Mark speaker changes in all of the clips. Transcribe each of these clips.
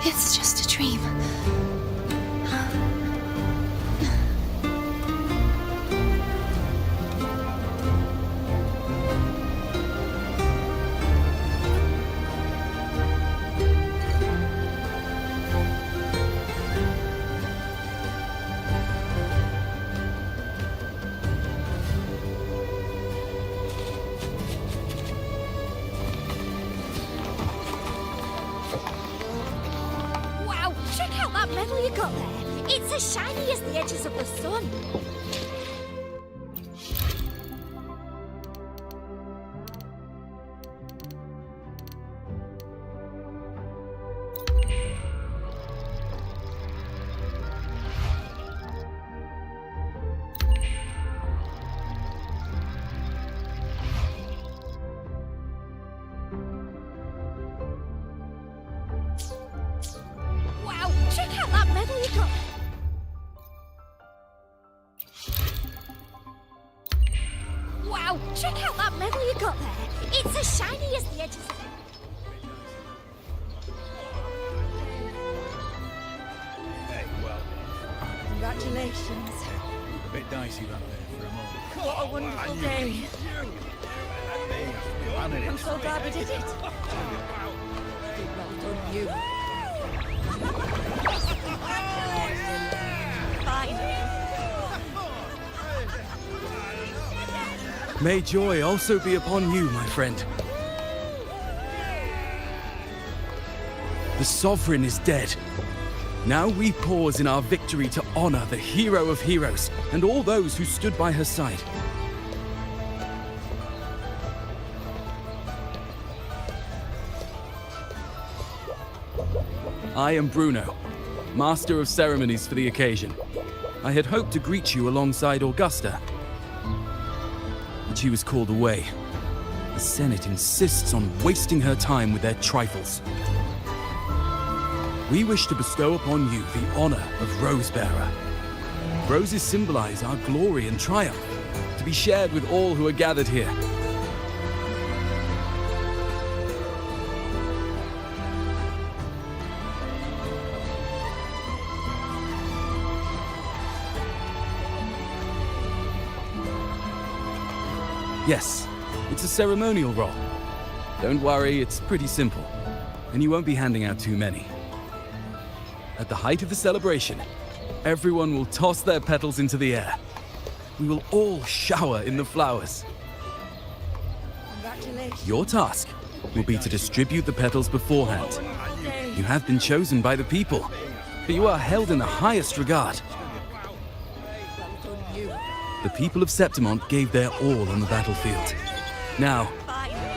Speaker 1: It's just a dream.
Speaker 2: Wow, check out that medal you got there. It's as shiny as the edges of the sun. Wow, check out that medal you got. Wow, check out that medal you got there. It's as shiny as the edges of
Speaker 3: Hey, well,
Speaker 2: Congratulations.
Speaker 3: a bit dicey right there for a moment.
Speaker 2: What a wonderful day. I'm so glad we did it. Well done, you. Finally.
Speaker 4: May joy also be upon you, my friend. The Sovereign is dead. Now we pause in our victory to honor the hero of heroes and all those who stood by her side. I am Bruno, Master of Ceremonies for the occasion. I had hoped to greet you alongside Augusta, but she was called away. The Senate insists on wasting her time with their trifles. We wish to bestow upon you the honor of Rosebearer. Roses symbolize our glory and triumph, to be shared with all who are gathered here. Yes, it's a ceremonial roll. Don't worry, it's pretty simple, and you won't be handing out too many. At the height of the celebration, everyone will toss their petals into the air. We will all shower in the flowers.
Speaker 2: Congratulations.
Speaker 4: Your task will be to distribute the petals beforehand. You have been chosen by the people, but you are held in the highest regard.
Speaker 2: Well done, you.
Speaker 4: The people of Septimont gave their all on the battlefield. Now,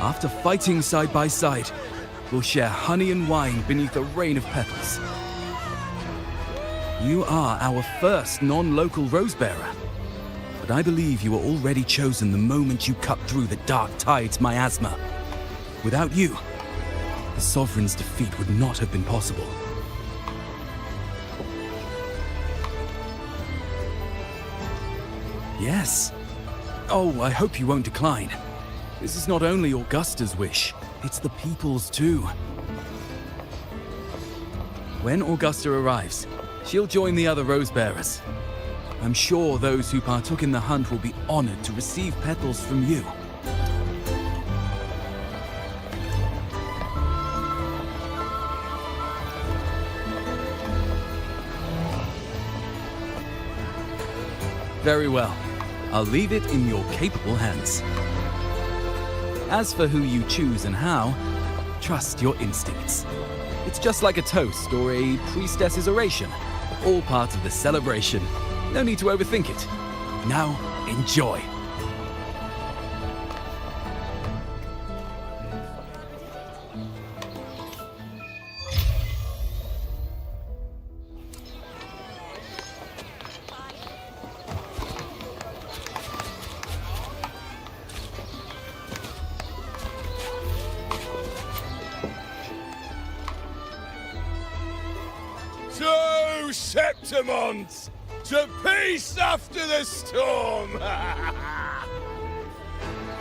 Speaker 4: after fighting side by side, we'll share honey and wine beneath a rain of petals. You are our first non-local Rosebearer, but I believe you were already chosen the moment you cut through the dark tide's miasma. Without you, the Sovereign's defeat would not have been possible. Yes. Oh, I hope you won't decline. This is not only Augusta's wish, it's the people's too. When Augusta arrives, she'll join the other Rosebearers. I'm sure those who partook in the hunt will be honored to receive petals from you. Very well. I'll leave it in your capable hands. As for who you choose and how, trust your instincts. It's just like a toast or a priestess's oration, all part of the celebration. No need to overthink it. Now, enjoy.
Speaker 5: So, Septimont, to peace after the storm!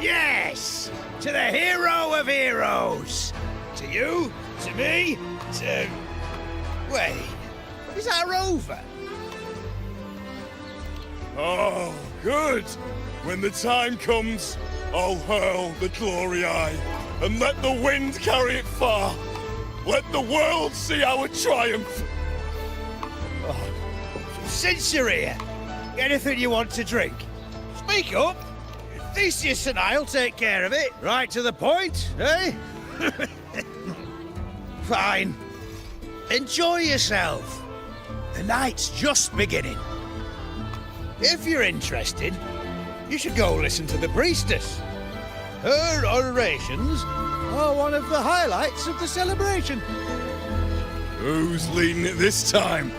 Speaker 5: Yes, to the hero of heroes! To you, to me, to Wait, is that a rover? Oh, good. When the time comes, I'll hurl the glory eye and let the wind carry it far. Let the world see our triumph. Oh, since you're here, anything you want to drink? Speak up. Theseus and I'll take care of it. Right to the point, eh? Fine. Enjoy yourself. The night's just beginning. If you're interested, you should go listen to the priestess. Her orations are one of the highlights of the celebration. Who's leading it this time?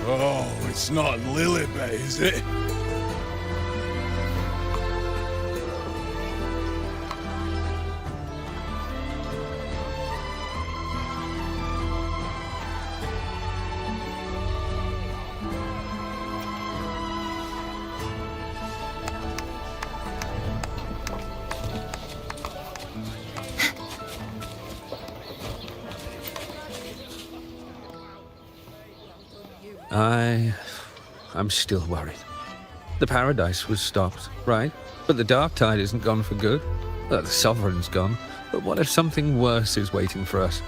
Speaker 5: Oh, it's not Lilibet, is it?
Speaker 1: I'm still worried. The paradise was stopped, right? But the dark tide isn't gone for good. The sovereign's gone. But what if something worse is waiting for us?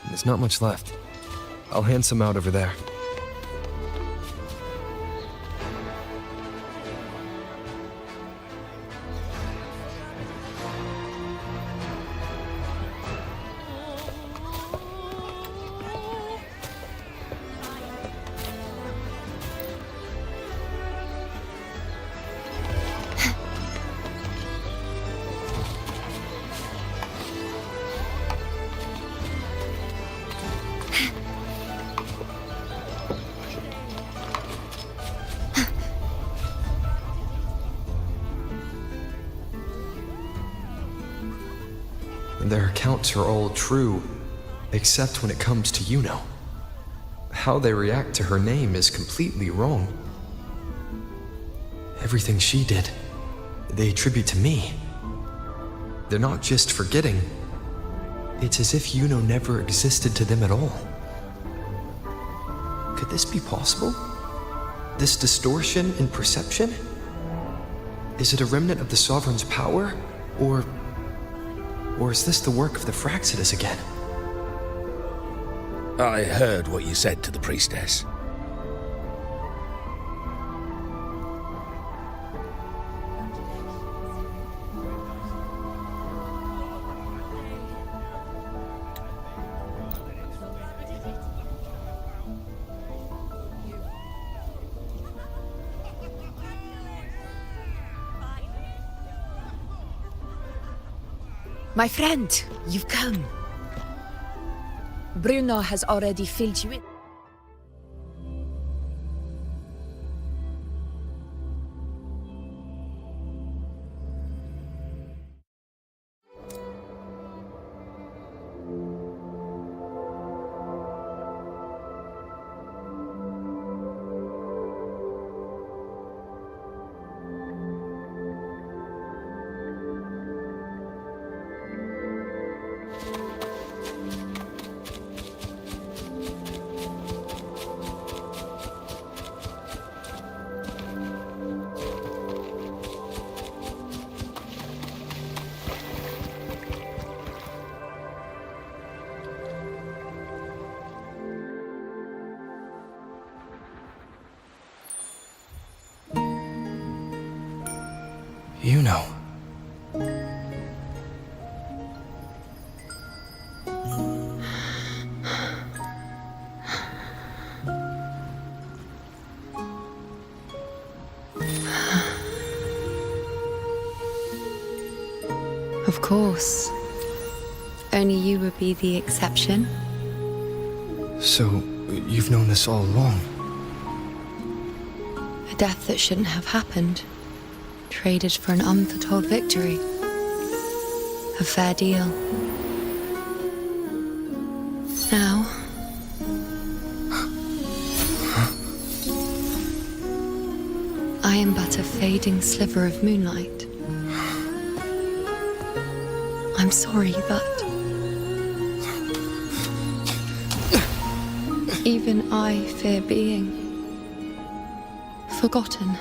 Speaker 6: There's not much left. I'll hand some out over there. Their accounts are all true, except when it comes to Yuno. How they react to her name is completely wrong. Everything she did, they attribute to me. They're not just forgetting. It's as if Yuno never existed to them at all. Could this be possible? This distortion in perception? Is it a remnant of the Sovereign's power, or is this the work of the Fraxidus again?
Speaker 5: I heard what you said to the priestess.
Speaker 7: My friend, you've come. Bruno has already filled you in.
Speaker 6: Yuno.
Speaker 8: Of course. Only you would be the exception.
Speaker 6: So, you've known this all along?
Speaker 8: A death that shouldn't have happened. Traded for an unforetold victory. A fair deal. Now... I am but a fading sliver of moonlight. I'm sorry, but... Even I fear being forgotten.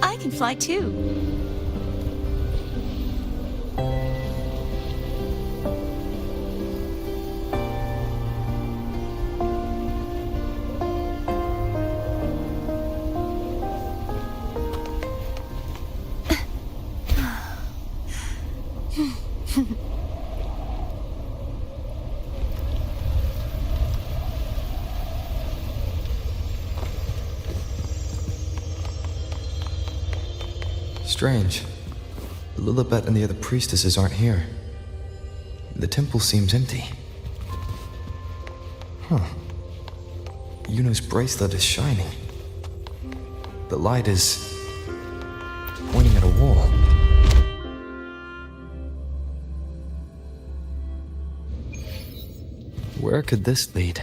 Speaker 2: I can fly too.
Speaker 6: Strange. Lilibet and the other priestesses aren't here. The temple seems empty. Huh. Yuno's bracelet is shining. The light is pointing at a wall. Where could this lead?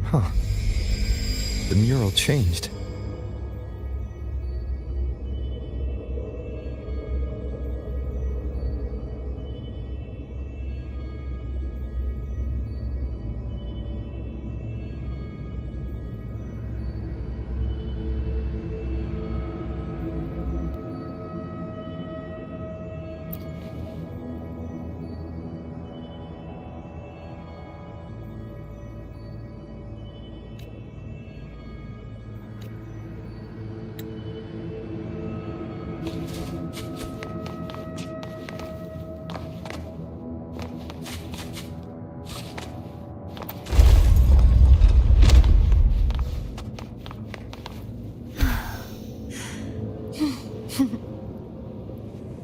Speaker 6: Huh. The mural changed.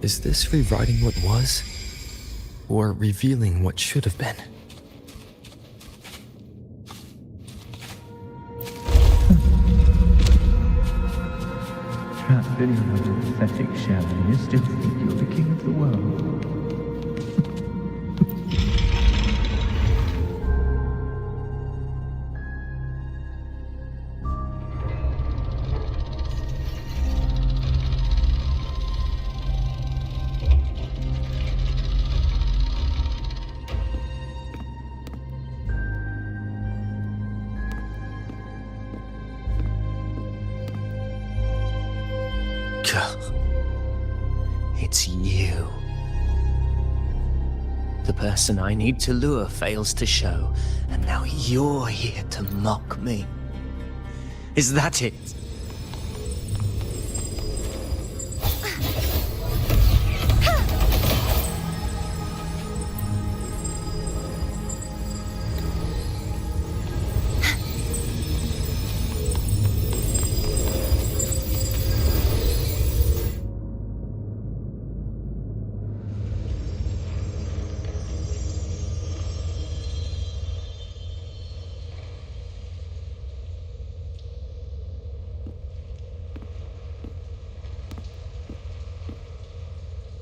Speaker 6: Is this rewriting what was? Or revealing what should have been?
Speaker 9: Trapped in your pathetic shell, and you still think you're the king of the world.
Speaker 10: It's you. The person I need to lure fails to show, and now you're here to mock me. Is that it?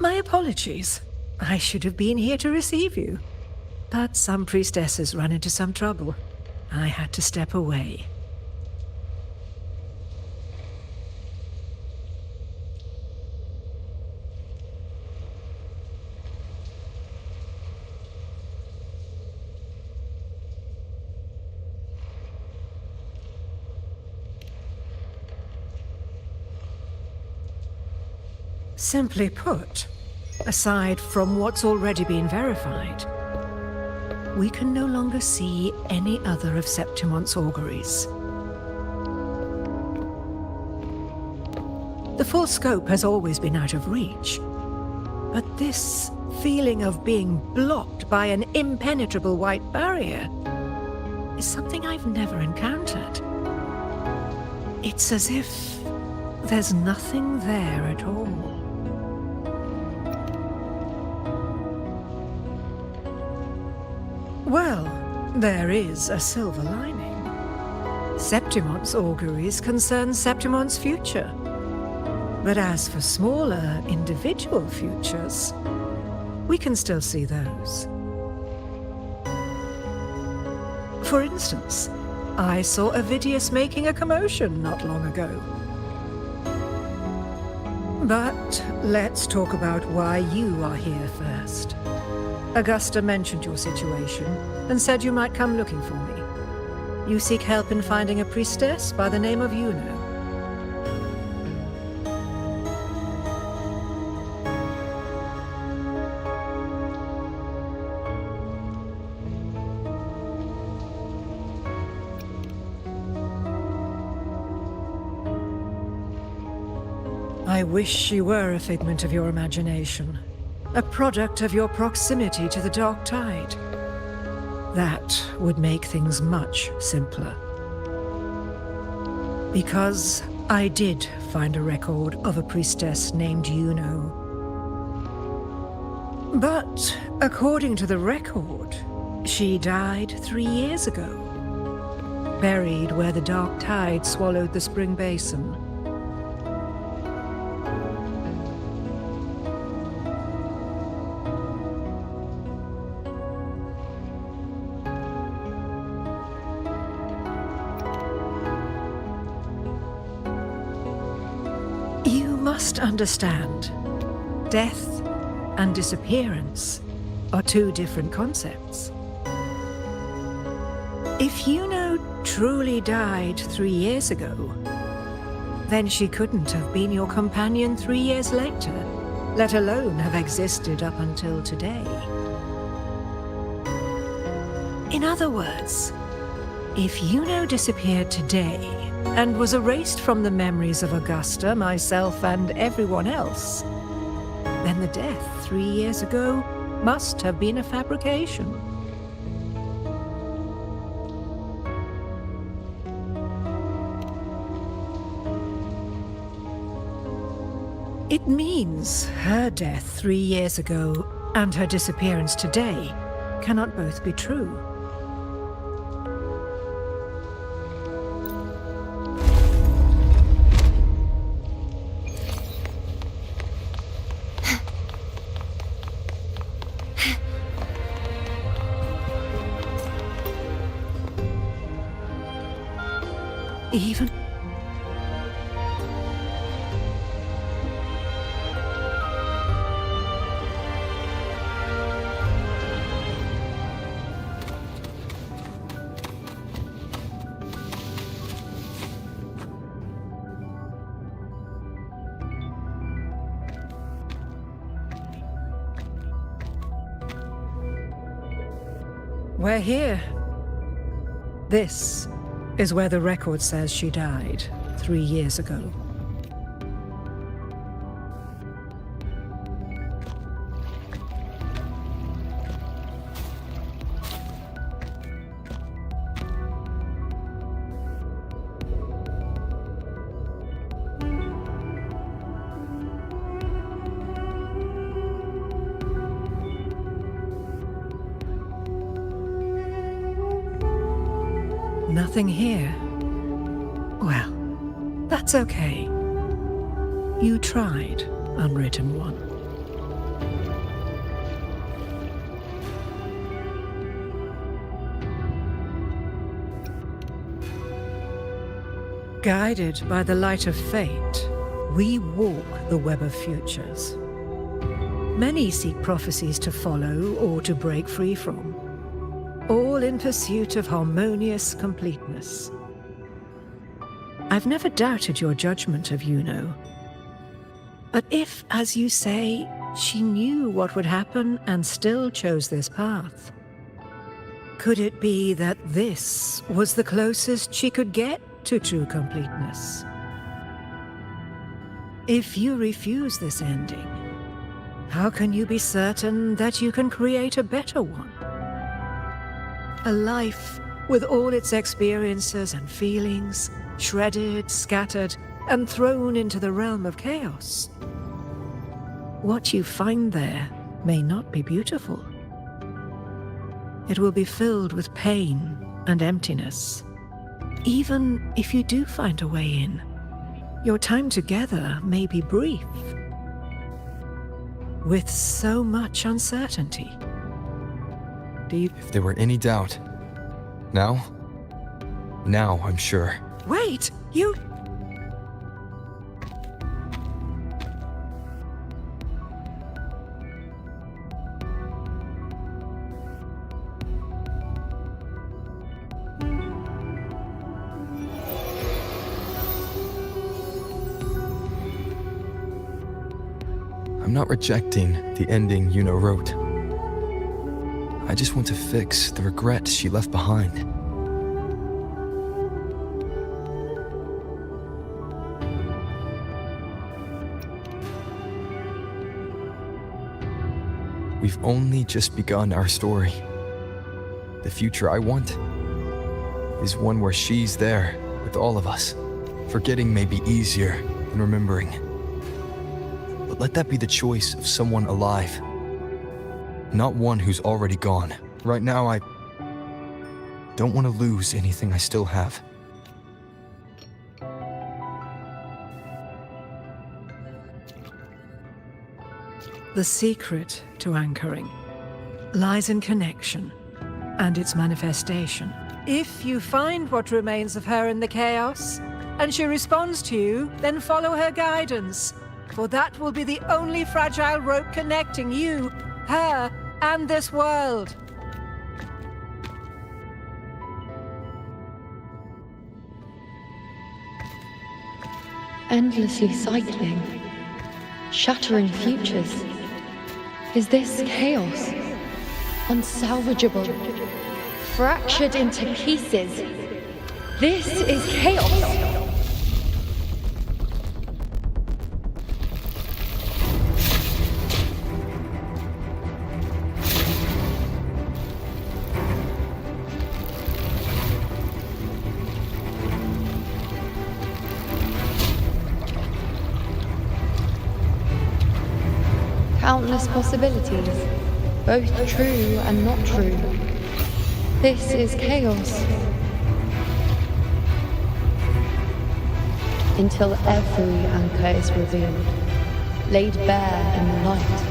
Speaker 11: My apologies. I should have been here to receive you. But some priestesses run into some trouble. I had to step away. Simply put, aside from what's already been verified, we can no longer see any other of Septimon's auguries. The full scope has always been out of reach, but this feeling of being blocked by an impenetrable white barrier is something I've never encountered. It's as if there's nothing there at all. Well, there is a silver lining. Septimon's auguries concern Septimon's future. But as for smaller, individual futures, we can still see those. For instance, I saw Avidius making a commotion not long ago. But let's talk about why you are here first. Augusta mentioned your situation and said you might come looking for me. You seek help in finding a priestess by the name of Yuno. I wish she were a figment of your imagination. A product of your proximity to the Dark Tide. That would make things much simpler. Because I did find a record of a priestess named Yuno. But according to the record, she died 3 years ago. Buried where the Dark Tide swallowed the Spring Basin. You must understand, death and disappearance are two different concepts. If Yuno truly died 3 years ago, then she couldn't have been your companion 3 years later, let alone have existed up until today. In other words, if Yuno disappeared today, and was erased from the memories of Augusta, myself, and everyone else, then the death 3 years ago must have been a fabrication. It means her death 3 years ago and her disappearance today cannot both be true. Even... We're here. This is where the record says she died 3 years ago. Nothing here. Well, that's okay. You tried, Unwritten One. Guided by the light of fate, we walk the web of futures. Many seek prophecies to follow or to break free from, all in pursuit of harmonious completeness. I've never doubted your judgment of Yuno. But if, as you say, she knew what would happen and still chose this path, could it be that this was the closest she could get to true completeness? If you refuse this ending, how can you be certain that you can create a better one? A life with all its experiences and feelings, shredded, scattered, and thrown into the realm of chaos. What you find there may not be beautiful. It will be filled with pain and emptiness. Even if you do find a way in, your time together may be brief, with so much uncertainty.
Speaker 6: If there were any doubt, now I'm sure.
Speaker 11: Wait, you...
Speaker 6: I'm not rejecting the ending Yuno wrote. I just want to fix the regret she left behind. We've only just begun our story. The future I want is one where she's there with all of us. Forgetting may be easier than remembering. But let that be the choice of someone alive, not one who's already gone. Right now, I don't want to lose anything I still have.
Speaker 11: The secret to anchoring lies in connection and its manifestation. If you find what remains of her in the chaos, and she responds to you, then follow her guidance, for that will be the only fragile rope connecting you, her, and this world.
Speaker 8: Endlessly cycling, shattering futures. Is this chaos? Unsalvageable, fractured into pieces. This is chaos. Countless possibilities, both true and not true. This is chaos. Until every anchor is revealed, laid bare in the light.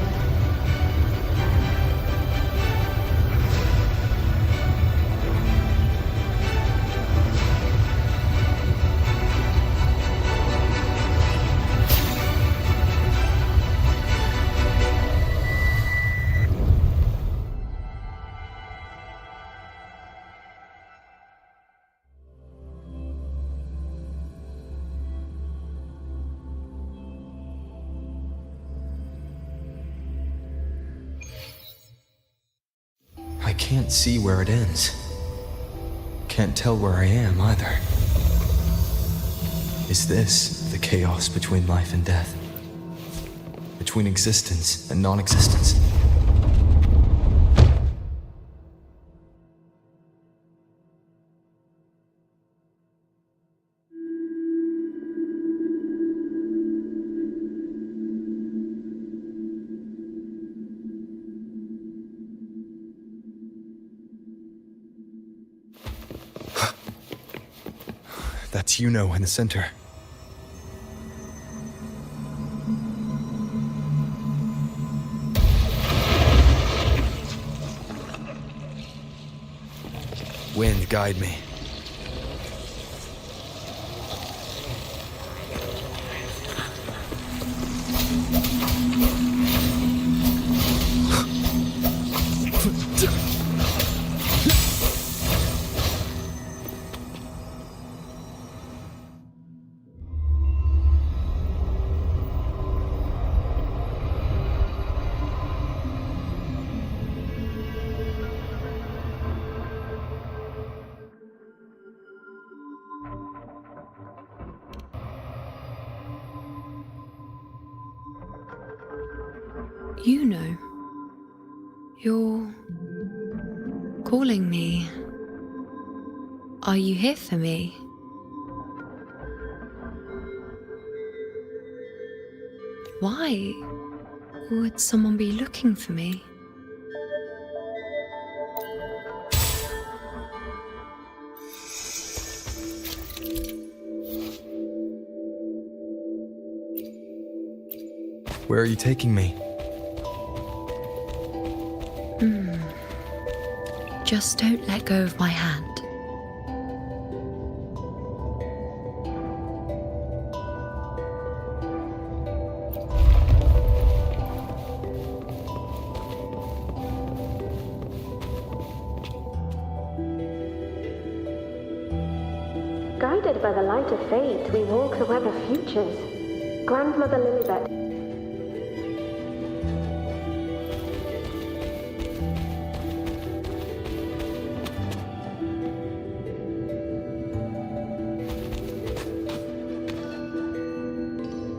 Speaker 6: I can't see where it ends. Can't tell where I am either. Is this the chaos between life and death? Between existence and non-existence? That's Yuno in the center. Wind, guide me.
Speaker 8: You know. You're calling me. Are you here for me? Why would someone be looking for me?
Speaker 6: Where are you taking me?
Speaker 8: Just don't let go of my hand.
Speaker 12: Guided by the light of fate, we walk the web of futures. Grandmother Lilibet.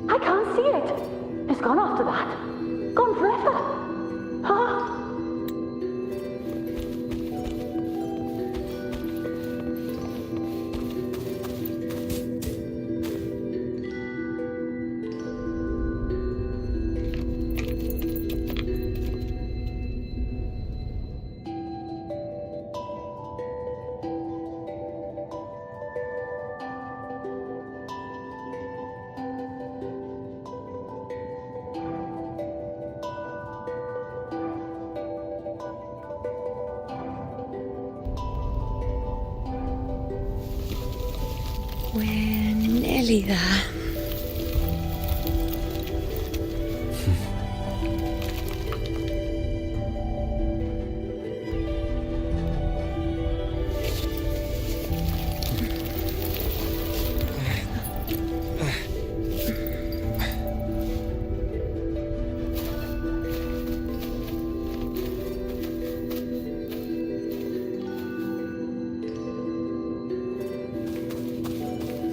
Speaker 12: I can't see it. It's gone after that. Gone forever. Huh?
Speaker 8: We're nearly there.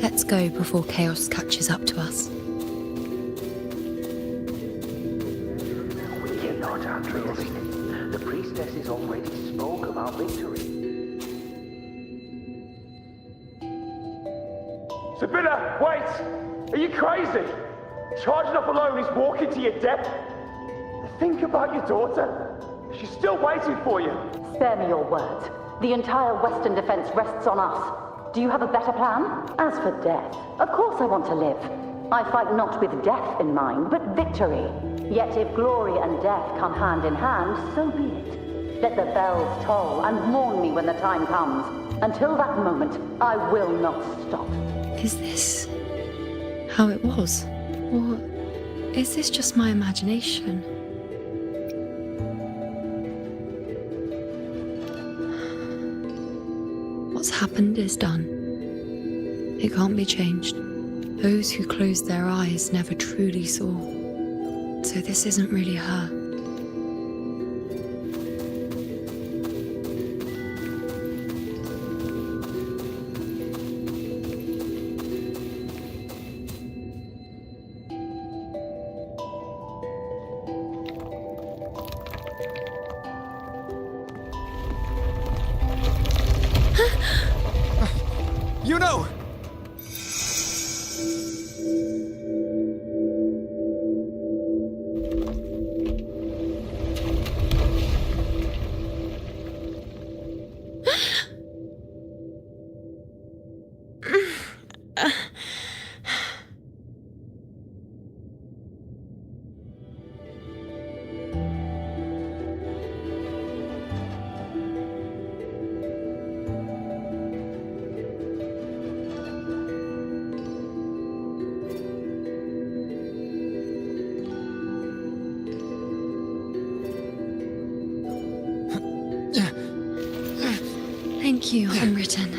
Speaker 8: Let's go before chaos catches up to us.
Speaker 13: We cannot unrealistic. The priestesses already spoke of our victory.
Speaker 14: Sibylla, wait! Are you crazy? Charging up alone is walking to your death. Think about your daughter. She's still waiting for you.
Speaker 12: Spare me your words. The entire Western defense rests on us. Do you have a better plan? As for death, of course I want to live. I fight not with death in mind, but victory. Yet if glory and death come hand in hand, so be it. Let the bells toll and mourn me when the time comes. Until that moment, I will not stop.
Speaker 8: Is this how it was? Or is this just my imagination? What's happened is done. It can't be changed. Those who closed their eyes never truly saw. So this isn't really her.
Speaker 6: You know!
Speaker 8: Thank you, Unwritten.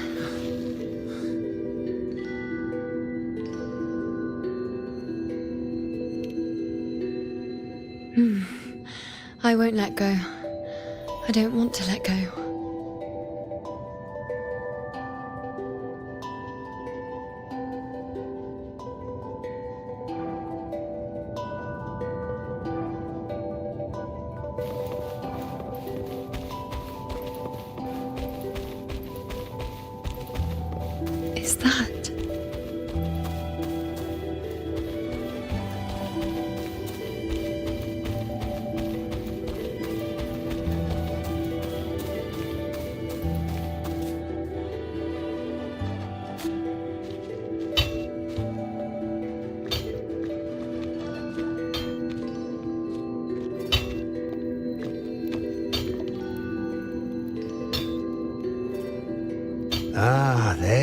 Speaker 8: I won't let go. I don't want to let go.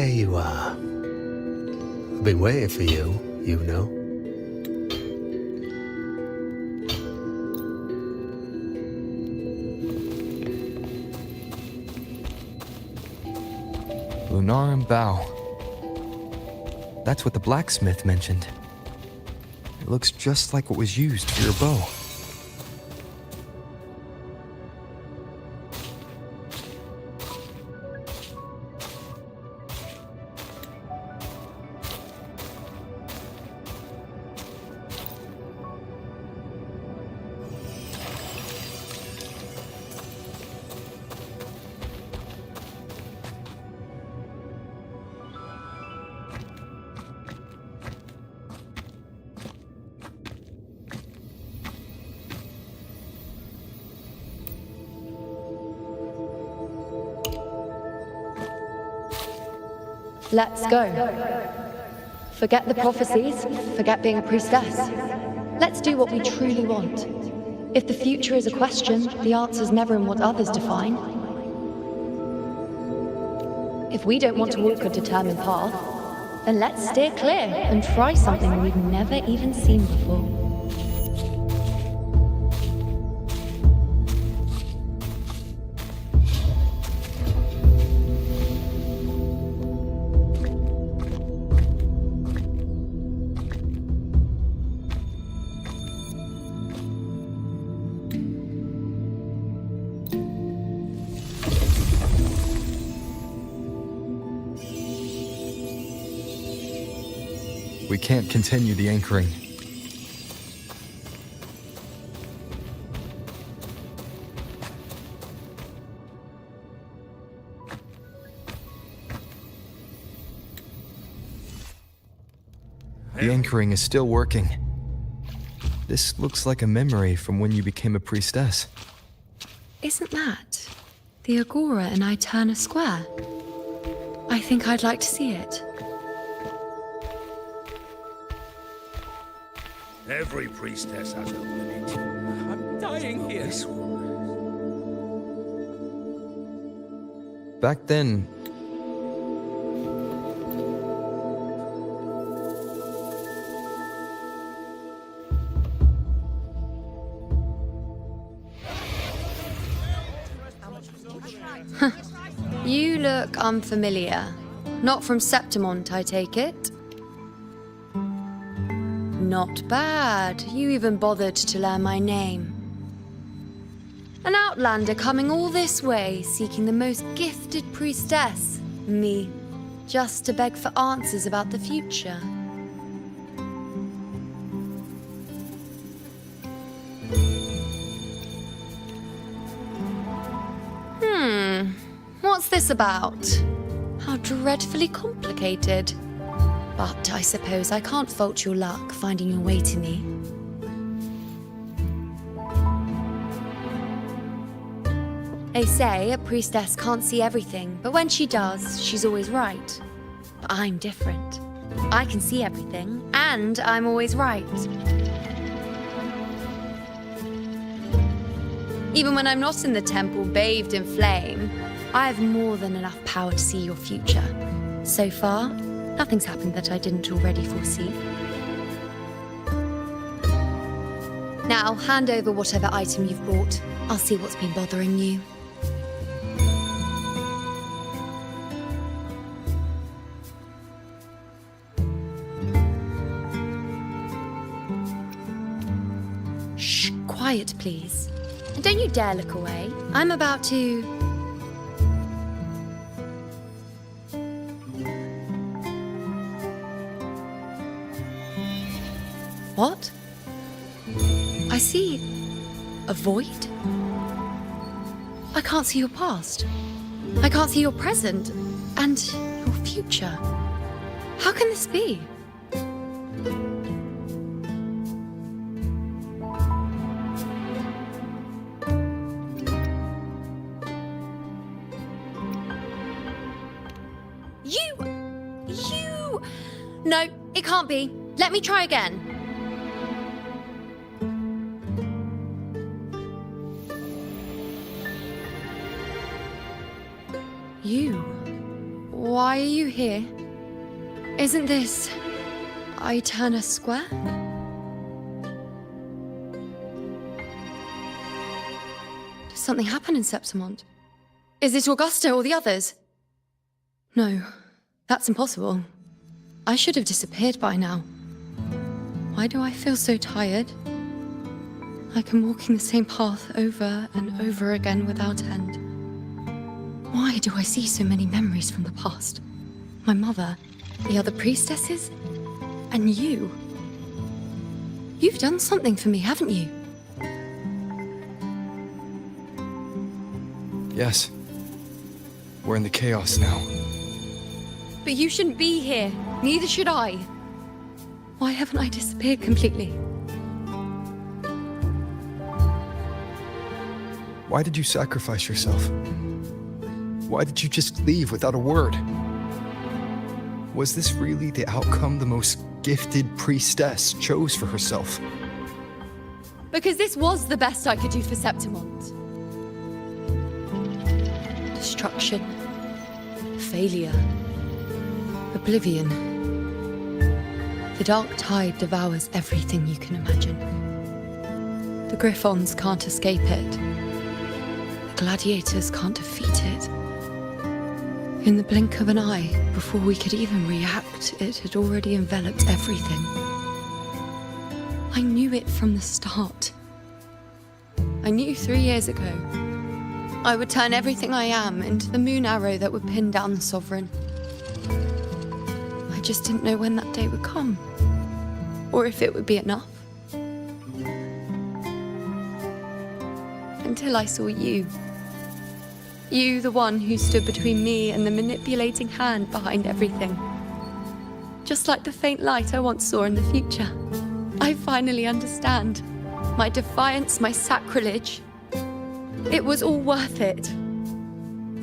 Speaker 15: There you are. I've been waiting for you, you know.
Speaker 6: Lunarum Bow. That's what the blacksmith mentioned. It looks just like what was used for your bow.
Speaker 8: Let's go. Forget the prophecies, forget being a priestess. Let's do what we truly want. If the future is a question, the answer's never in what others define. If we don't want to walk a determined path, then let's steer clear and try something we've never even seen before.
Speaker 6: We can't continue the anchoring. The anchoring is still working. This looks like a memory from when you became a priestess.
Speaker 8: Isn't that the Agora in Eterna Square? I think I'd like to see it.
Speaker 3: Every priestess has a limit.
Speaker 4: I'm dying here.
Speaker 3: This one.
Speaker 6: Back then,
Speaker 8: You look unfamiliar. Not from Septimont, I take it? Not bad. You even bothered to learn my name. An outlander coming all this way, seeking the most gifted priestess, me, just to beg for answers about the future. What's this about? How dreadfully complicated. But I suppose I can't fault your luck finding your way to me. They say a priestess can't see everything, but when she does, she's always right. But I'm different. I can see everything, and I'm always right. Even when I'm not in the temple bathed in flame, I have more than enough power to see your future. So far, nothing's happened that I didn't already foresee. Now, hand over whatever item you've brought. I'll see what's been bothering you. Shh, quiet, please. And don't you dare look away. I'm about to... What? I see a void? I can't see your past. I can't see your present and your future. How can this be? You... No, it can't be. Let me try again. Why Why are you here? Isn't this Eterna Square? Did something happen in Septimont? Is it Augusta or the others? No, that's impossible. I should have disappeared by now. Why do I feel so tired? Like I'm walking the same path over and over again without end. Why do I see so many memories from the past? My mother, the other priestesses, and you. You've done something for me, haven't you?
Speaker 6: Yes. We're in the chaos now.
Speaker 8: But you shouldn't be here. Neither should I. Why haven't I disappeared completely?
Speaker 6: Why did you sacrifice yourself? Why did you just leave without a word? Was this really the outcome the most gifted priestess chose for herself?
Speaker 8: Because this was the best I could do for Septimont. Destruction. Failure. Oblivion. The dark tide devours everything you can imagine. The Griffons can't escape it. The gladiators can't defeat it. In the blink of an eye, before we could even react, it had already enveloped everything. I knew it from the start. I knew 3 years ago. I would turn everything I am into the moon arrow that would pin down the Sovereign. I just didn't know when that day would come, or if it would be enough. Until I saw you. You, the one who stood between me and the manipulating hand behind everything. Just like the faint light I once saw in the future. I finally understand. My defiance, my sacrilege. It was all worth it.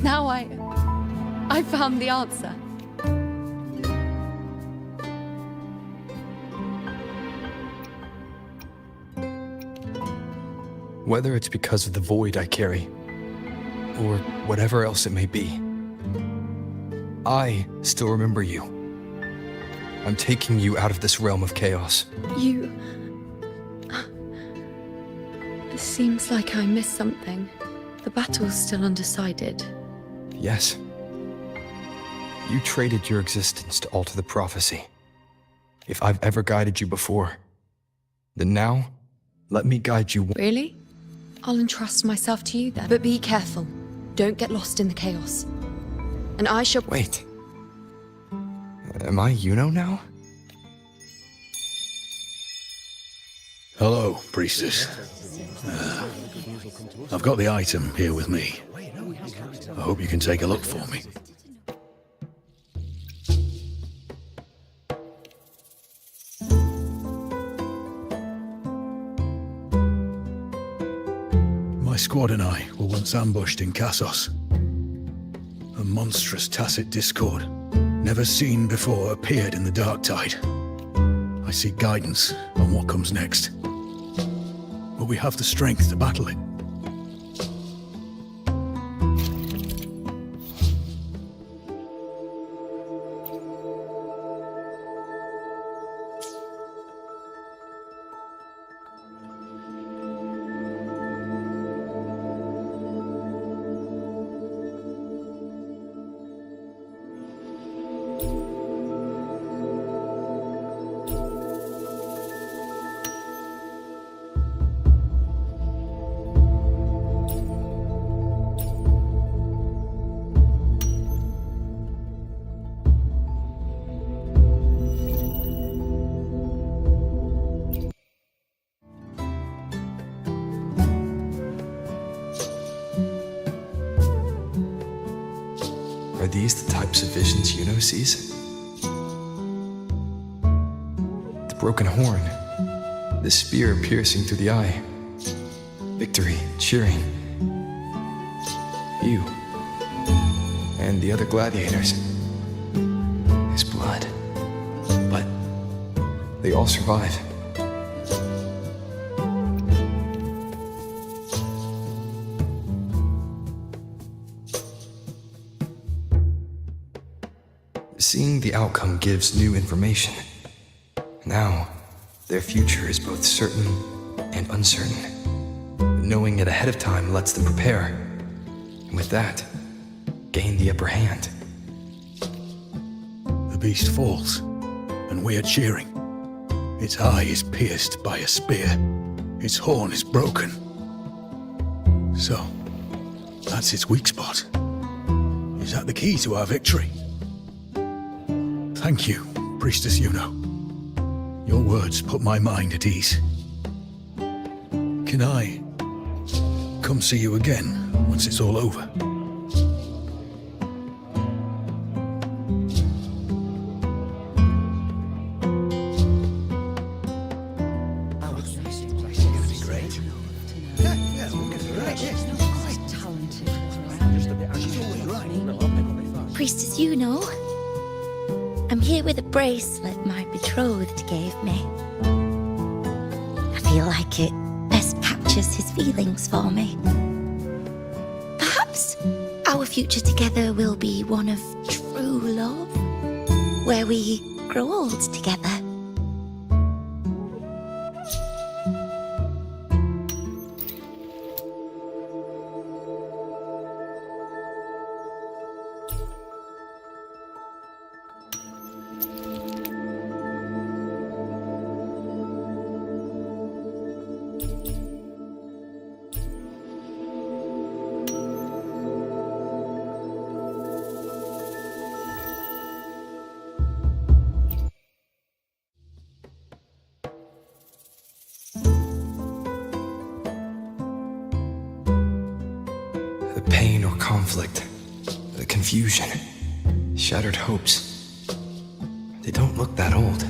Speaker 8: Now I found the answer.
Speaker 6: Whether it's because of the void I carry, or whatever else it may be, I still remember you. I'm taking you out of this realm of chaos.
Speaker 8: You... It seems like I missed something. The battle's still undecided.
Speaker 6: Yes. You traded your existence to alter the prophecy. If I've ever guided you before, then now, let me guide you.
Speaker 8: Really? I'll entrust myself to you then. But be careful. Don't get lost in the chaos. And I shall...
Speaker 6: Wait. Am I Yuno now?
Speaker 3: Hello, priestess. I've got the item here with me. I hope you can take a look for me. My squad and I were once ambushed in Kassos. A monstrous tacit discord, never seen before, appeared in the dark tide. I seek guidance on what comes next. But we have the strength to battle it.
Speaker 6: Are these the types of visions Yuno sees? The broken horn, the spear piercing through the eye, victory cheering, you, and the other gladiators. His blood. But they all survive. Seeing the outcome gives new information. Now, their future is both certain and uncertain. Knowing it ahead of time lets them prepare, and with that, gain the upper hand.
Speaker 3: The beast falls, and we are cheering. Its eye is pierced by a spear. Its horn is broken. So, that's its weak spot. Is that the key to our victory? Thank you, Priestess Yuno. Your words put my mind at ease. Can I come see you again once it's all over?
Speaker 2: Priestess Yuno, I'm here with a bracelet my betrothed gave me. I feel like it best captures his feelings for me. Perhaps our future together will be one of true love, where we grow old together.
Speaker 6: The pain or conflict, the confusion, shattered hopes. They don't look that old.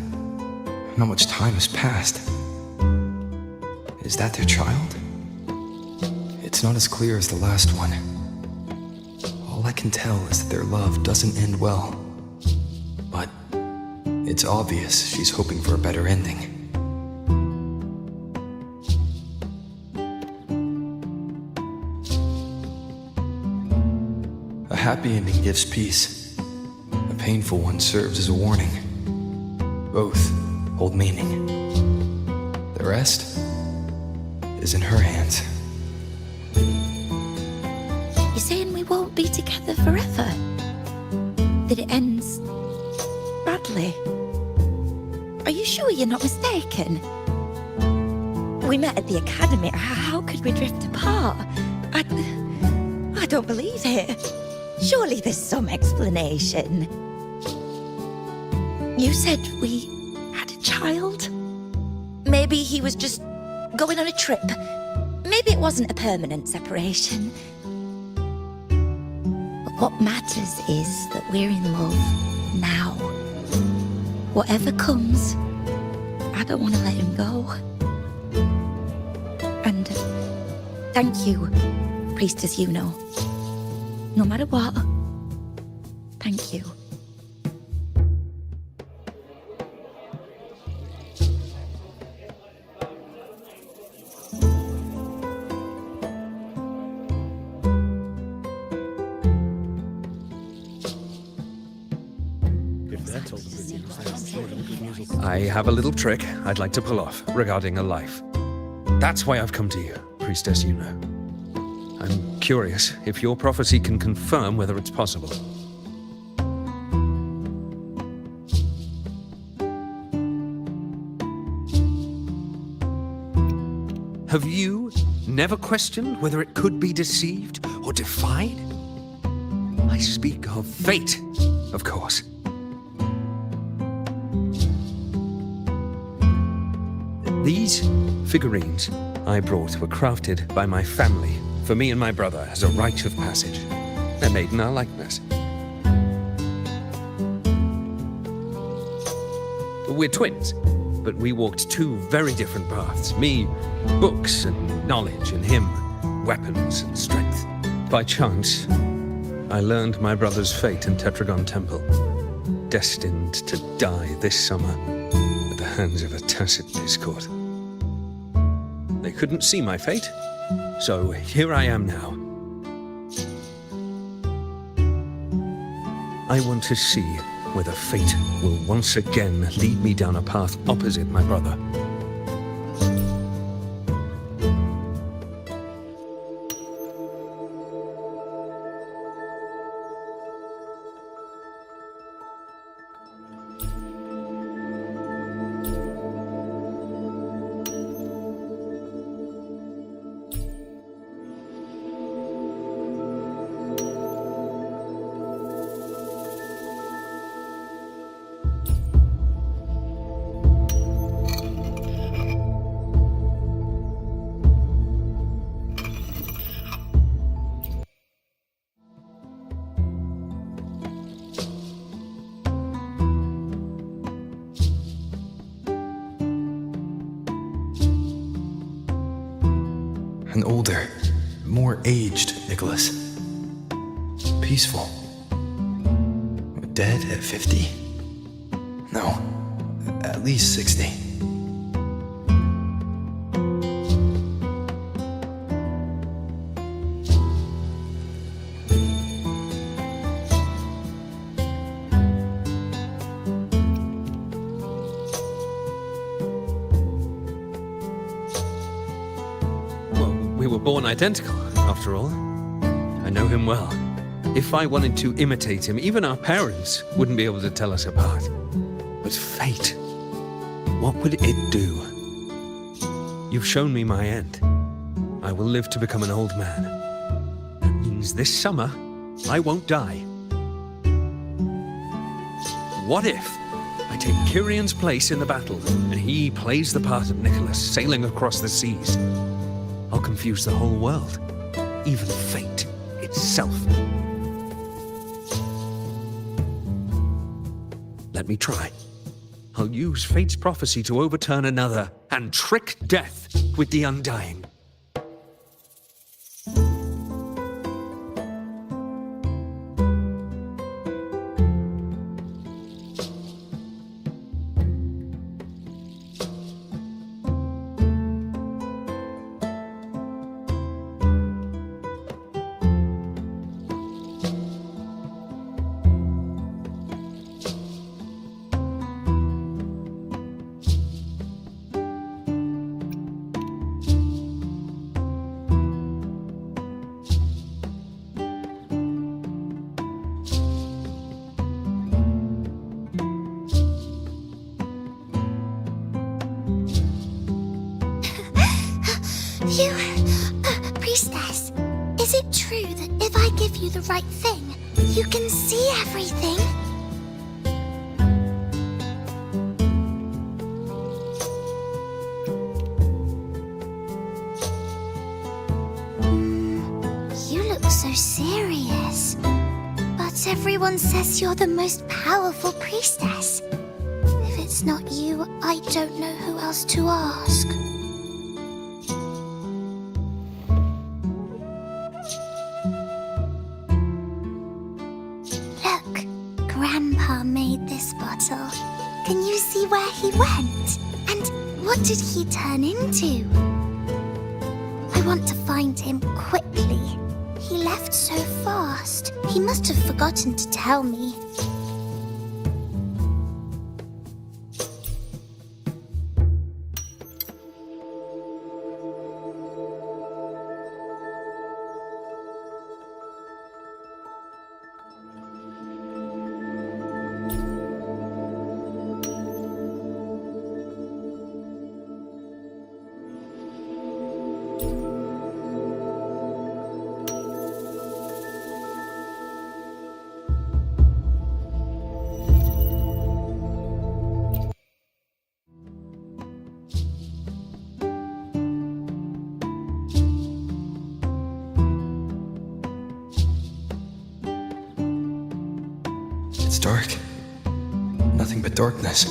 Speaker 6: Not much time has passed. Is that their child? It's not as clear as the last one. All I can tell is that their love doesn't end well. But it's obvious she's hoping for a better ending. A happy ending gives peace. A painful one serves as a warning. Both hold meaning. The rest is in her hands.
Speaker 2: You're saying we won't be together forever? That it ends badly? Are you sure you're not mistaken? We met at the academy. How could we drift apart? I don't believe it. Surely there's some explanation. You said we had a child? Maybe he was just going on a trip. Maybe it wasn't a permanent separation. But what matters is that we're in love now. Whatever comes, I don't want to let him go. And thank you, Priestess Yuno. No matter what, thank you.
Speaker 1: I have a little trick I'd like to pull off regarding a life. That's why I've come to you, Priestess Yuno. I'm curious if your prophecy can confirm whether it's possible. Have you never questioned whether it could be deceived or defied? I speak of fate, of course. These figurines I brought were crafted by my family for me and my brother as a rite of passage. They're made in our likeness. We're twins, but we walked two very different paths. Me, books and knowledge, and him, weapons and strength. By chance, I learned my brother's fate in Tetragon Temple, destined to die this summer at the hands of a tacit discord. They couldn't see my fate, so here I am now. I want to see whether fate will once again lead me down a path opposite my brother.
Speaker 6: An older, more aged Nicholas. Peaceful. Dead at 50? No, at least 60.
Speaker 1: We were born identical, after all. I know him well. If I wanted to imitate him, even our parents wouldn't be able to tell us apart. But fate, what would it do? You've shown me my end. I will live to become an old man. That means this summer, I won't die. What if I take Kyrion's place in the battle, and he plays the part of Nicholas, sailing across the seas? I'll confuse the whole world, even fate itself. Let me try. I'll use fate's prophecy to overturn another and trick death with the undying.
Speaker 2: You, priestess, is it true that if I give you the right thing, you can see everything? You look so serious. But everyone says you're the most powerful priestess. If it's not you, I don't know who else to ask. Grandpa made this bottle. Can you see where he went? And what did he turn into? I want to find him quickly. He left so fast. He must have forgotten to tell me.
Speaker 6: It's dark. Nothing but darkness.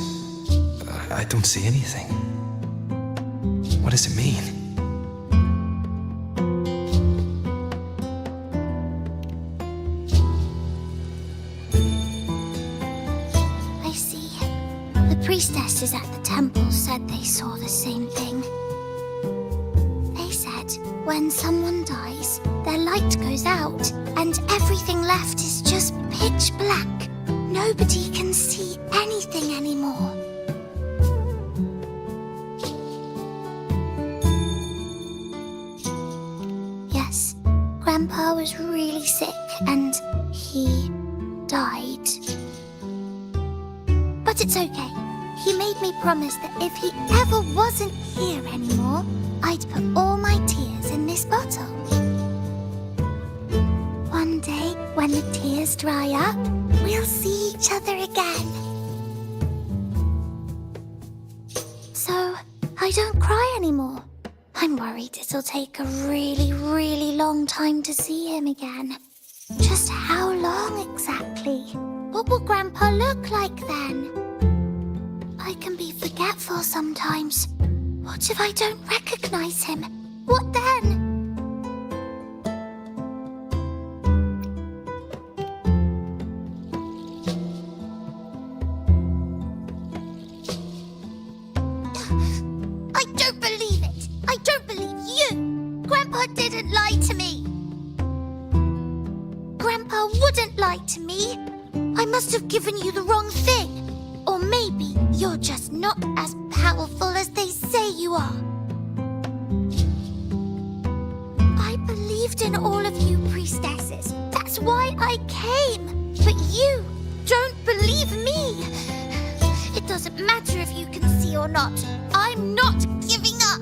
Speaker 6: I don't see anything. What does it mean?
Speaker 2: I see. The priestesses at the temple said they saw the same thing. They said when someone dies, their light goes out, and everything left is just pitch black. No
Speaker 16: nobody can see anything anymore. Yes, Grandpa was really sick and he died. But it's okay. He made me promise that if he ever wasn't here anymore, I'd put all my tears in this bottle. One day, when the tears dry up, we'll see each other again. So, I don't cry anymore. I'm worried it'll take a really, really long time to see him again. Just how long exactly? What will Grandpa look like then? I can be forgetful sometimes. What if I don't recognize him? What then? I don't believe it. I don't believe you. Grandpa didn't lie to me. Grandpa wouldn't lie to me. I must have given you the wrong thing. Or maybe you're just not as powerful as they say you are. I believed in all of you priestesses. That's why I came. But you don't believe me. It doesn't matter if you can see or not. I'm not giving up.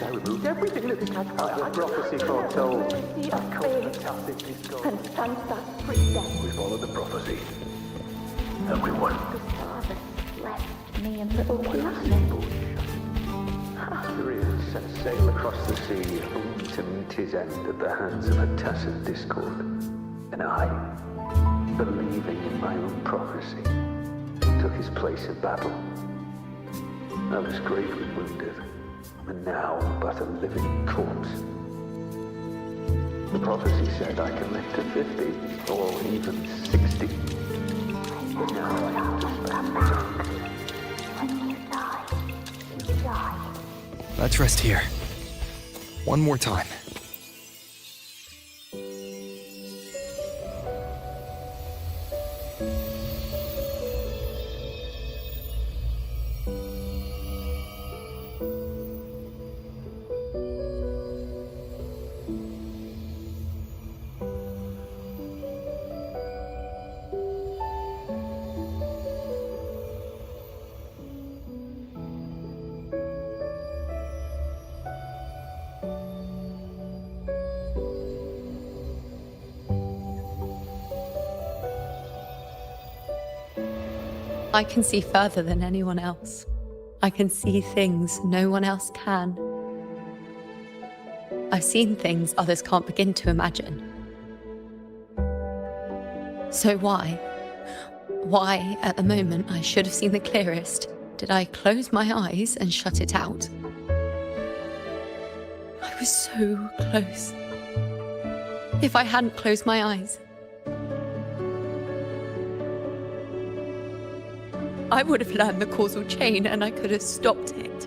Speaker 13: I removed everything that could catch fire. The prophecy foretold.
Speaker 12: We
Speaker 13: followed the prophecy. And we won.
Speaker 12: The father left me and little Kiana.
Speaker 13: Uriel set sail across the sea, only to meet his end at the hands of a tacit discord. And I, believing in my own prophecy, took his place in battle. I was gravely wounded, and now but a living corpse. The prophecy said I can live to 50, or even 60. But now I have to spend my time.
Speaker 12: When you die, you die.
Speaker 6: Let's rest here. One more time.
Speaker 8: I can see further than anyone else. I can see things no one else can. I've seen things others can't begin to imagine. So why, at the moment I should have seen the clearest, did I close my eyes and shut it out? I was so close. If I hadn't closed my eyes, I would have learned the causal chain and I could have stopped it.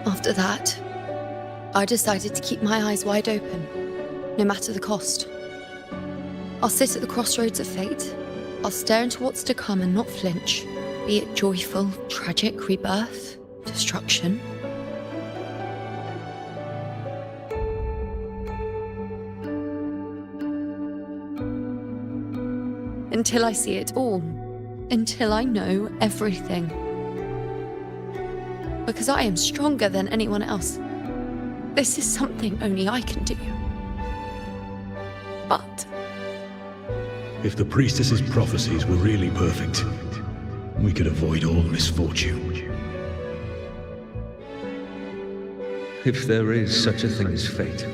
Speaker 8: After that, I decided to keep my eyes wide open, no matter the cost. I'll sit at the crossroads of fate, I'll stare into what's to come and not flinch, be it joyful, tragic, rebirth, destruction. Until I see it all. Until I know everything. Because I am stronger than anyone else. This is something only I can do. But
Speaker 3: If the priestess's prophecies were really perfect, we could avoid all misfortune.
Speaker 1: If there is such a thing as fate,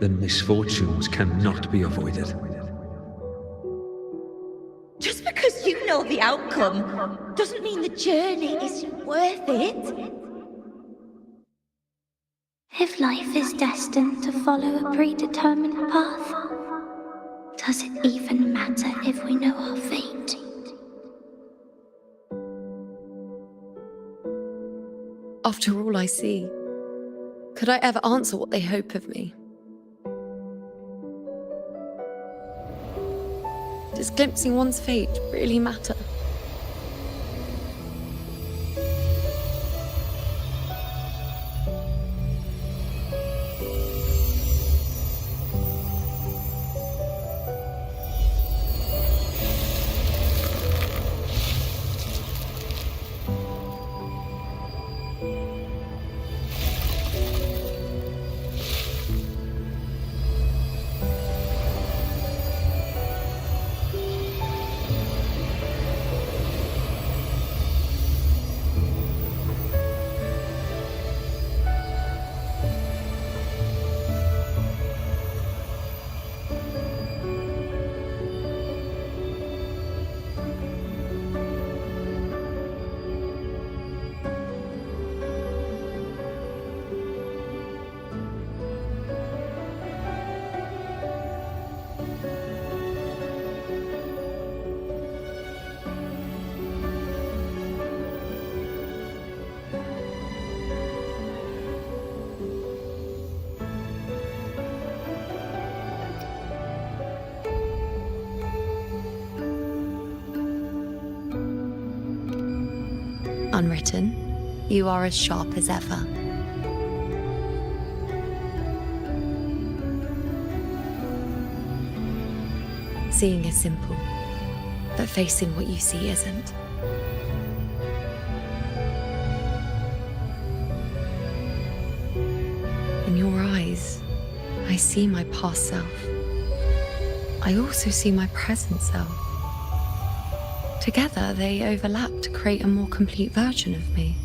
Speaker 1: then misfortunes cannot be avoided.
Speaker 2: Just because you know the outcome doesn't mean the journey isn't worth it.
Speaker 16: If life is destined to follow a predetermined path, does it even matter if we know our fate?
Speaker 8: after all I see, could I ever answer what they hope of me? Does glimpsing one's fate really matter? Unwritten, you are as sharp as ever. Seeing is simple, but facing what you see isn't. In your eyes, I see my past self. I also see my present self. Together, they overlap to create a more complete version of me.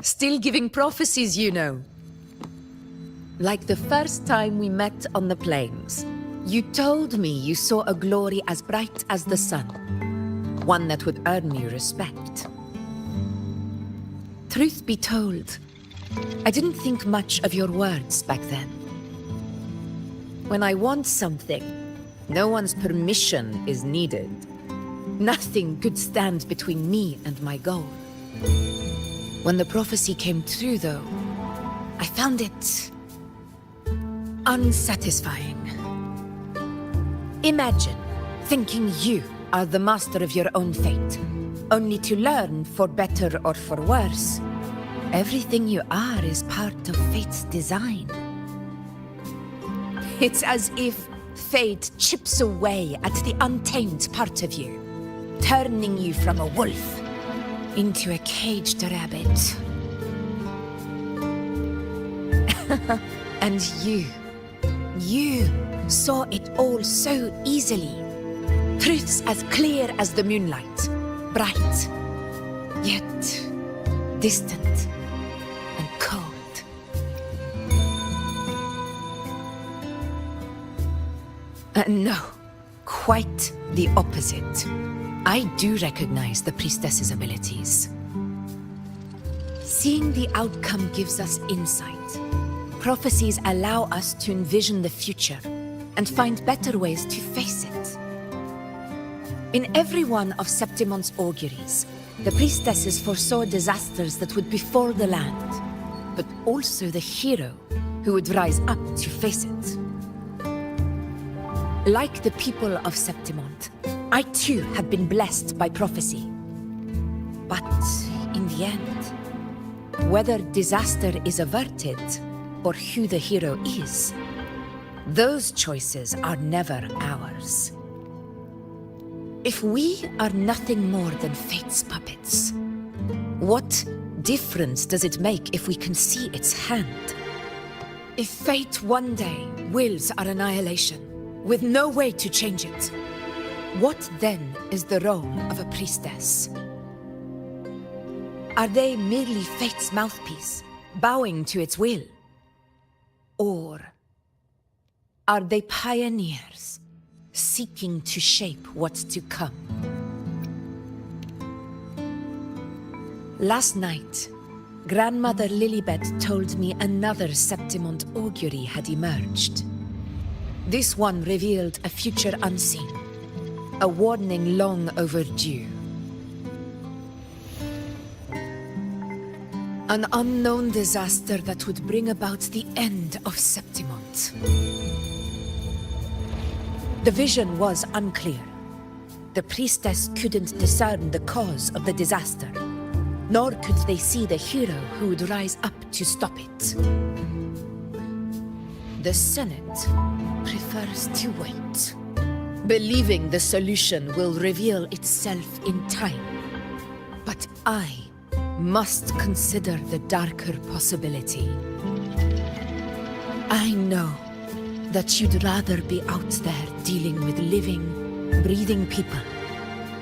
Speaker 7: Still giving prophecies, you know. Like the first time we met on the plains, you told me you saw a glory as bright as the sun, one that would earn me respect. Truth be told, I didn't think much of your words back then. When I want something, no one's permission is needed. Nothing could stand between me and my goal. When the prophecy came true, though, I found it unsatisfying. Imagine thinking you are the master of your own fate, only to learn, for better or for worse, everything you are is part of fate's design. It's as if fate chips away at the untamed part of you, turning you from a wolf into a caged rabbit. And you saw it all so easily. Truths as clear as the moonlight, bright, yet distant and cold. No, quite the opposite. I do recognize the priestess's abilities. Seeing the outcome gives us insight. Prophecies allow us to envision the future and find better ways to face it. In every one of Septimon's auguries, the priestesses foresaw disasters that would befall the land, but also the hero who would rise up to face it. Like the people of Septimont, I too have been blessed by prophecy. But in the end, whether disaster is averted or who the hero is, those choices are never ours. If we are nothing more than fate's puppets, what difference does it make if we can see its hand? If fate one day wills our annihilation, with no way to change it, what then is the role of a priestess? Are they merely fate's mouthpiece, bowing to its will? Or are they pioneers, seeking to shape what's to come? Last night, Grandmother Lilibet told me another Septimont augury had emerged. This one revealed a future unseen, a warning long overdue. An unknown disaster that would bring about the end of Septimont. The vision was unclear. The priestess couldn't discern the cause of the disaster, nor could they see the hero who would rise up to stop it. The Senate prefers to wait, believing the solution will reveal itself in time. But I must consider the darker possibility. I know that you'd rather be out there dealing with living, breathing people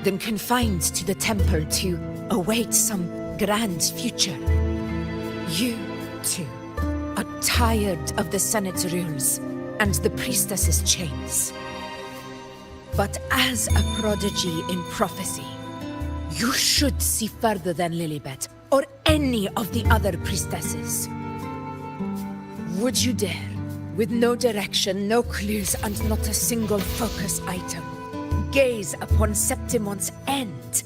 Speaker 7: than confined to the temple to await some grand future. You, too, are tired of the Senate's rules and the priestess's chains. But as a prodigy in prophecy, you should see further than Lilibet or any of the other priestesses. Would you dare, with no direction, no clues, and not a single focus item, gaze upon Septimont's end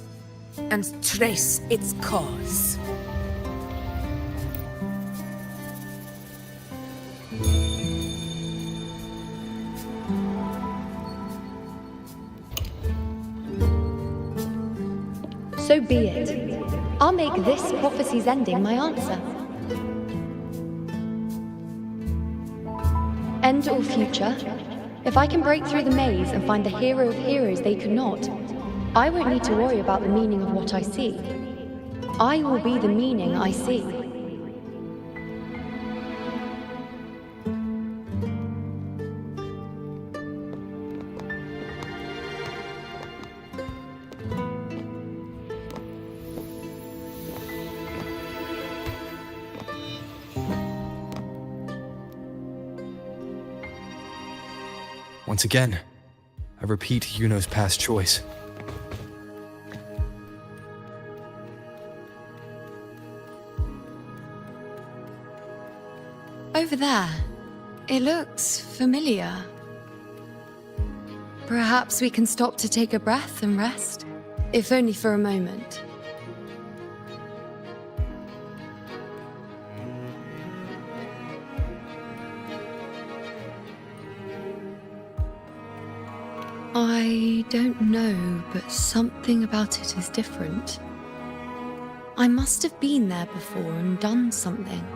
Speaker 7: and trace its cause?
Speaker 8: So be it. I'll make this prophecy's ending my answer. End or future, if I can break through the maze and find the hero of heroes they could not, I won't need to worry about the meaning of what I see. I will be the meaning I see.
Speaker 6: Once again, I repeat Yuno's past choice.
Speaker 8: Over there, it looks familiar. Perhaps we can stop to take a breath and rest, if only for a moment. I don't know, but something about it is different. I must have been there before and done something.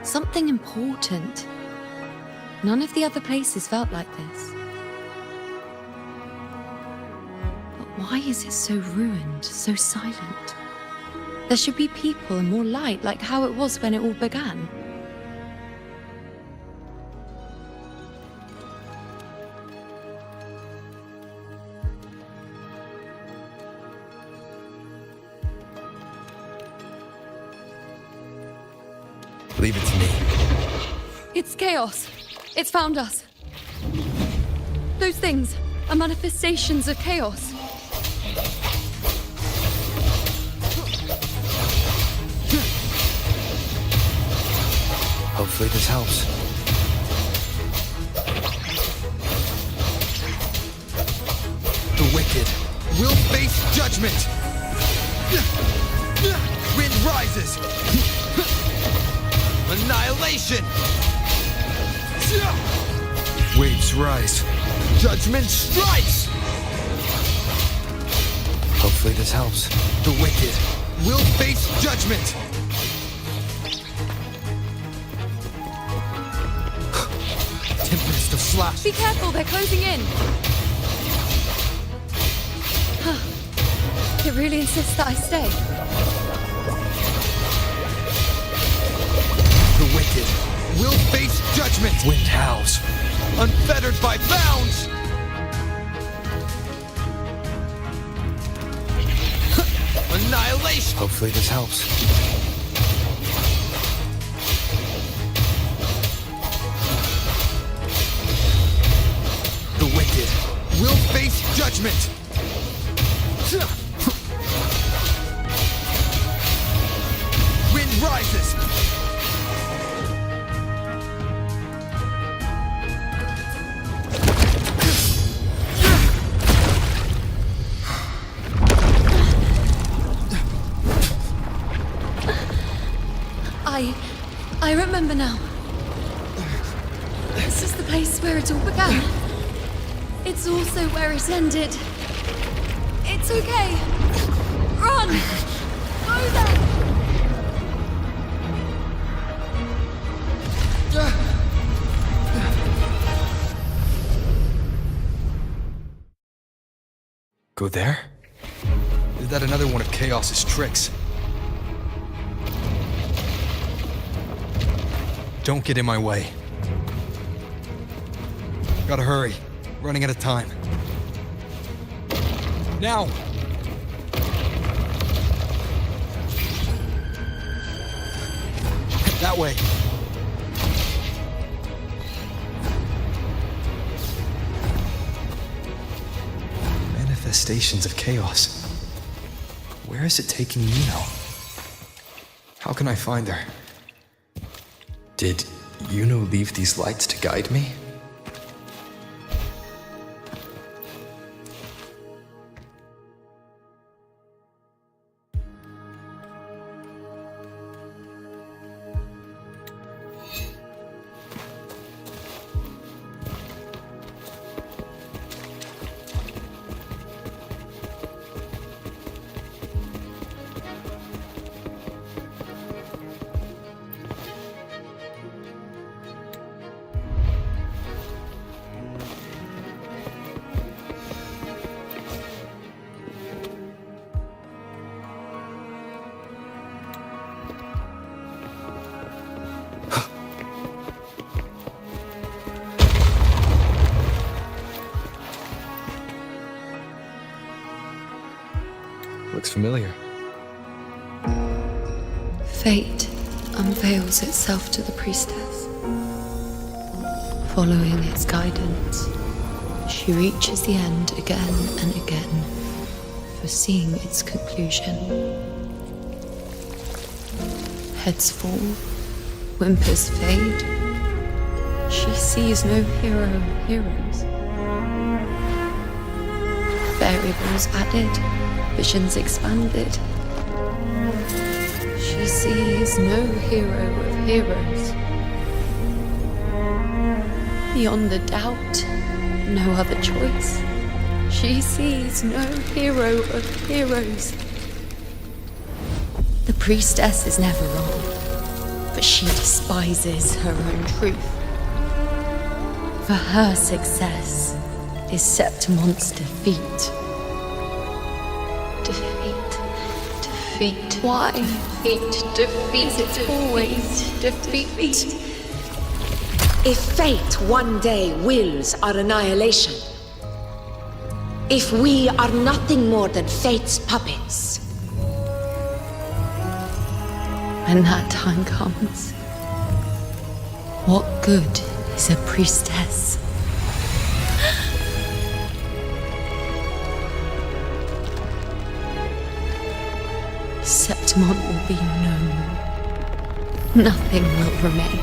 Speaker 8: Something important. None of the other places felt like this. But why is it so ruined, so silent? There should be people and more light, like how it was when it all began.
Speaker 17: Leave it to me.
Speaker 8: It's chaos. It's found us. Those things are manifestations of chaos.
Speaker 17: Hopefully this helps. The wicked will face judgment! Wind rises! Annihilation! Waves rise. Judgment strikes! Hopefully this helps. The wicked will face judgment! Tempest of slash.
Speaker 8: Be careful, they're closing in. It really insists that I stay.
Speaker 17: The wicked will face judgment. Wind howls, unfettered by bounds. Annihilation. Hopefully this helps. The wicked will face judgment. Wind rises.
Speaker 8: I remember now. This is the place where it all began. It's also where it ended. It's okay. Run! Go there!
Speaker 17: Go there? Is that another one of Chaos's tricks? Don't get in my way. Gotta hurry. Running out of time. Now! That way. Manifestations of chaos. Where is it taking me now? How can I find her? Did Yuno leave these lights to guide me? Looks familiar.
Speaker 8: Fate unveils itself to the priestess. Following its guidance, she reaches the end again and again, foreseeing its conclusion. Heads fall, whimpers fade. She sees no hero of heroes. Variables added, visions expanded. She sees no hero of heroes. Beyond the doubt, no other choice. She sees no hero of heroes. The priestess is never wrong, but she despises her own truth. For her success is Septimon's defeat. Defeat. Why? Defeat. It's always defeat.
Speaker 7: If fate one day wills our annihilation, if we are nothing more than fate's puppets,
Speaker 8: When that time comes, What good is a priestess? Septimont will be known. Nothing will remain.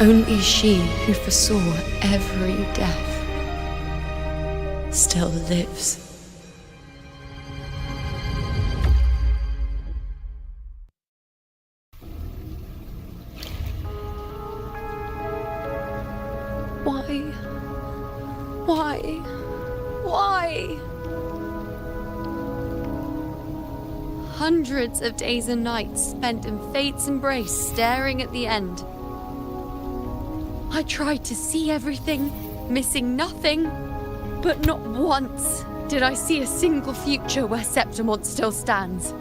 Speaker 8: Only she who foresaw every death still lives. Why? Hundreds of days and nights spent in fate's embrace, staring at the end. I tried to see everything, missing nothing, but not once did I see a single future where Septimont still stands.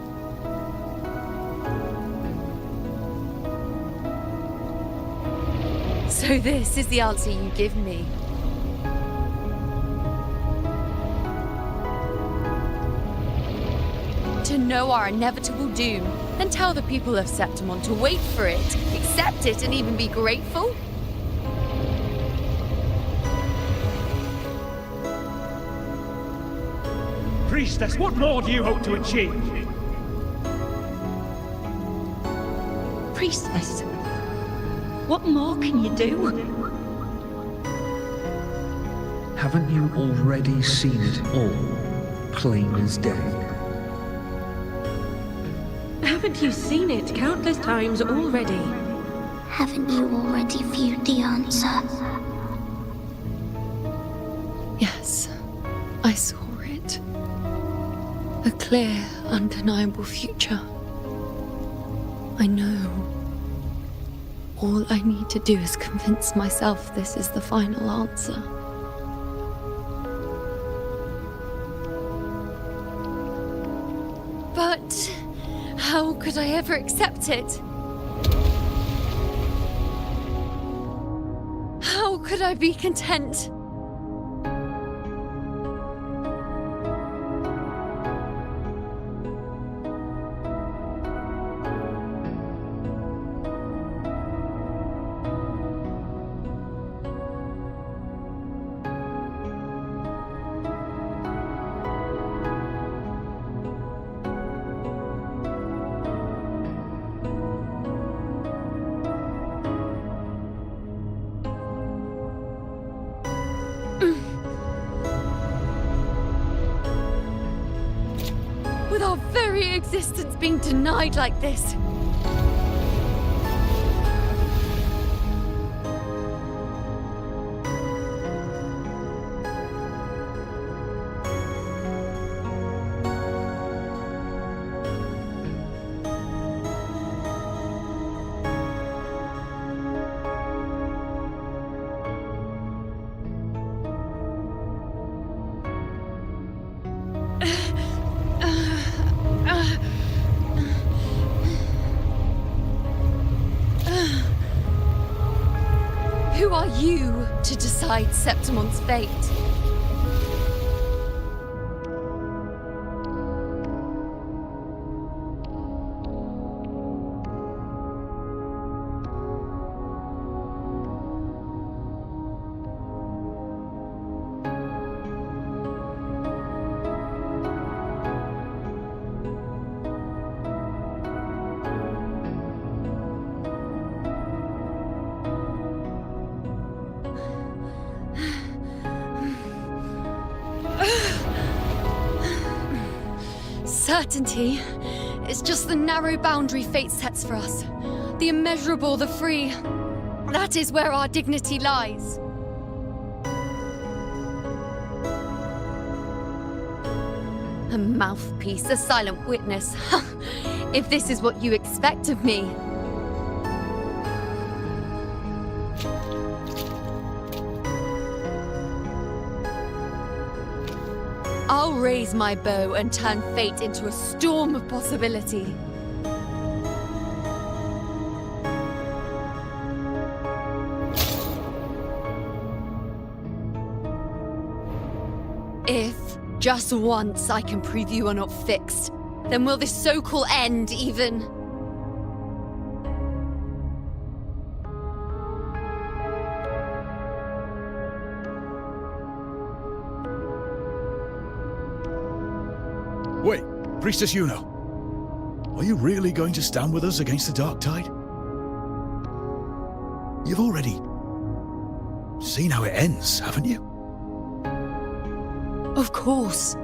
Speaker 8: So this is the answer you give me. To know our inevitable doom, and tell the people of Septimont to wait for it, accept it, and even be grateful?
Speaker 18: Priestess, what more do you hope to achieve?
Speaker 19: Priestess, what more can you do?
Speaker 1: Haven't you already seen it all, plain as day?
Speaker 19: Haven't you seen it countless times already?
Speaker 16: Haven't you already viewed the answer?
Speaker 8: Yes, I saw it. A clear, undeniable future. I know. All I need to do is convince myself this is the final answer. But how could I ever accept it? How could I be content? With our very existence being denied like this. Who are you to decide Septimont's fate? Certainty is just the narrow boundary fate sets for us. The immeasurable, the free. That is where our dignity lies. A mouthpiece, a silent witness. If this is what you expect of me. I'll raise my bow and turn fate into a storm of possibility. If, just once, I can prove you are not fixed, then will this so-called end even...
Speaker 3: Wait, Priestess Yuno. Are you really going to stand with us against the Dark Tide? You've already seen how it ends, haven't you?
Speaker 8: Of course.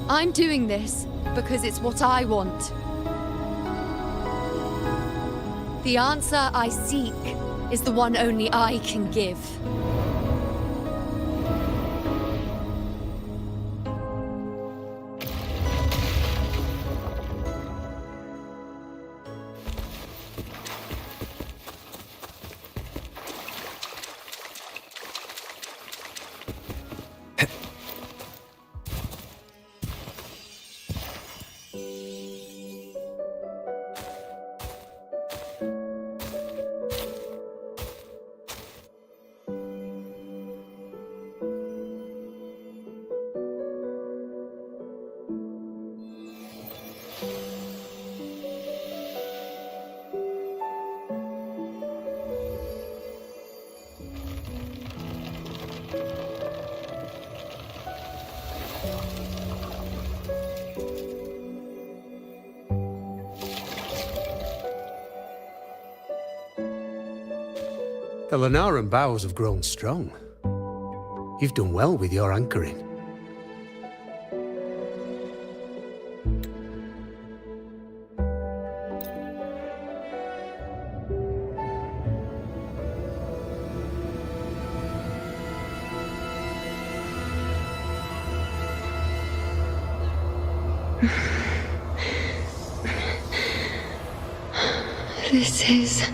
Speaker 8: I'm doing this because it's what I want. The answer I seek is the one only I can give.
Speaker 15: The Lanaran bows have grown strong. You've done well with your anchoring.
Speaker 8: This is...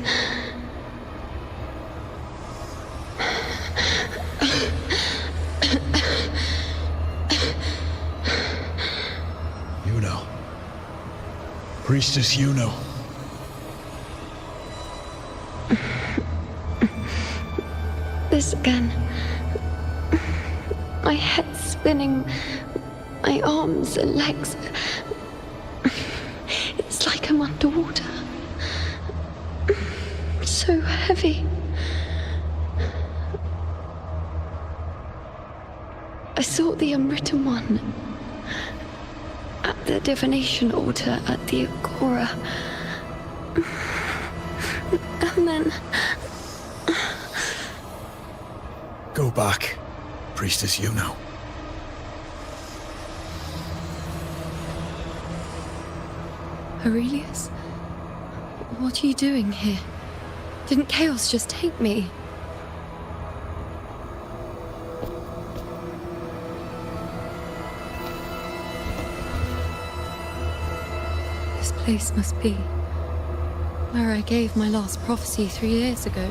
Speaker 3: Yuno. Priestess Yuno.
Speaker 8: This again. My head spinning, my arms and legs. It's like I'm underwater. So heavy. I sought the Unwritten One at the divination altar at the Agora. And then...
Speaker 3: Go back, Priestess Yuno.
Speaker 8: Aurelius? What are you doing here? Didn't chaos just take me? This place must be where I gave my last prophecy 3 years ago.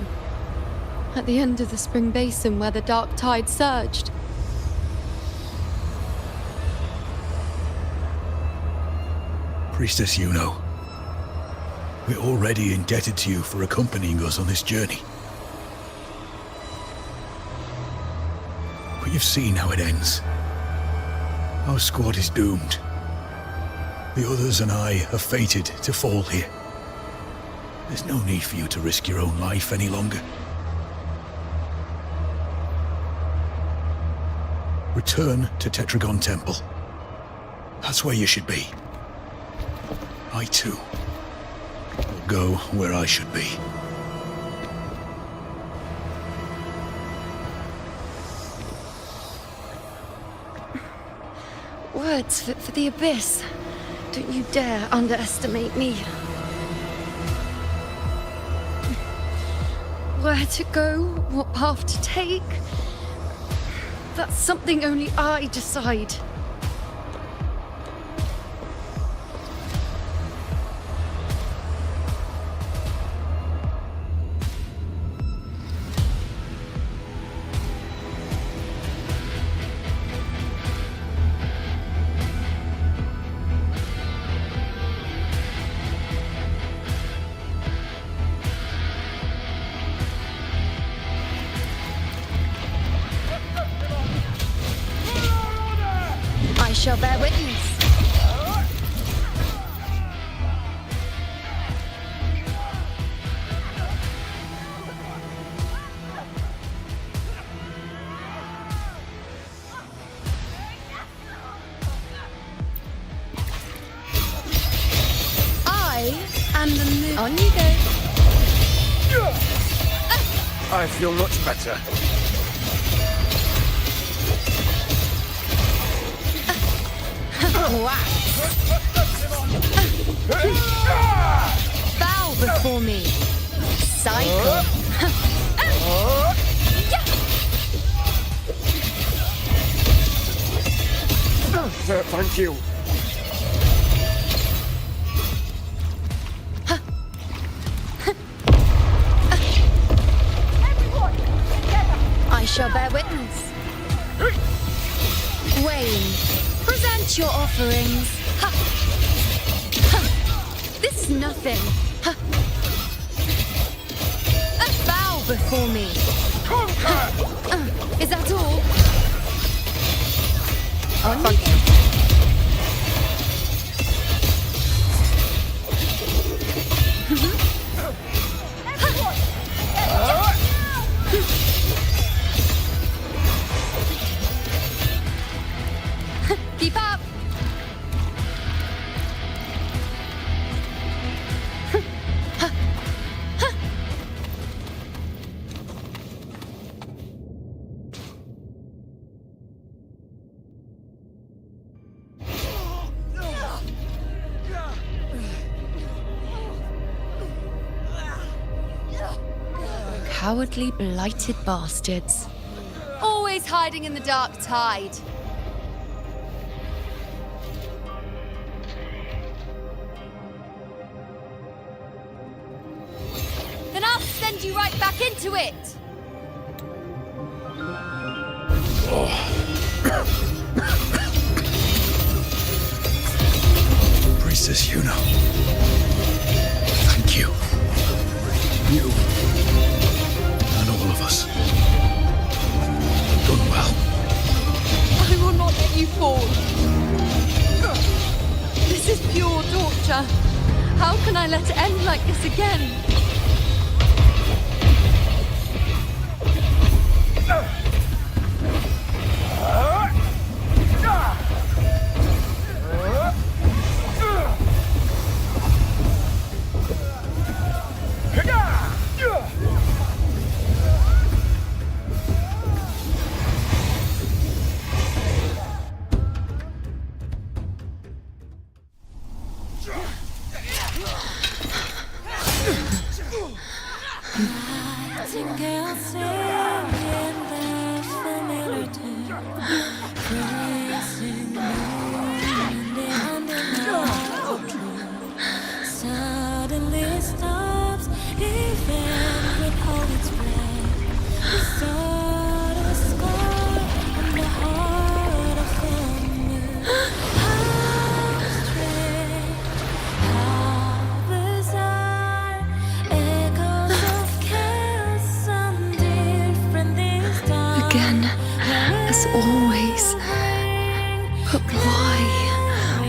Speaker 8: At the end of the spring basin where the dark tide surged.
Speaker 3: Priestess Yuno. We're already indebted to you for accompanying us on this journey. But you've seen how it ends. Our squad is doomed. The others and I are fated to fall here. There's no need for you to risk your own life any longer. Return to Tetragon Temple. That's where you should be. I too will go where I should be.
Speaker 8: Words for the abyss. Don't you dare underestimate me. Where to go, what path to take, that's something only I decide. and the moon. On you go.
Speaker 14: I feel much better.
Speaker 8: Bow before me. Cycle.
Speaker 14: Thank you.
Speaker 8: I shall bear witness. Wayne, present your offerings. Ha. Ha. This is nothing. Ha. Bow before me. Is that all? On you. Keep up. Cowardly, blighted bastards. Always hiding in the dark tide. Then I'll send you right back into it!
Speaker 3: Priestess Yuno. Thank you. You and all of us. Done well.
Speaker 8: I will not let you fall. This is pure torture. How can I let it end like this again?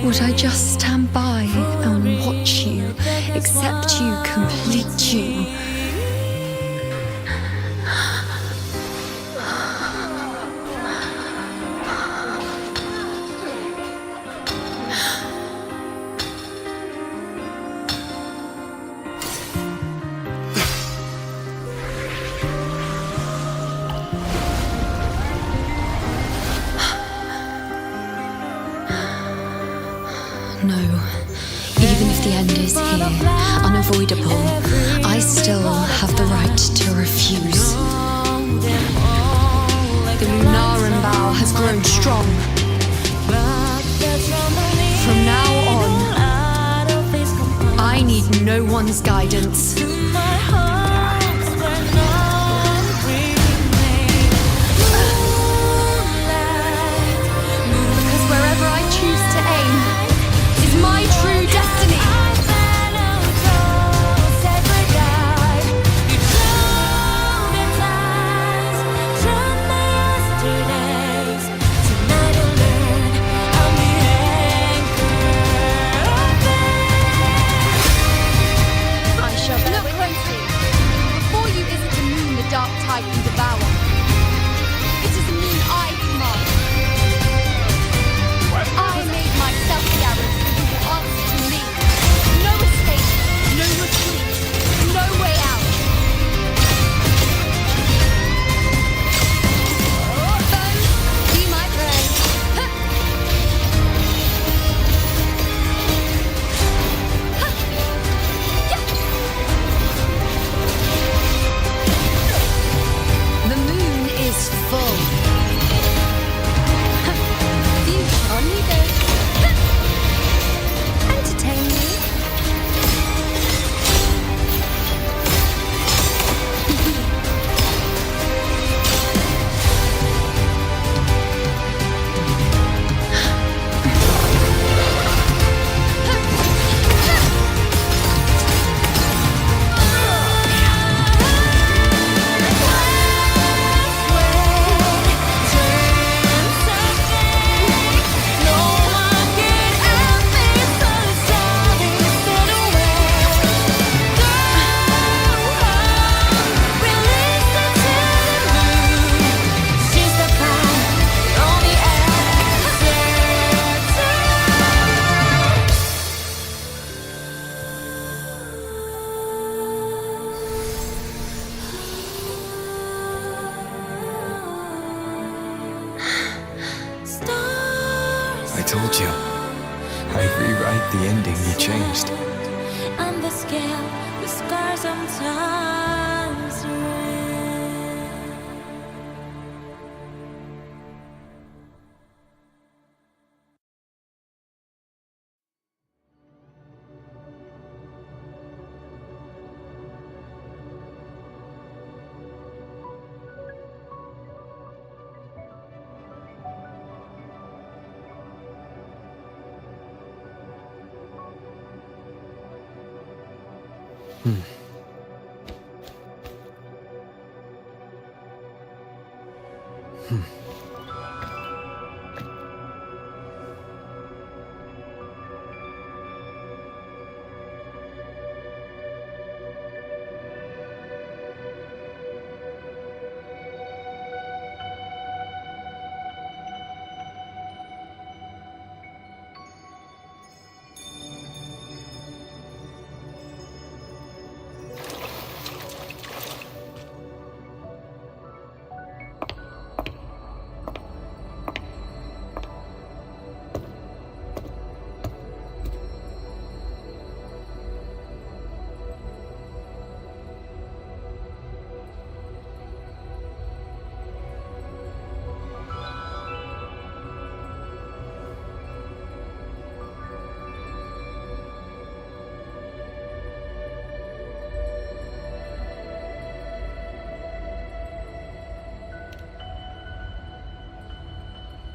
Speaker 8: Would I just stand by and watch you, accept you, complete you? No. Even if the end is here, unavoidable, I still have the right to refuse. The Lunaran bow has grown strong. From now on, I need no one's guidance. Because wherever I choose to aim, my true destiny. I shall look closely.
Speaker 17: I rewrite the ending you changed.
Speaker 20: On the scale, the scars sometimes ring.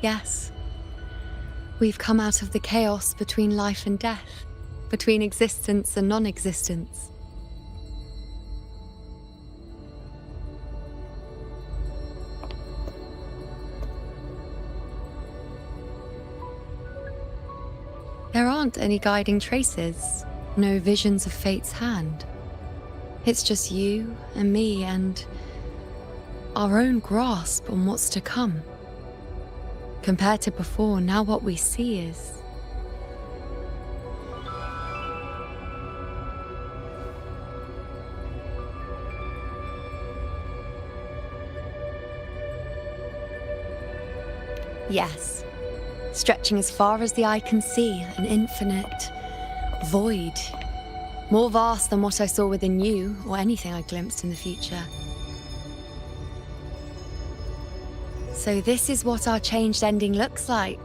Speaker 8: Yes. We've come out of the chaos between life and death, between existence and non-existence. There aren't any guiding traces, no visions of fate's hand. It's just you and me and our own grasp on what's to come. Compared to before, now what we see is... Yes. Stretching as far as the eye can see, an infinite void. More vast than what I saw within you, or anything I glimpsed in the future. So this is what our changed ending looks like.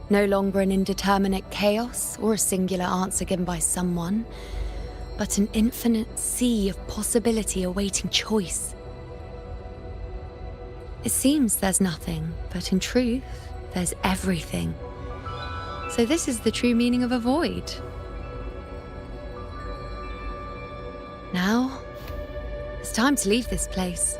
Speaker 8: No longer an indeterminate chaos or a singular answer given by someone, but an infinite sea of possibility awaiting choice. It seems there's nothing, but in truth, there's everything. So this is the true meaning of a void. Now, it's time to leave this place.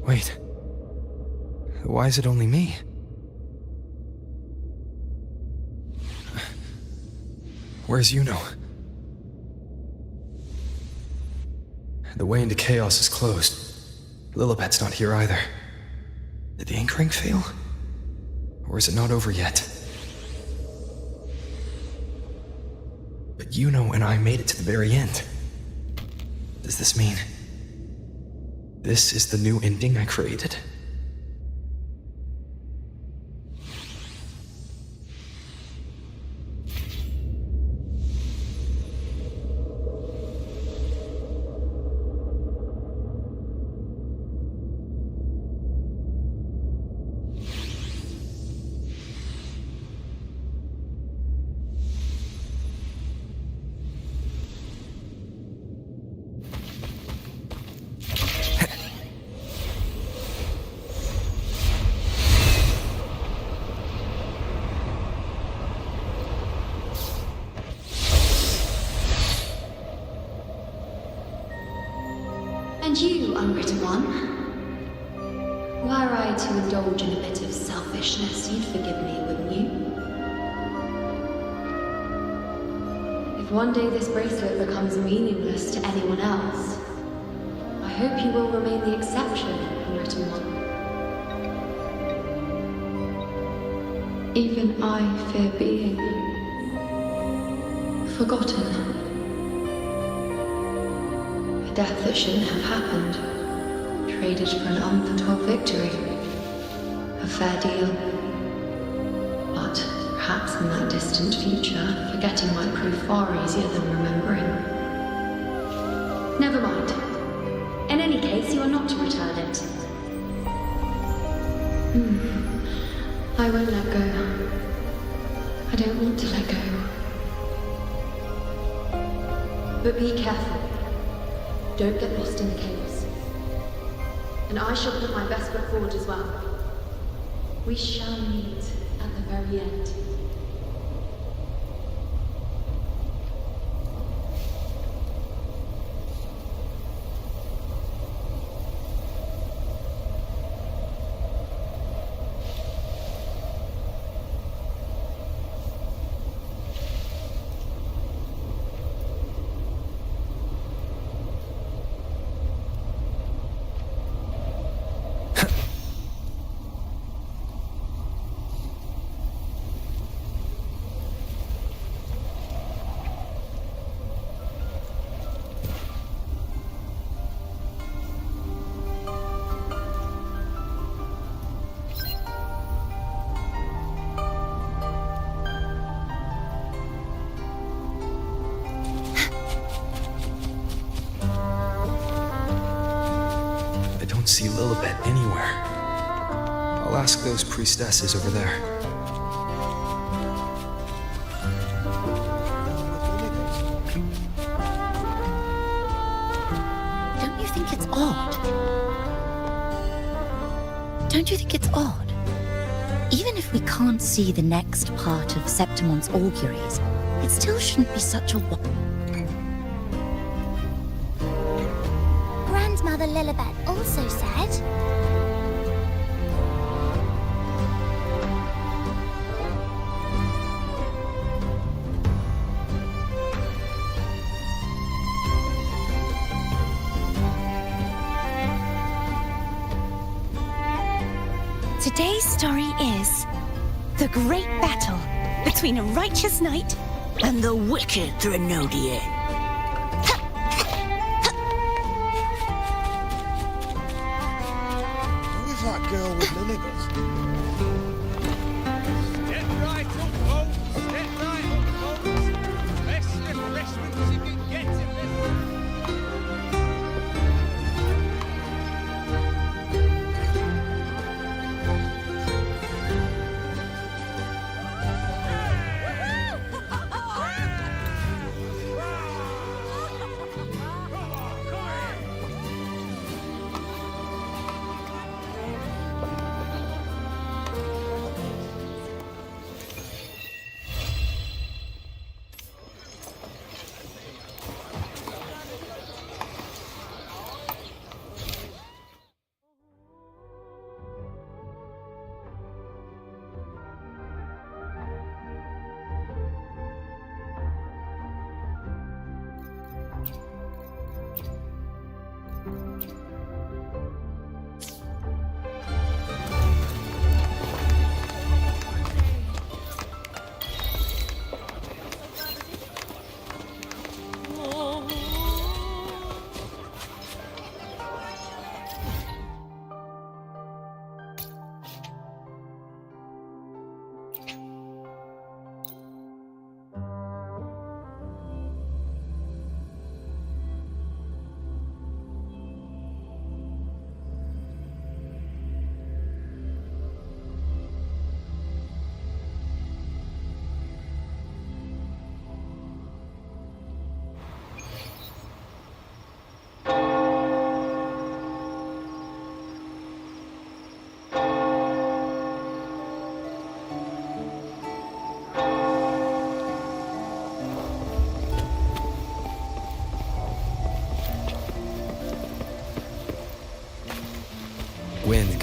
Speaker 17: Wait. Why is it only me? Where's Yuno? The way into chaos is closed. Lilibet's not here either. Did the anchoring fail? Or is it not over yet? But Yuno and I made it to the very end. Does this mean... this is the new ending I created?
Speaker 8: And you, unwritten one? Were I to indulge in a bit of selfishness, you'd forgive me, wouldn't you? If one day this bracelet becomes meaningless to anyone else, I hope you will remain the exception, unwritten one. Even I fear being forgotten. A death that shouldn't have happened, traded for an unforetold victory. A fair deal. But perhaps in that distant future, forgetting might prove far easier than remembering. Never mind. In any case, you are not to return it. I won't let go. I don't want to let go. But be careful. Don't get lost in the chaos. And I shall put my best foot forward as well. We shall meet at the very end.
Speaker 17: See Lilibet anywhere. I'll ask those priestesses over there.
Speaker 2: Don't you think it's odd? Don't you think it's odd? Even if we can't see the next part of Septimon's auguries, it still shouldn't be such a
Speaker 16: Grandmother Lilibet also said...
Speaker 21: Today's story is the great battle between a righteous knight and the wicked Thénardier.
Speaker 5: That girl with Lilibet.
Speaker 18: Step right up, folks. Step right up, folks. Best refreshments you can get in this.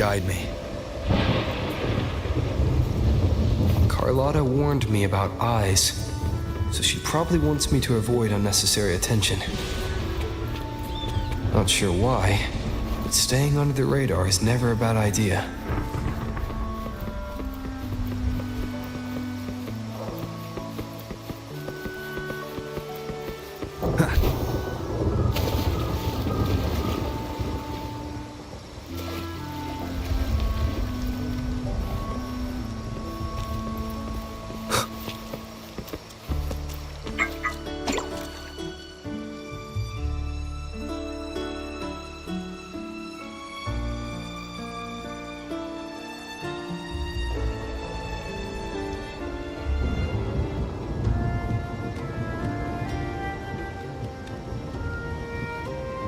Speaker 17: guide me. Carlotta warned me about eyes, so she probably wants me to avoid unnecessary attention. Not sure why, but staying under the radar is never a bad idea.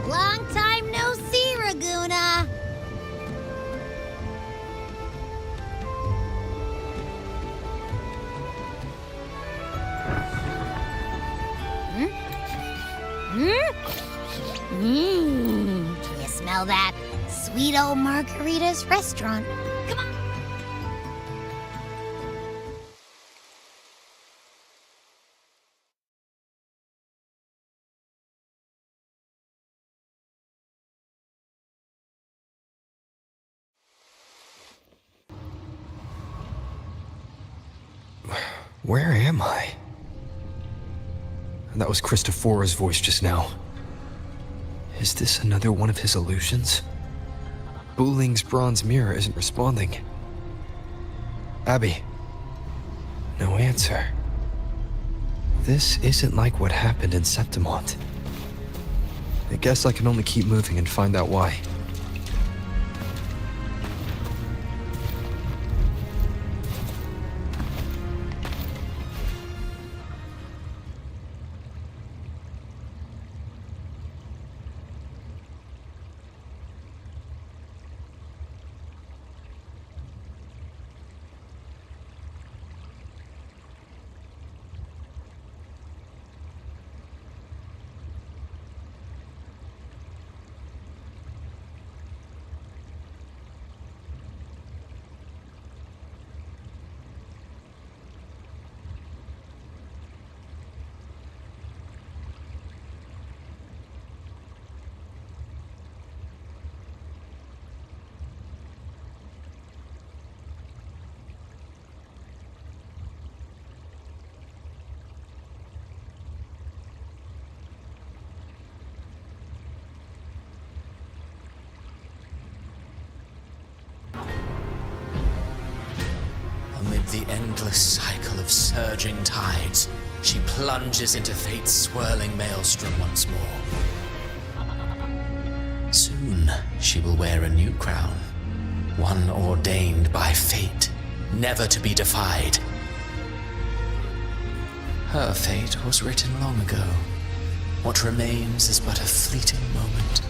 Speaker 16: Long time no see, Raguna. Do you smell that? Sweet old Margarita's restaurant. Come on.
Speaker 17: Where am I? That was Christophora's voice just now. Is this another one of his illusions? Buling's bronze mirror isn't responding. Abby. No answer. This isn't like what happened in Septimont. I guess I can only keep moving and find out why.
Speaker 10: Amid the endless cycle of surging tides, she plunges into fate's swirling maelstrom once more. Soon, she will wear a new crown, one ordained by fate, never to be defied. Her fate was written long ago. What remains is but a fleeting moment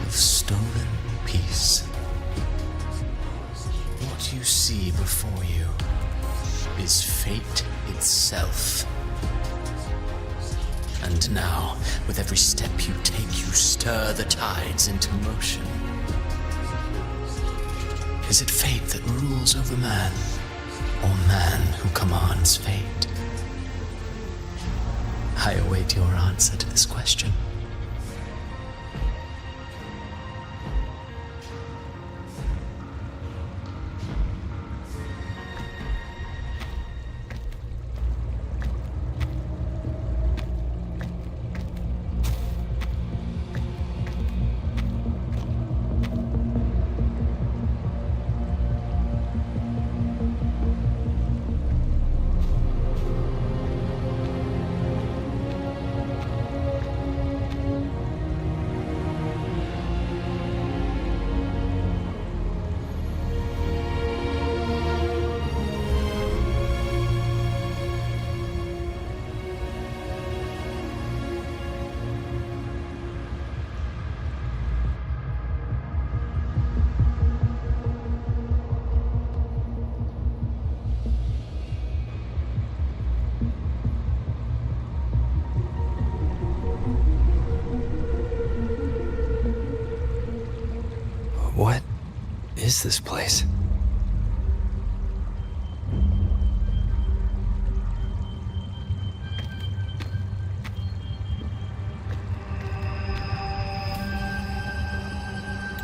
Speaker 10: of stolen peace. What you see before you is fate itself. And now, with every step you take, you stir the tides into motion. Is it fate that rules over man, or man who commands fate? I await your answer to this question.
Speaker 17: is this place?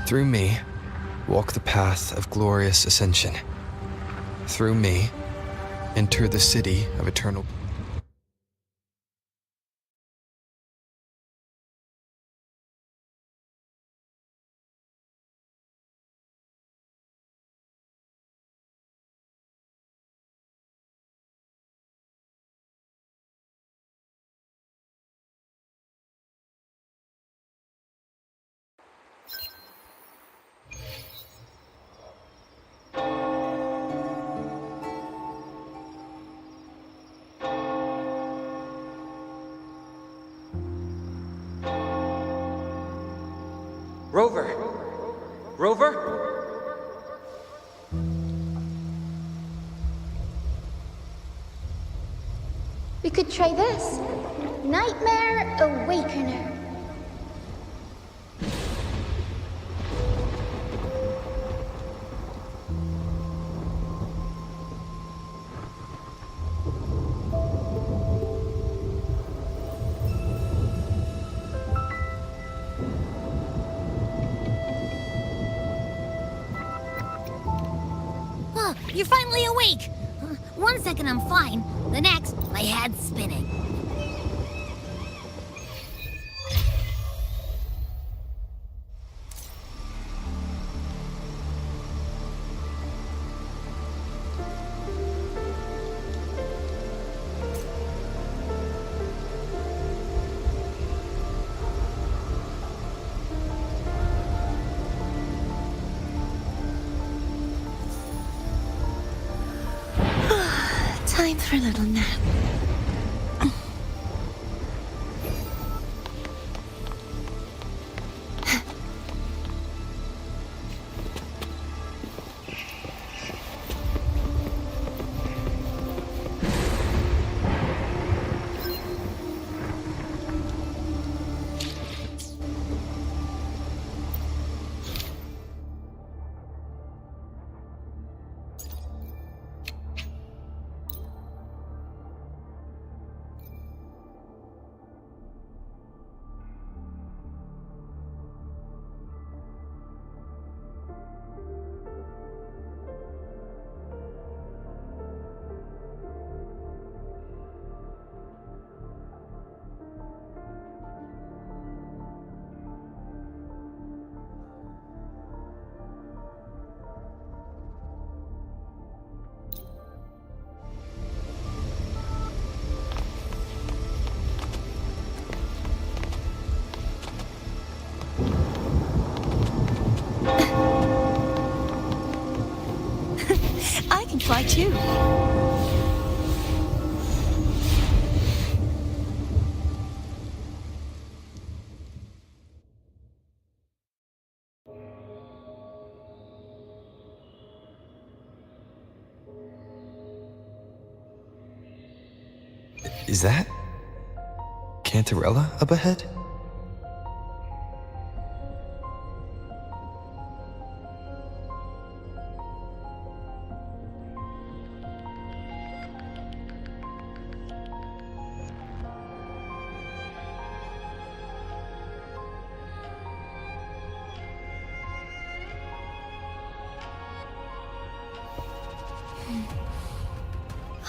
Speaker 17: Through me, walk the path of glorious ascension. Through me, enter the city of eternal.
Speaker 1: Rover! Rover?
Speaker 16: We could try this. Nightmare Awakener.
Speaker 9: Oh, you're finally awake! 1 second I'm fine, the next, my head's spinning.
Speaker 21: Time for a little nap. I can try too.
Speaker 17: Is that Cantarella up ahead?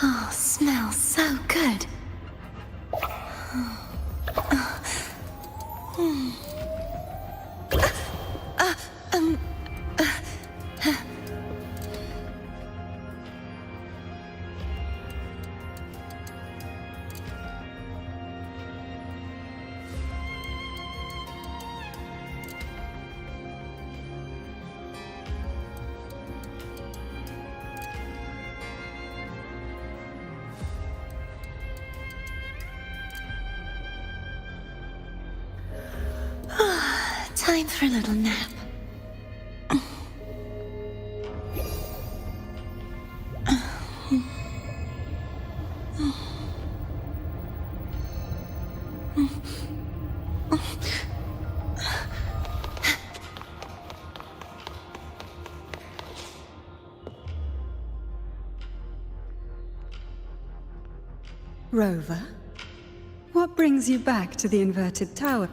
Speaker 21: Oh, smells so good. Time for a little nap.
Speaker 11: Rover? What brings you back to the inverted tower?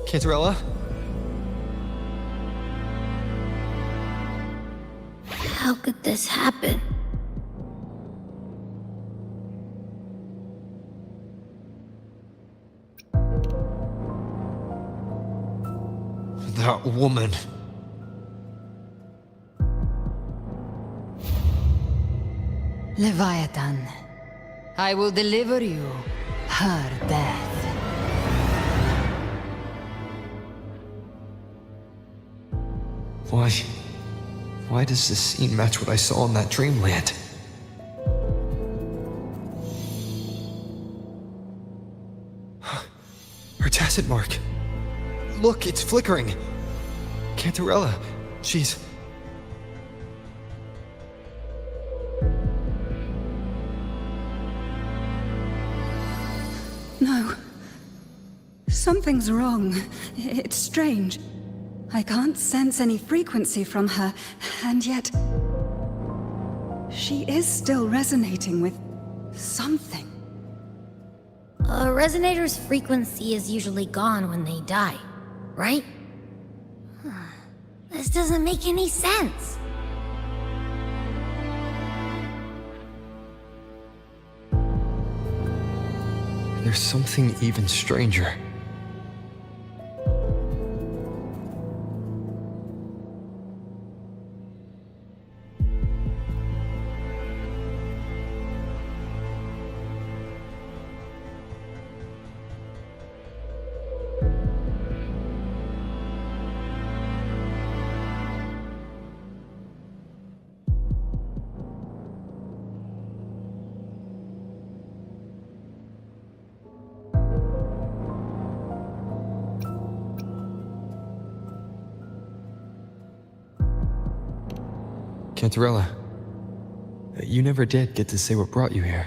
Speaker 17: Cantarella?
Speaker 9: How could this happen?
Speaker 17: That woman.
Speaker 22: Leviathan, I will deliver you her death.
Speaker 17: Why does this scene match what I saw in that dreamland? Her tacit mark. Look, it's flickering. Cantarella, she's...
Speaker 11: No. Something's wrong. It's strange. I can't sense any frequency from her, and yet... she is still resonating with something.
Speaker 9: A resonator's frequency is usually gone when they die, right? This doesn't make any sense.
Speaker 17: There's something even stranger. Cantarella, you never did get to say what brought you here.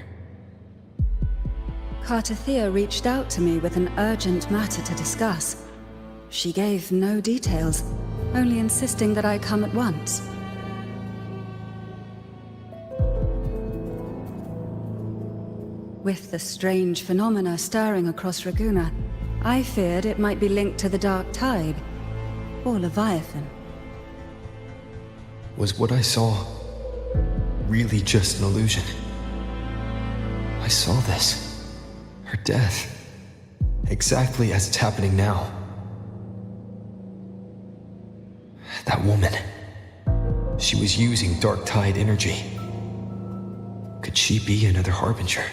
Speaker 11: Cartathea reached out to me with an urgent matter to discuss. She gave no details, only insisting that I come at once. With the strange phenomena stirring across Raguna, I feared it might be linked to the Dark Tide, or Leviathan.
Speaker 17: Was what I saw really just an illusion? I saw this. Her death. Exactly as it's happening now. That woman. She was using Dark Tide energy. Could she be another Harbinger?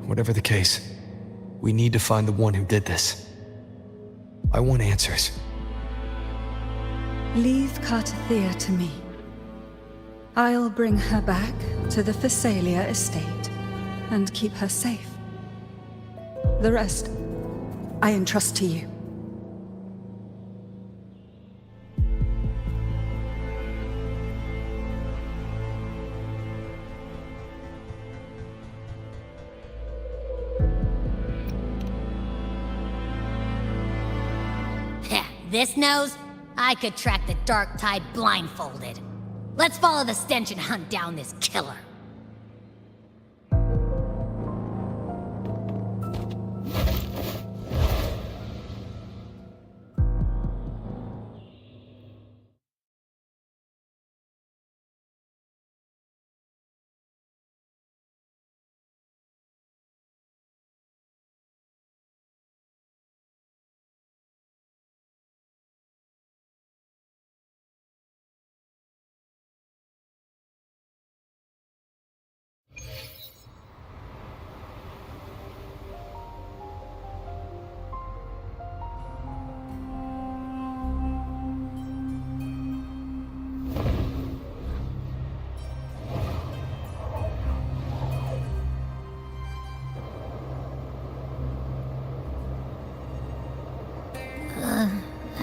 Speaker 17: Whatever the case, we need to find the one who did this. I want answers.
Speaker 11: Leave Cartathea to me. I'll bring her back to the Phasalia estate and keep her safe. The rest, I entrust to you.
Speaker 9: This nose? I could track the Dark Tide blindfolded. Let's follow the stench and hunt down this killer.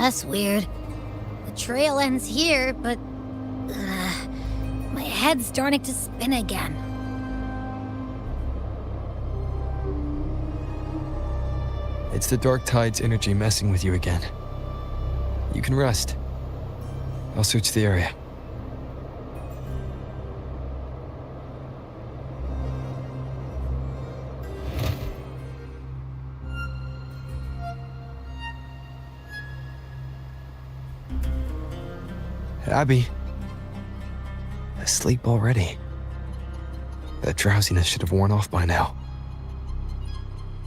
Speaker 9: That's weird. The trail ends here, but... my head's starting to spin again.
Speaker 17: It's the Dark Tide's energy messing with you again. You can rest. I'll search the area. Abby. Asleep already. That drowsiness should have worn off by now.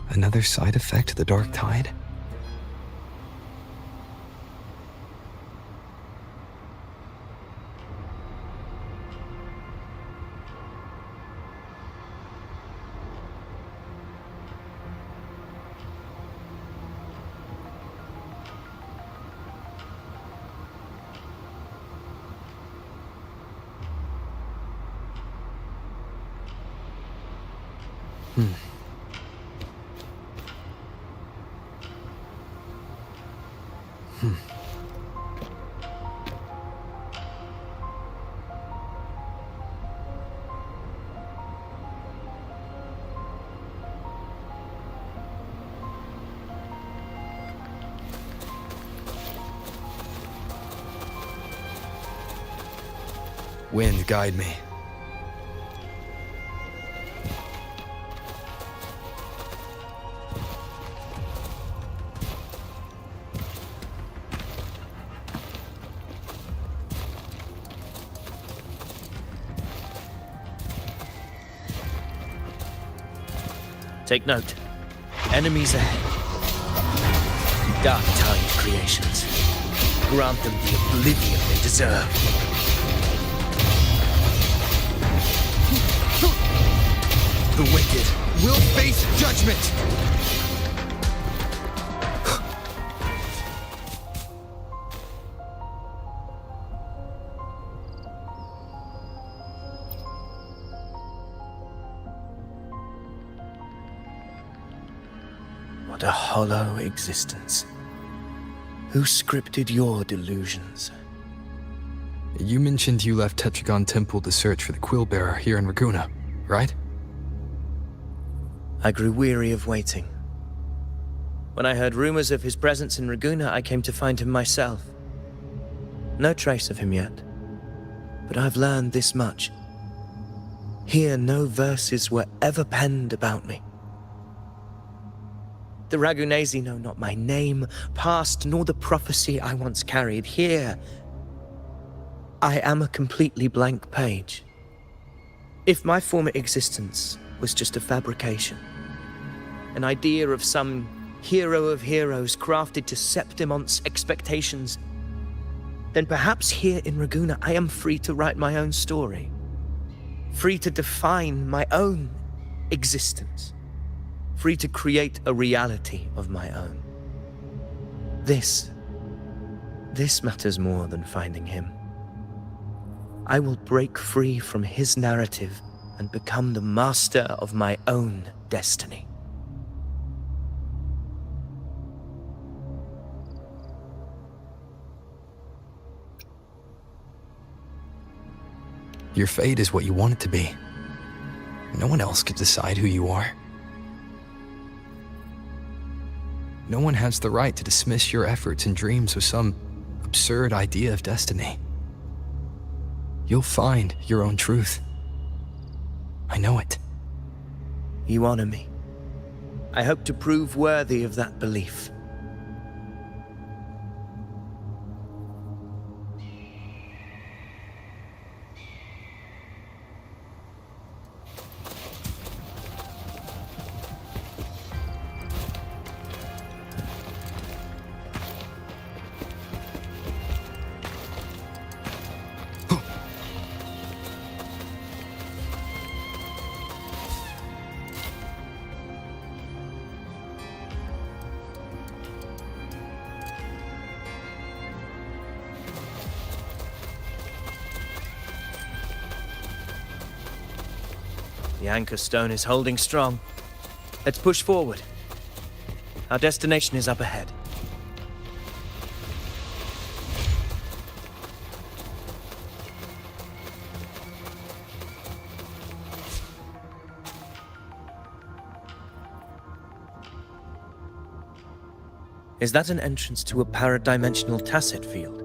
Speaker 17: Another side effect of the Dark Tide? Wind, guide me.
Speaker 4: Take note. Enemies ahead. Dark Tide creations. Grant them the oblivion they deserve.
Speaker 17: The wicked will face judgment!
Speaker 4: What a hollow existence. Who scripted your delusions?
Speaker 17: You mentioned you left Tetragon Temple to search for the Quill Bearer here in Raguna, right?
Speaker 4: I grew weary of waiting. When I heard rumors of his presence in Raguna, I came to find him myself. No trace of him yet, but I've learned this much. Here, no verses were ever penned about me. The Ragunesi know not my name, past, nor the prophecy I once carried. Here, I am a completely blank page. If my former existence was just a fabrication, an idea of some hero of heroes crafted to Septimont's expectations, then perhaps here in Raguna I am free to write my own story, free to define my own existence, free to create a reality of my own. This matters more than finding him. I will break free from his narrative and become the master of my own destiny.
Speaker 17: Your fate is what you want it to be. No one else could decide who you are. No one has the right to dismiss your efforts and dreams with some absurd idea of destiny. You'll find your own truth. I know it.
Speaker 4: You honor me. I hope to prove worthy of that belief. The anchor stone is holding strong. Let's push forward. Our destination is up ahead. Is that an entrance to a paradimensional tacit field?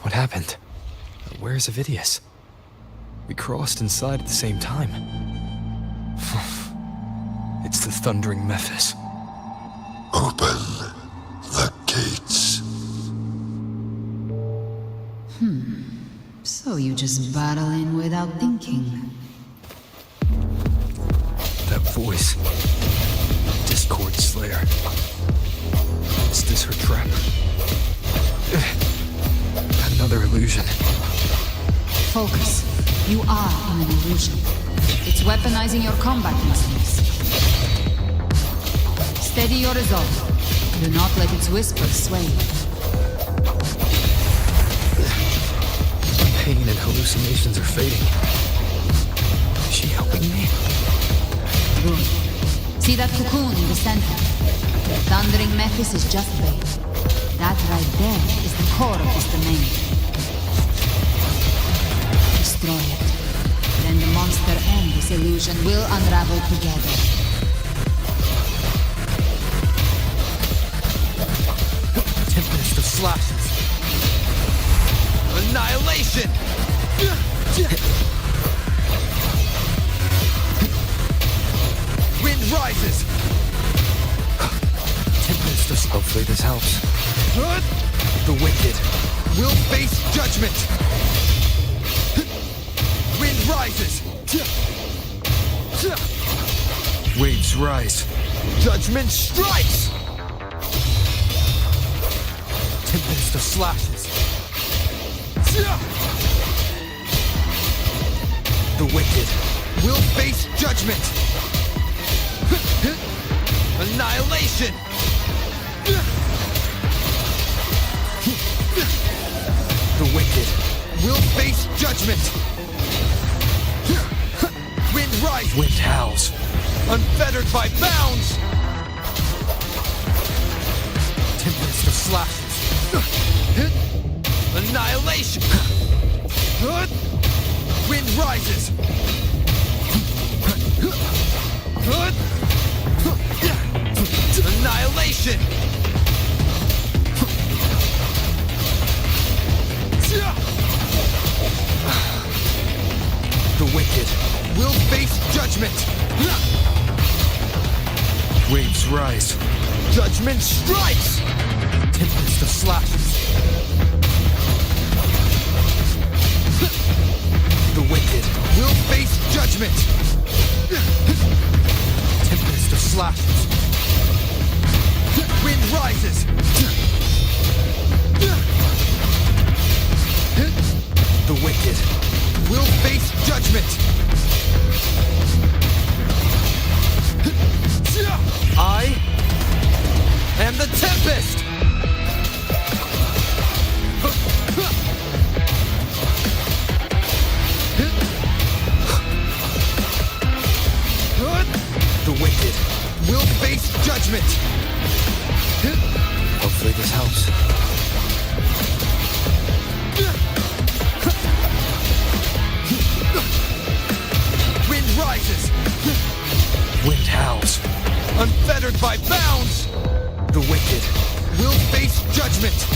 Speaker 17: What happened? Where's Avidius? We crossed inside at the same time. It's the thundering Mephis.
Speaker 12: Open the gates.
Speaker 22: So you just barrel in without thinking.
Speaker 17: That voice. Discord Slayer. Is this her trap? Another illusion.
Speaker 22: Focus. You are in an illusion. It's weaponizing your combat instincts. Steady your resolve. Do not let its whispers sway you.
Speaker 17: Pain and hallucinations are fading. Is she helping me?
Speaker 22: Good. See that cocoon in the center? Thundering Mephis is just bait. That right there is the core of this domain. Destroy it. Then the monster and this illusion will unravel together.
Speaker 17: Tempest of slashes. Annihilation! Wind rises! Tempest of... Hopefully this helps. The wicked will face judgment! Wind rises! Waves rise. Judgment strikes! Tempest of slashes. The wicked will face judgment! Annihilation! The wicked will face judgment! Wind rise! Wind howls, unfettered by bounds! Tempest of slashes. Annihilation! Wind rises! Annihilation! The wicked will face judgment! Waves rise. Judgment strikes! Tempest of slashes. The wicked will face judgment! Tempest of slashes. Wind rises! The wicked will face judgment! I am the Tempest! The wicked will face judgment! Hopefully this helps. Wind rises! Wind howls, unfettered by bounds! The wicked will face judgment!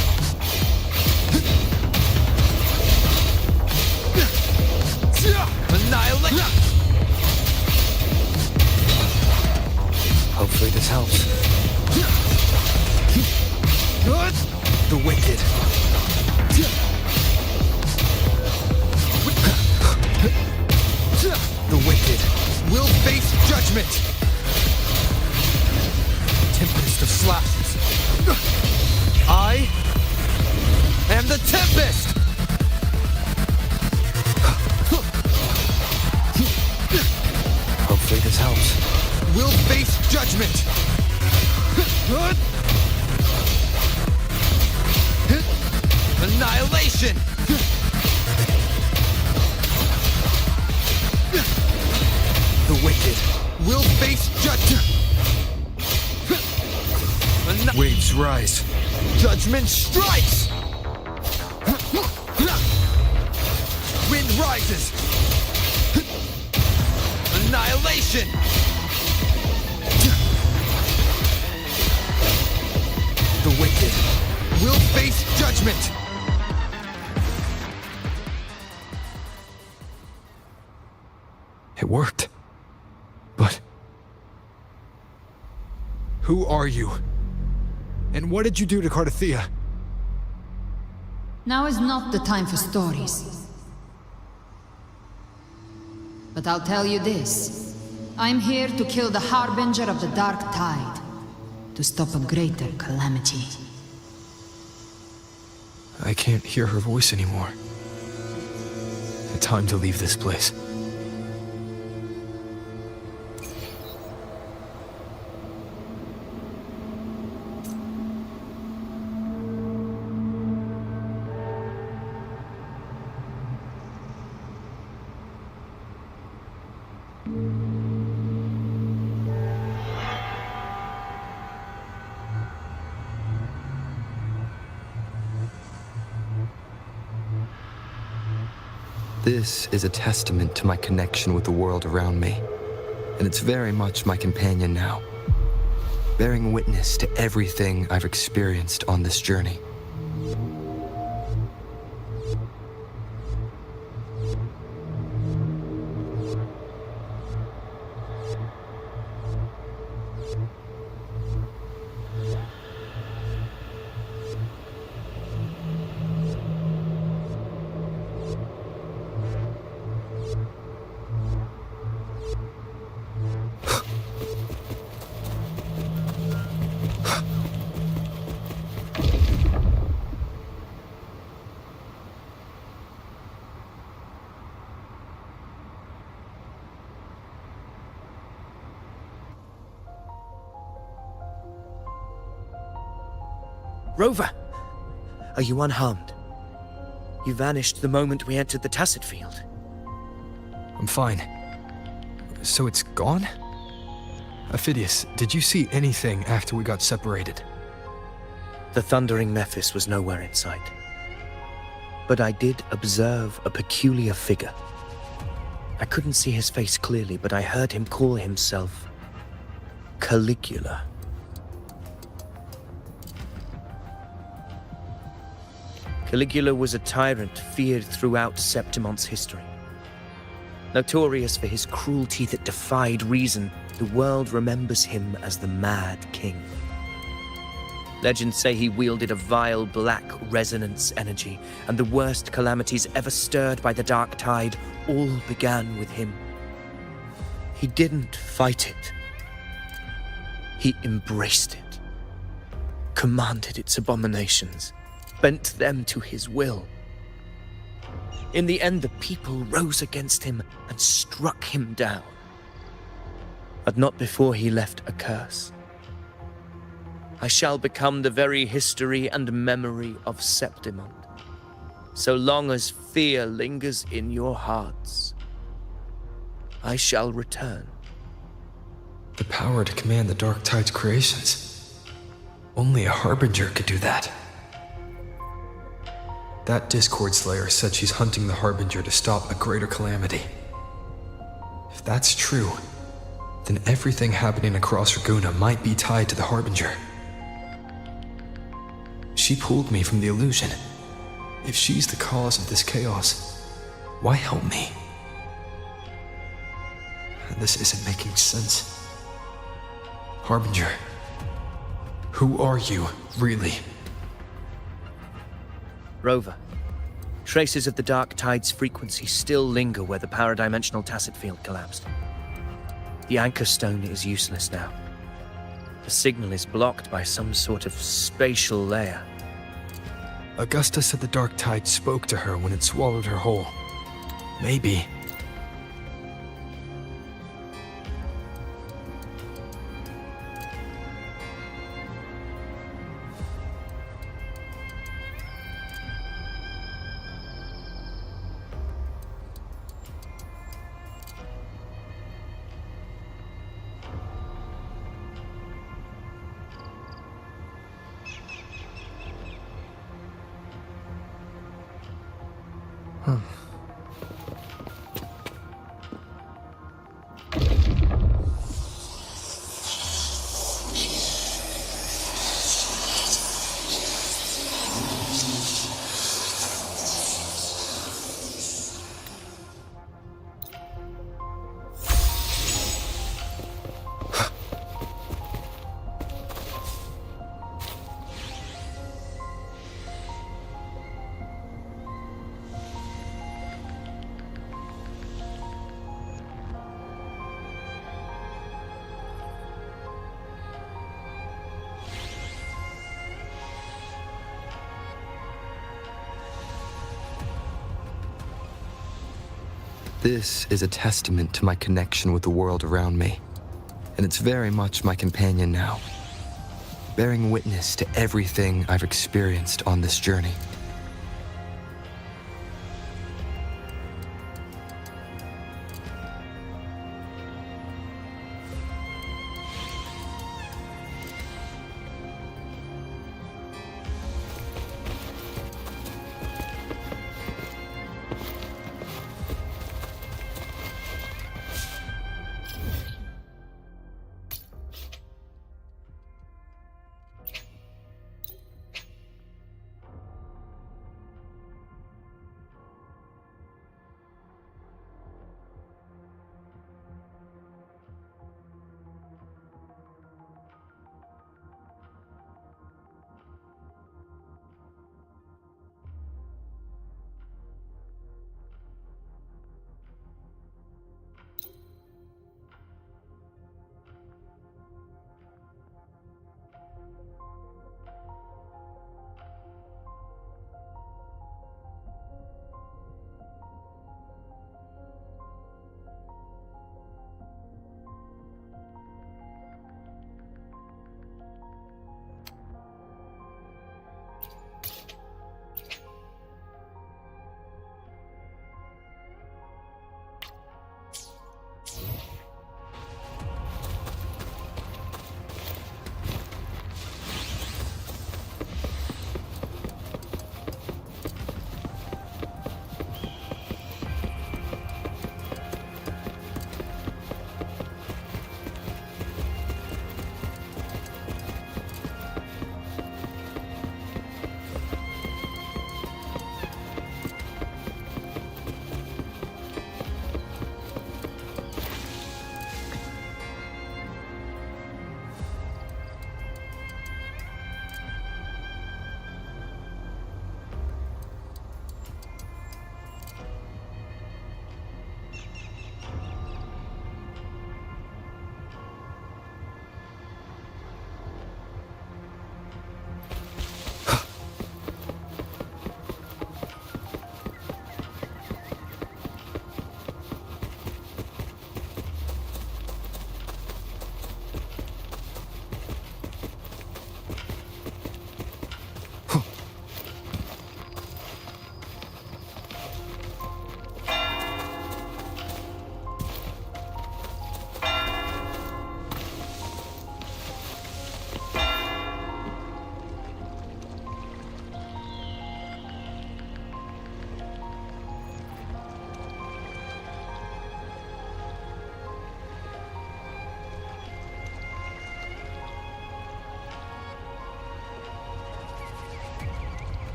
Speaker 17: Annihilate! Hopefully this helps. The wicked. The wicked will face judgment! Tempest of slashes. I judgment! Annihilation! The wicked will face judgment! Waves rise. Judgment strikes! Wind rises! Annihilation! The wicked will face judgment! It worked. But... who are you? And what did you do to Cardathea?
Speaker 22: Now is not the time for stories. But I'll tell you this. I'm here to kill the Harbinger of the Dark Tide. To stop a greater calamity.
Speaker 17: I can't hear her voice anymore. Time to leave this place. This is a testament to my connection with the world around me, and it's very much my companion now, bearing witness to everything I've experienced on this journey.
Speaker 4: Rover! Are you unharmed? You vanished the moment we entered the Tacit Field.
Speaker 17: I'm fine. So it's gone? Ophidius, did you see anything after we got separated?
Speaker 4: The thundering Mephis was nowhere in sight. But I did observe a peculiar figure. I couldn't see his face clearly, but I heard him call himself Caligula. Caligula was a tyrant feared throughout Septimon's history. Notorious for his cruelty that defied reason, the world remembers him as the Mad King. Legends say he wielded a vile black resonance energy, and the worst calamities ever stirred by the Dark Tide all began with him. He didn't fight it. He embraced it, commanded its abominations, bent them to his will. In the end, the people rose against him and struck him down. But not before he left a curse. I shall become the very history and memory of Septimon. So long as fear lingers in your hearts, I shall return.
Speaker 17: The power to command the Dark Tide's creations. Only a Harbinger could do that. That Discord Slayer said she's hunting the Harbinger to stop a greater calamity. If that's true, then everything happening across Raguna might be tied to the Harbinger. She pulled me from the illusion. If she's the cause of this chaos, why help me? This isn't making sense. Harbinger, who are you, really?
Speaker 4: Rover, traces of the Dark Tide's frequency still linger where the paradimensional Tacit Field collapsed. The anchor stone is useless now. The signal is blocked by some sort of spatial layer.
Speaker 17: Augusta said the Dark Tide spoke to her when it swallowed her whole. Maybe. This is a testament to my connection with the world around me, and it's very much my companion now, bearing witness to everything I've experienced on this journey.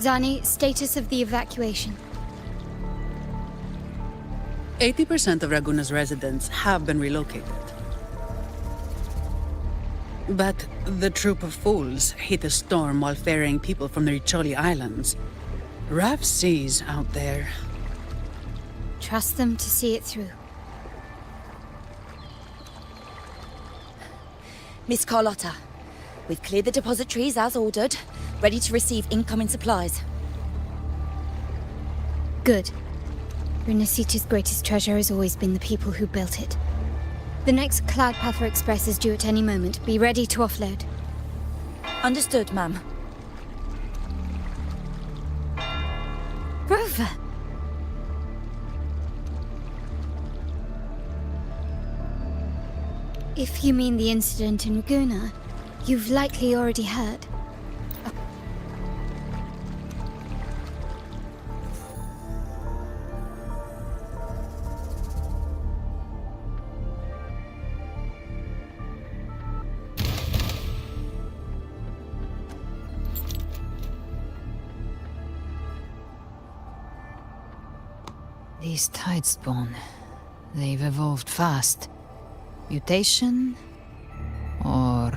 Speaker 6: Zani, status of the evacuation.
Speaker 13: 80% of Raguna's residents have been relocated. But the troop of fools hit a storm while ferrying people from the Riccioli Islands. Rough seas out there.
Speaker 6: Trust them to see it through.
Speaker 23: Miss Carlotta, we've cleared the depositories as ordered, ready to receive incoming supplies.
Speaker 6: Good. Renacita's greatest treasure has always been the people who built it. The next Cloud Puffer Express is due at any moment. Be ready to offload.
Speaker 23: Understood, ma'am.
Speaker 6: Rover! If you mean the incident in Raguna, you've likely already heard.
Speaker 22: These Tidespawn, they've evolved fast. Mutation? Or...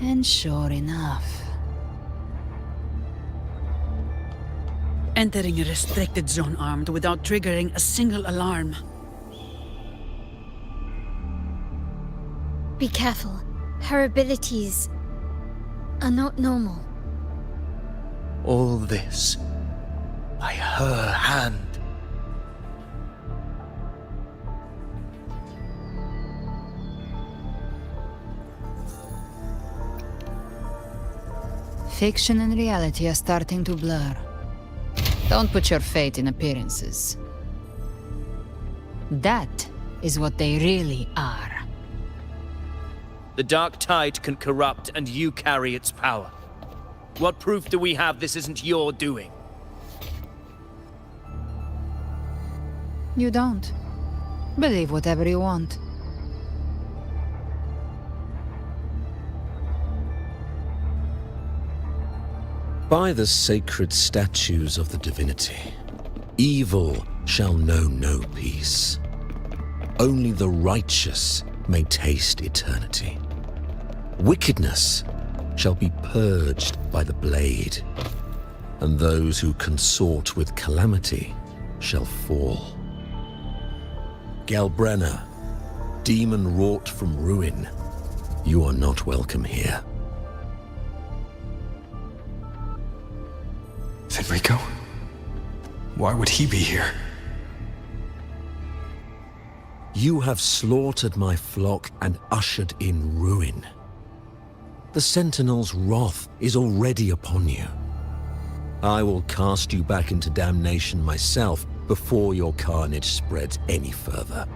Speaker 22: And sure enough...
Speaker 13: Entering a restricted zone armed without triggering a single alarm.
Speaker 6: Be careful. Her abilities are not normal.
Speaker 4: All this by her hand.
Speaker 22: Fiction and reality are starting to blur. Don't put your faith in appearances. That is what they really are.
Speaker 4: The dark tide can corrupt, and you carry its power. What proof do we have this isn't your doing?
Speaker 22: You don't. Believe whatever you want.
Speaker 1: By the sacred statues of the divinity, evil shall know no peace. Only the righteous may taste eternity. Wickedness shall be purged by the blade, and those who consort with calamity shall fall. Galbrenna, demon wrought from ruin, you are not welcome here.
Speaker 17: Fenrico? Why would he be here?
Speaker 1: You have slaughtered my flock and ushered in ruin. The Sentinel's wrath is already upon you. I will cast you back into damnation myself before your carnage spreads any further.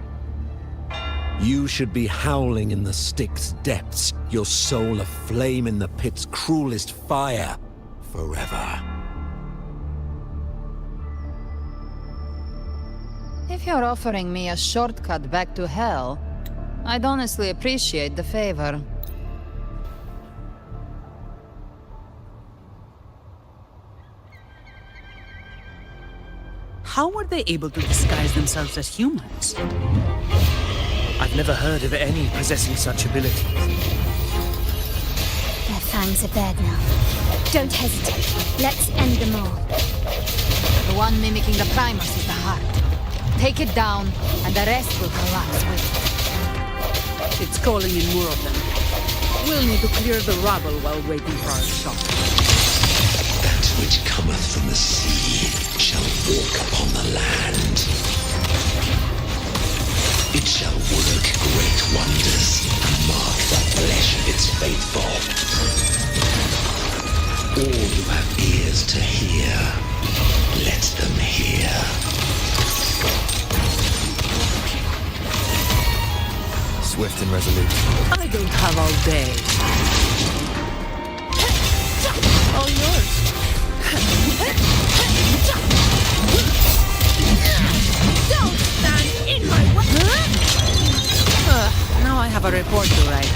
Speaker 1: You should be howling in the Styx's depths, your soul aflame in the pit's cruelest fire, forever.
Speaker 22: If you're offering me a shortcut back to hell, I'd honestly appreciate the favor.
Speaker 13: How were they able to disguise themselves as humans?
Speaker 4: I've never heard of any possessing such abilities.
Speaker 6: Their fangs are bared now. Don't hesitate. Let's end them all.
Speaker 22: The one mimicking the Primus is the heart. Take it down, and the rest will collapse with it.
Speaker 13: It's calling in more of them. We'll need to clear the rubble while waiting for our shot.
Speaker 12: That which cometh from the sea shall walk upon the land. It shall work great wonders and mark the flesh of its faithful. All who have ears to hear, let them hear.
Speaker 17: Swift and resolute.
Speaker 13: I don't have all day. All yours. Don't stand in my way. Now I have a report to write.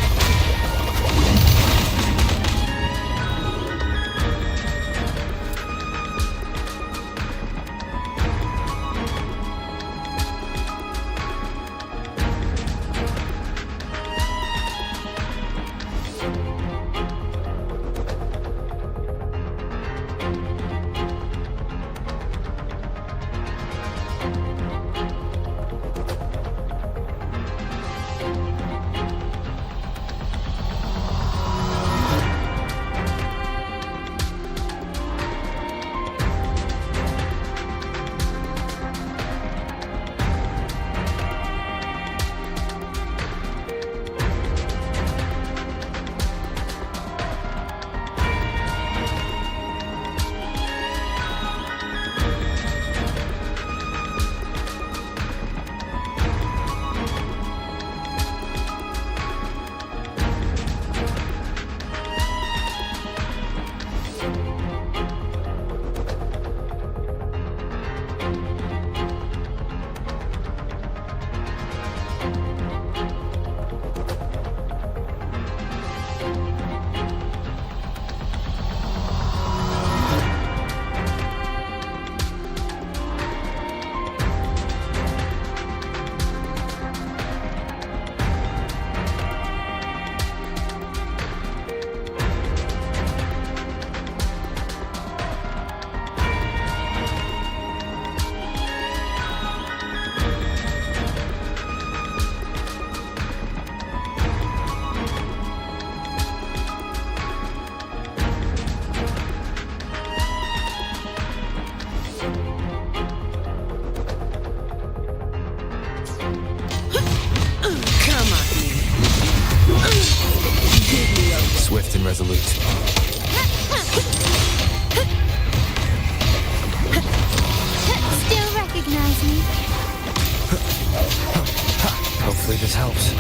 Speaker 17: salute.
Speaker 6: Still recognize me?
Speaker 17: Hopefully this helps.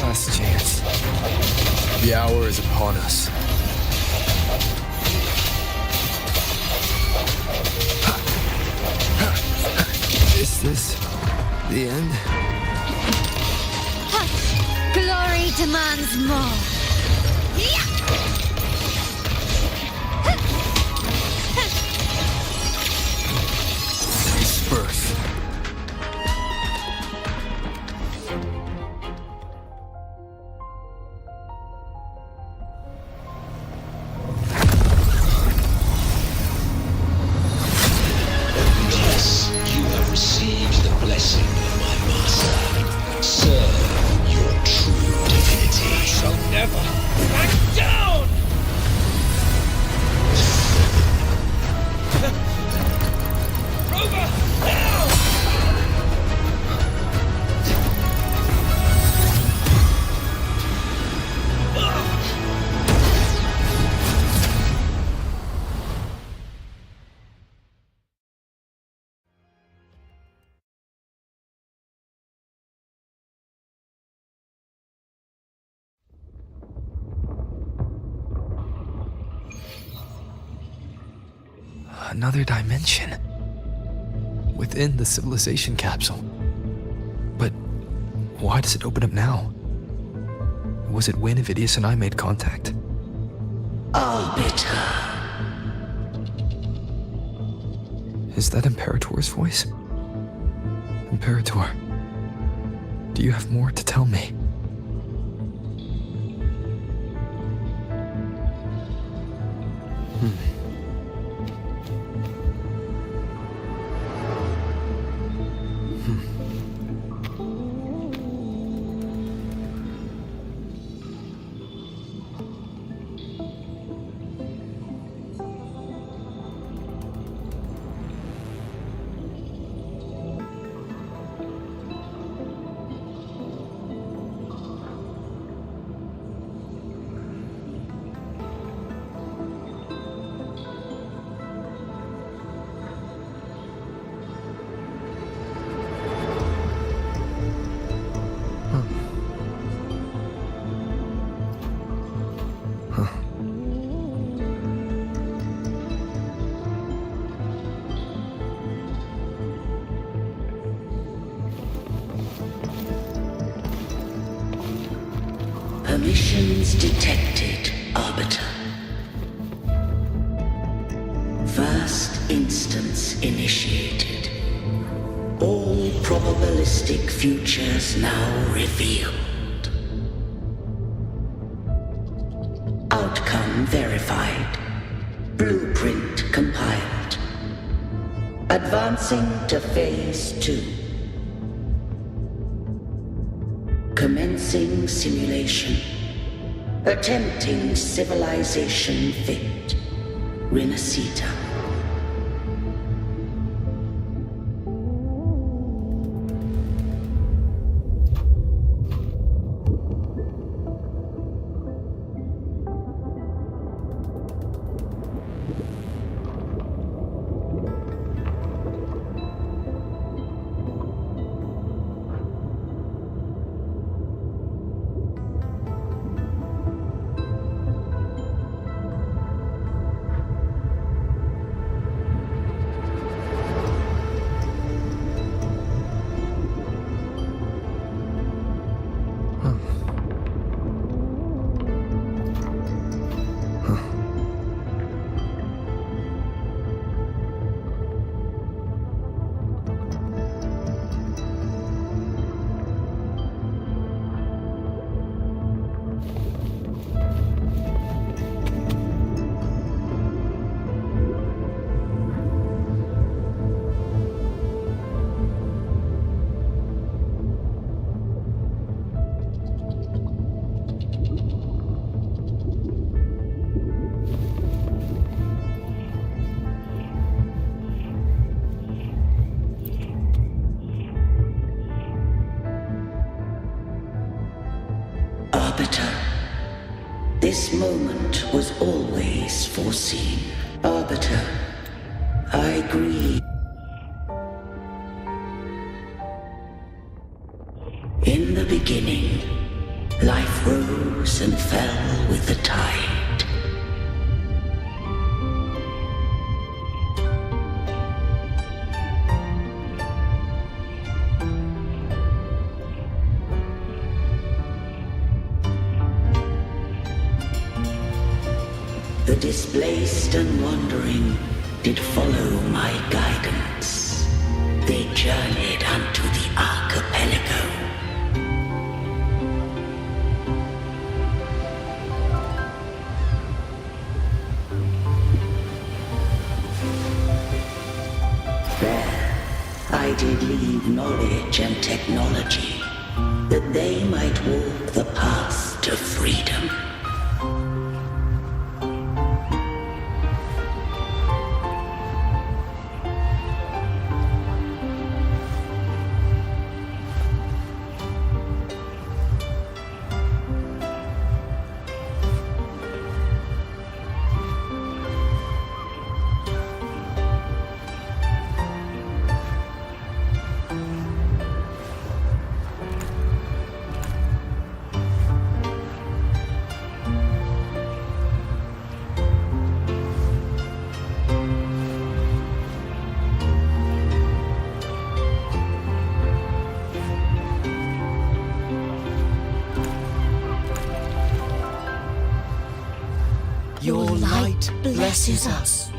Speaker 17: Last chance. The hour is upon us. Is this the end?
Speaker 6: Glory demands more.
Speaker 17: Disperse.
Speaker 12: Yes, you have received the blessing of my master. Serve your true divinity.
Speaker 18: Shall never back down!
Speaker 17: Another dimension. Within the civilization capsule. But why does it open up now? Was it when Avidius and I made contact?
Speaker 12: Arbiter.
Speaker 17: Is that Imperator's voice? Imperator, do you have more to tell me?
Speaker 12: Permissions detected, Arbiter. First instance initiated. All probabilistic futures now revealed. Outcome verified. Blueprint compiled. Advancing to Phase 2. Commencing simulation. Attempting civilization fit. Renacita. Arbiter. This moment was always foreseen. Arbiter, I agree. In the beginning, life rose and fell with the tide. The displaced and wandering did follow my guidance. They journeyed unto the archipelago. There, I did leave knowledge and technology, that they might walk the path to freedom. blesses us.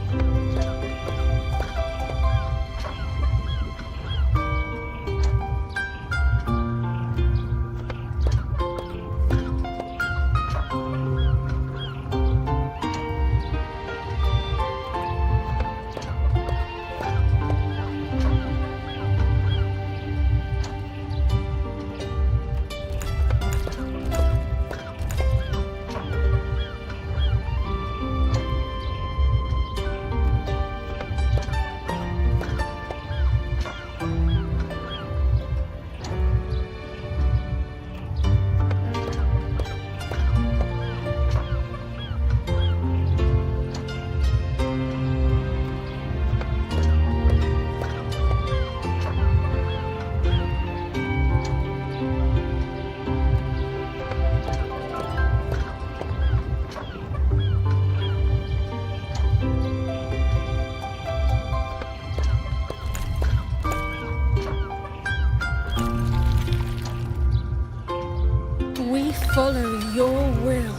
Speaker 20: We follow your will.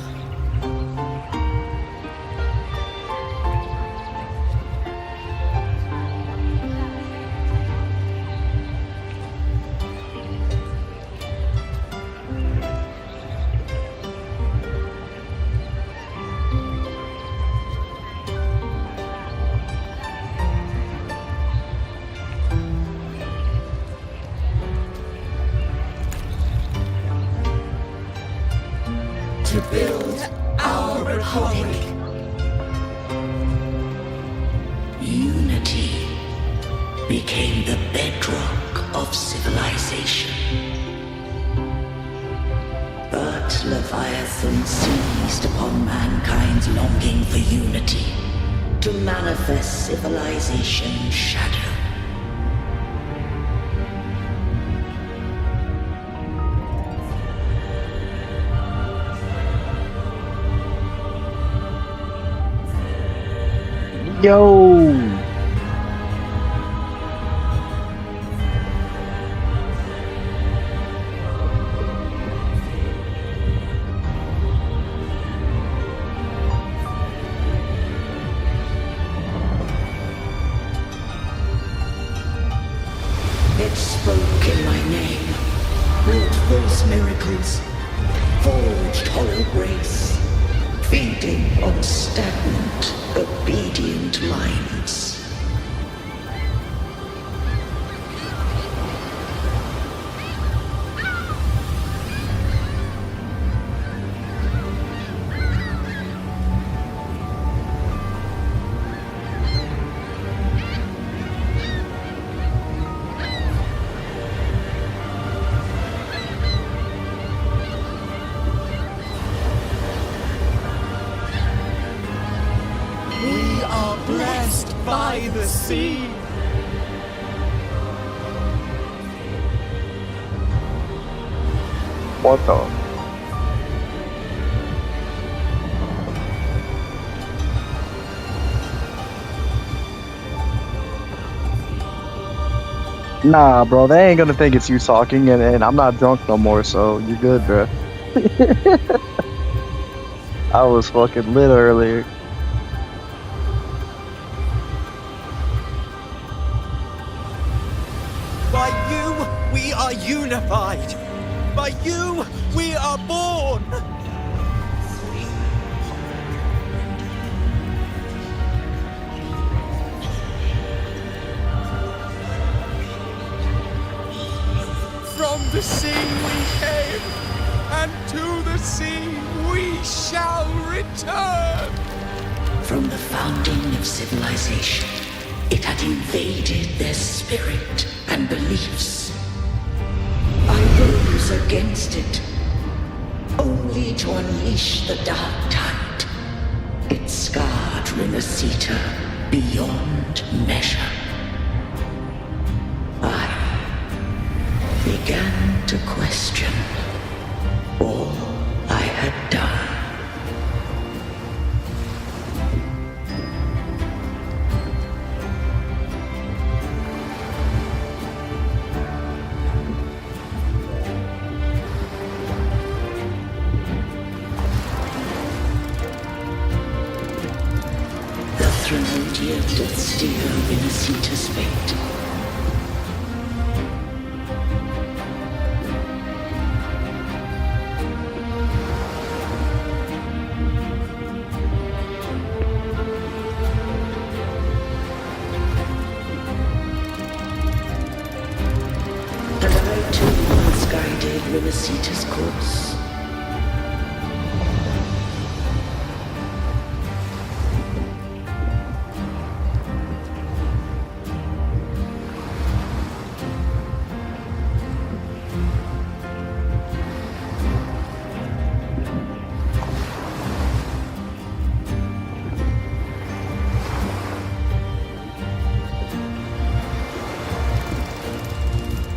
Speaker 12: To build our republic. Unity became the bedrock of civilization. But Leviathan seized upon mankind's longing for unity to manifest civilization's shadow.
Speaker 7: Yo!
Speaker 12: It spoke in my name, wrought false miracles, forged hollow grace, feeding on stagnant, obedient minds.
Speaker 14: We are blessed by the sea.
Speaker 7: What the? Nah, bro, they ain't gonna think it's you talking, and I'm not drunk no more, so you're good, bro. I was fucking lit earlier.
Speaker 14: By you, we are unified. By you, we are born. From the sea we came, and to the sea we shall return.
Speaker 12: From the founding of civilization, it had invaded their spirit and beliefs. I rose against it, only to unleash the dark tide. It scarred Rinasita beyond measure. I began to question all I had done. Minnesita's fate. Minnesita's course.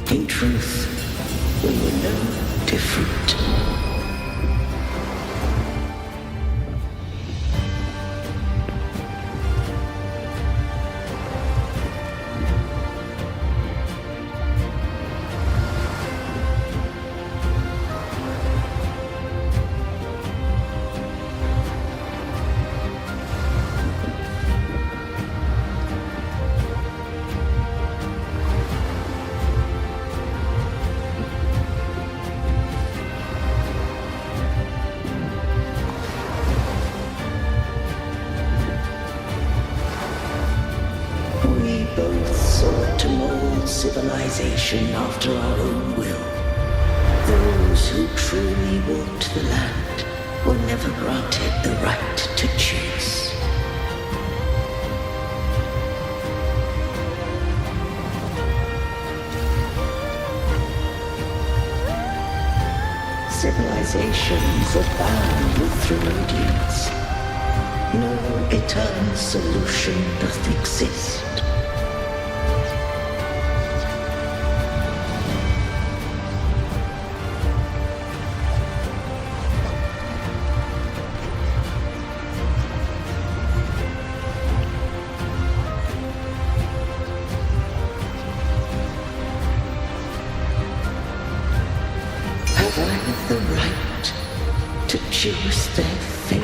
Speaker 12: In truth, we were no different. Civilization after our own will. Those who truly walked the land were never granted the right to choose. Civilizations abound with Thermodians. No eternal solution doth exist. The right to choose their fate.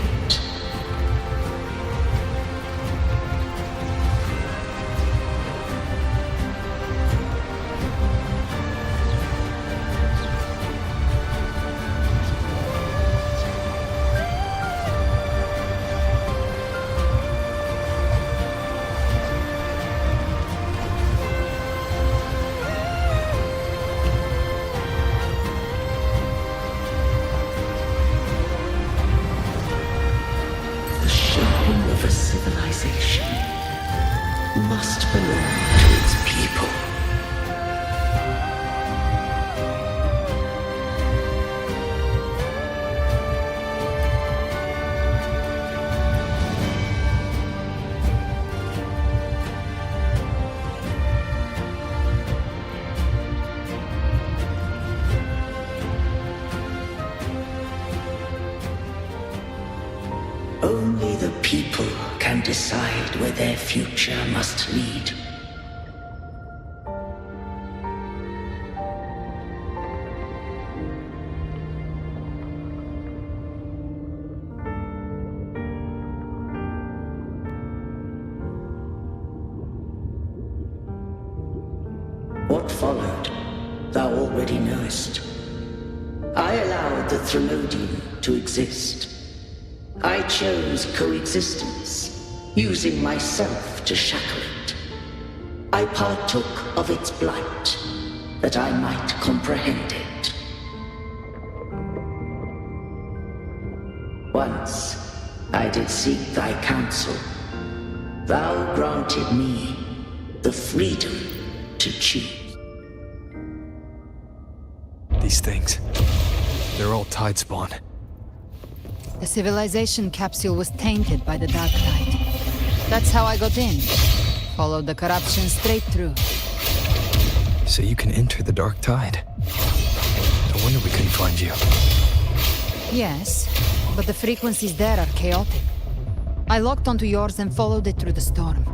Speaker 12: Of a civilization must belong to its people. Only the people can decide where their future must lead. What followed, thou already knowest. I allowed the Thermodian to exist. I chose coexistence, using myself to shackle it. I partook of its blight, that I might comprehend it. Once I did seek thy counsel. Thou granted me the freedom to choose.
Speaker 17: These things, they're all tide spawn.
Speaker 22: The civilization capsule was tainted by the dark tide. That's how I got in. Followed the corruption straight through.
Speaker 17: So you can enter the dark tide. No wonder we couldn't find you.
Speaker 22: Yes, but the frequencies there are chaotic. I locked onto yours and followed it through the storm.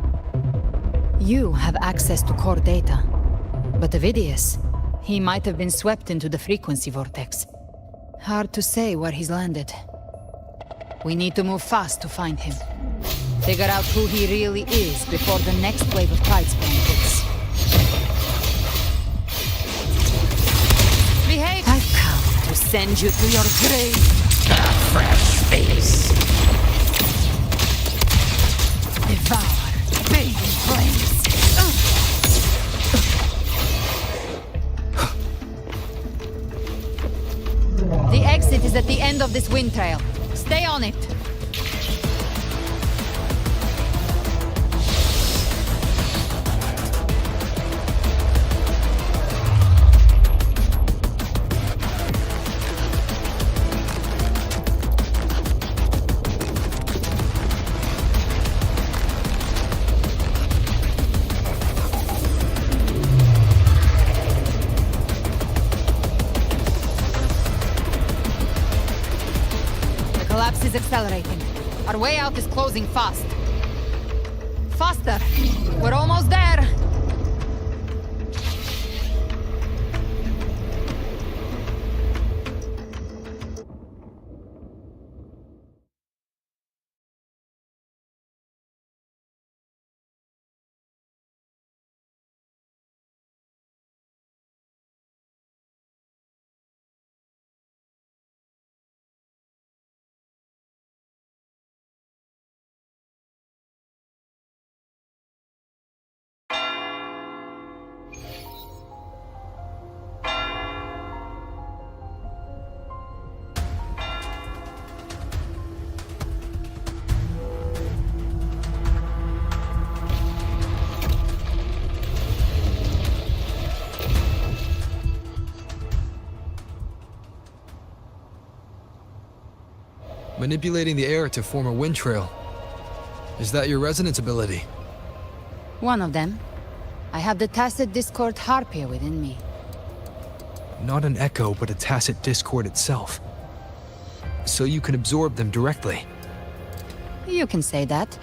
Speaker 22: You have access to core data. But Ovidius, he might have been swept into the frequency vortex. Hard to say where he's landed. We need to move fast to find him. Figure out who he really is before the next wave of Tidespawn hits. Behave! I've come to send you to your grave. A fresh face. Devour, bathe in flames. The exit is at the end of this wind trail. Stay on it. Is accelerating. Our way out is closing fast. Faster! We're almost there!
Speaker 17: Manipulating the air to form a wind trail. Is that your resonance ability?
Speaker 22: One of them. I have the tacit discord harpia within me.
Speaker 17: Not an echo, but a tacit discord itself. So you can absorb them directly.
Speaker 22: You can say that.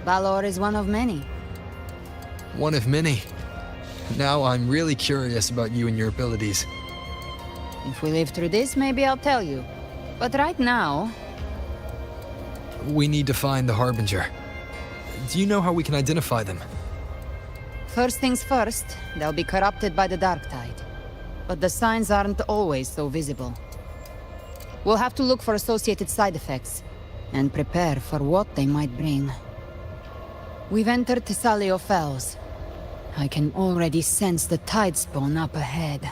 Speaker 22: Balor is one of many.
Speaker 17: One of many. Now I'm really curious about you and your abilities.
Speaker 22: If we live through this, maybe I'll tell you. But right now...
Speaker 17: We need to find the Harbinger. Do you know how we can identify them?
Speaker 22: First things first, they'll be corrupted by the dark tide. But the signs aren't always so visible. We'll have to look for associated side effects, and prepare for what they might bring. We've entered Thessalio Fells. I can already sense the Tidespawn up ahead.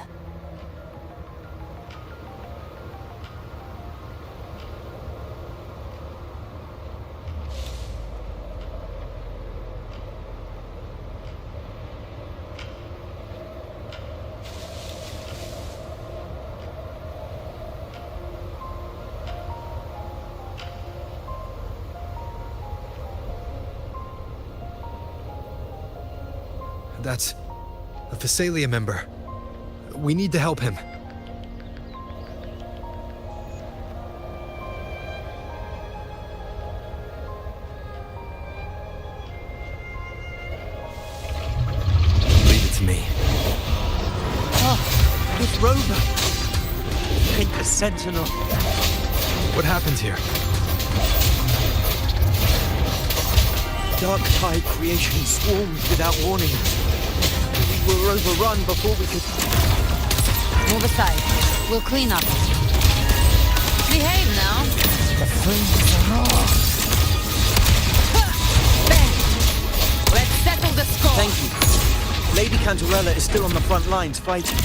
Speaker 17: That's a Thessalia member. We need to help him. Leave it to me.
Speaker 4: Oh, this rover. I think a sentinel.
Speaker 17: What happened here?
Speaker 4: Dark tide creation swarmed without warning. We were overrun before we could...
Speaker 22: Move aside. We'll clean up. Behave now. The flames are raw. Ben! Let's settle the score.
Speaker 4: Thank you. Lady Cantarella is still on the front lines fighting.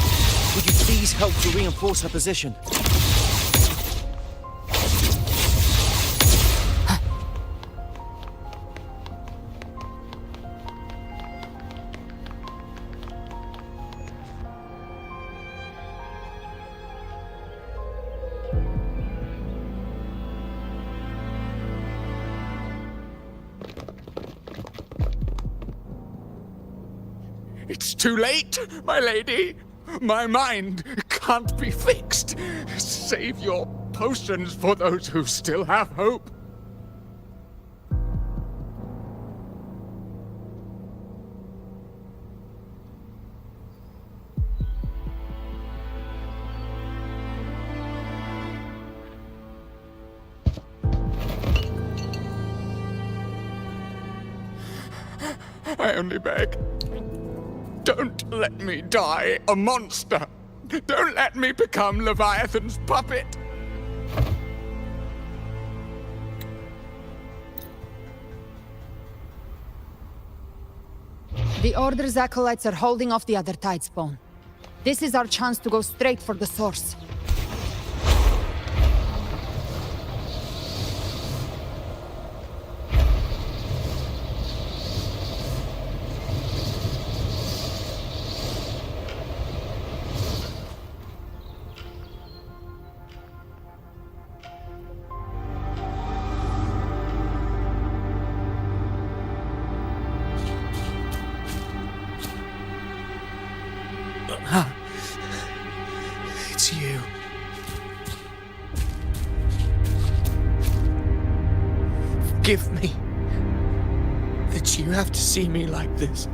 Speaker 4: Would you please help to reinforce her position?
Speaker 5: It's too late, my lady. My mind can't be fixed. Save your potions for those who still have hope. I only beg. Don't let me die a monster. Don't let me become Leviathan's puppet.
Speaker 22: The Order's acolytes are holding off the other Tidespawn. This is our chance to go straight for the source.
Speaker 4: It's you. Forgive me that you have to see me like this.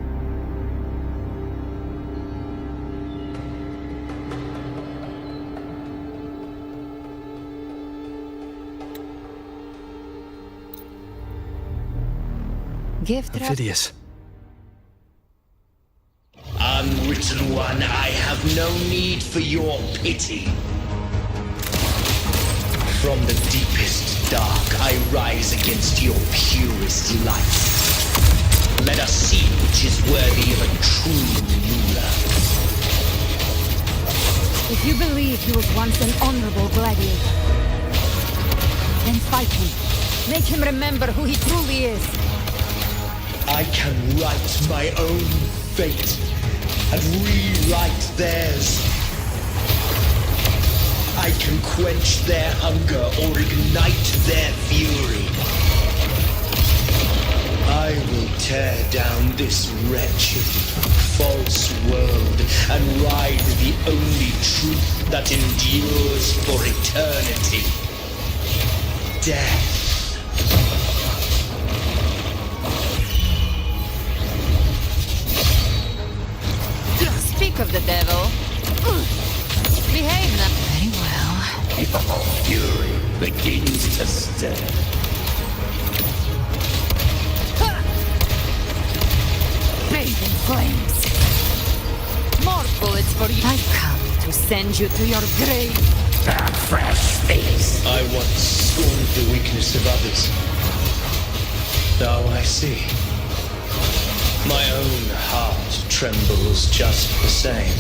Speaker 22: Gift wrap.
Speaker 17: Phidias.
Speaker 12: Unwritten one, I have no need for your pity. From the deepest dark, I rise against your purest light. Let us see which is worthy of a true ruler.
Speaker 22: If you believe he was once an honorable gladiator, then fight him. Make him remember who he truly is.
Speaker 12: I can write my own fate and rewrite theirs. I can quench their hunger or ignite their fury. I will tear down this wretched, false world and ride the only truth that endures for eternity. Death.
Speaker 22: Speak of the devil. Behave now. Very well.
Speaker 12: Your fury begins to stir.
Speaker 22: Bathe in flames. More bullets for you. I've come to send you to your grave.
Speaker 12: A fresh face. I once scorned the weakness of others. Now I see. My own heart trembles just the same.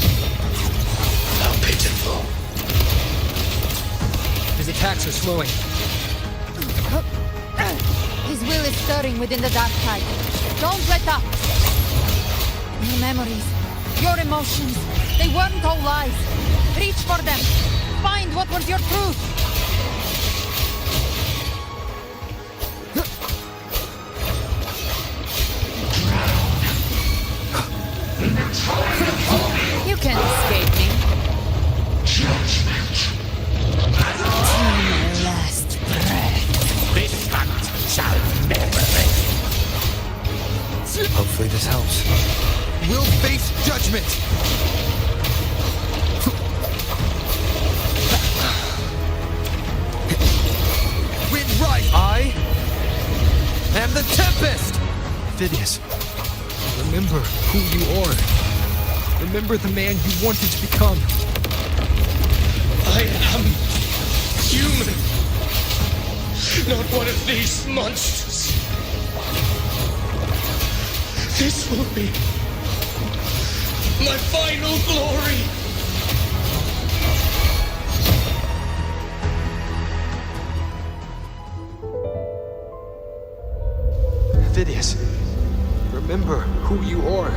Speaker 12: How pitiful.
Speaker 17: His attacks are slowing.
Speaker 22: His will is stirring within the dark tide. Don't let up. Your memories, your emotions, they weren't all lies. Reach for them. Find what was your truth. You can't escape me.
Speaker 12: Judgment.
Speaker 22: To my last breath.
Speaker 12: This hunt shall never end.
Speaker 17: Hopefully this helps. We'll face judgment! Wind right! I am the Tempest! Phidias, remember who you are. Remember the man you wanted to become.
Speaker 12: I am human. Not one of these monsters. This will be my final glory.
Speaker 17: Phidias, remember who you are.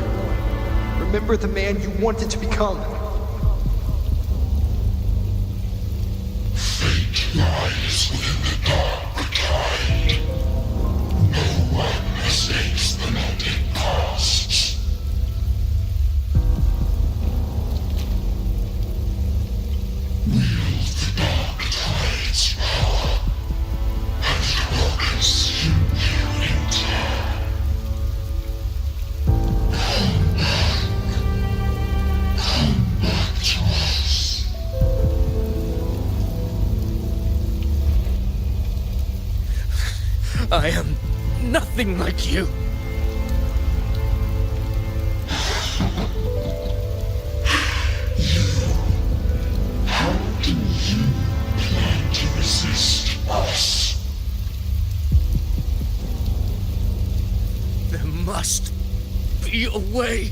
Speaker 17: Remember the man you wanted to become.
Speaker 3: Fate lies within the dark tide. No one mistakes the melting pasts. Wield the dark tide's power, and it will consume you in turn. Come back to us.
Speaker 4: I am nothing like you. away!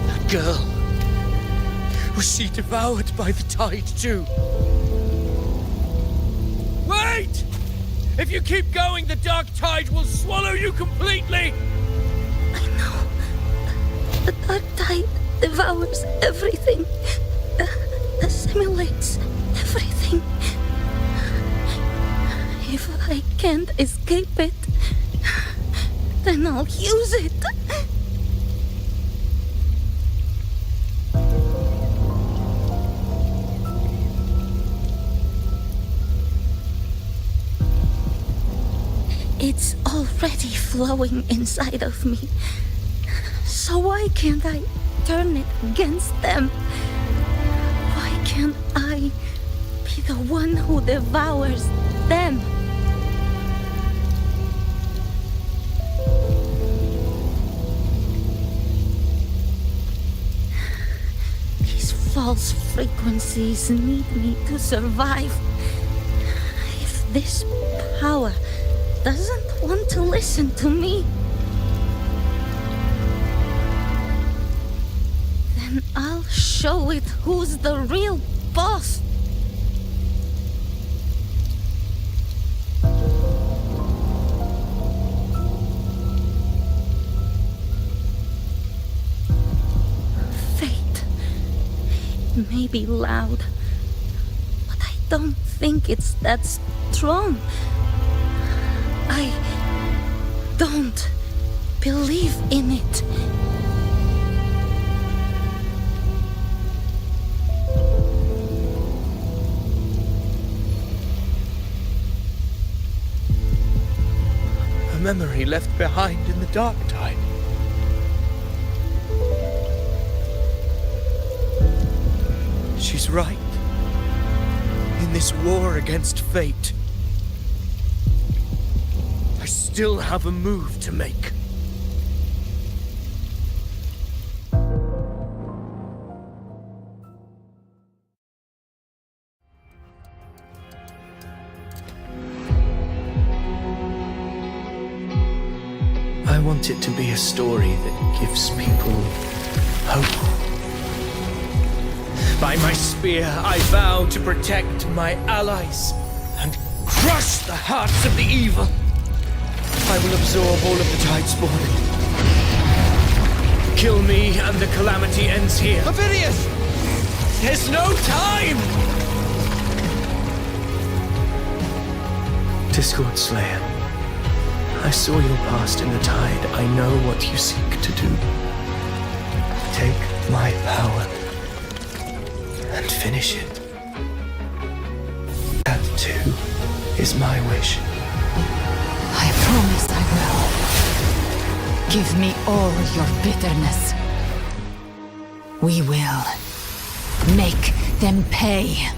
Speaker 4: That girl... was she devoured by the tide too?
Speaker 18: Wait! If you keep going, the dark tide will swallow you completely!
Speaker 2: I know. The dark tide devours everything. Assimilates everything. If I can't escape it, then I'll use it. It's already flowing inside of me. So why can't I turn it against them? Why can't I be the one who devours them? These false frequencies need me to survive. If this power doesn't want to listen to me, then I'll show it who's the real boss. Fate may be loud, but I don't think it's that strong. I don't believe in it.
Speaker 4: A memory left behind in the dark tide. She's right. In this war against fate, I still have a move to make. I want it to be a story that gives people hope. By my spear, I vow to protect my allies and crush the hearts of the evil. I will absorb all of the tide spawn. Kill me and the calamity ends here.
Speaker 18: Avidius!
Speaker 4: There's no time! Discord Slayer, I saw your past in the tide. I know what you seek to do. Take my power and finish it. That too is my wish.
Speaker 22: I promise I will. Give me all your bitterness. We will make them pay.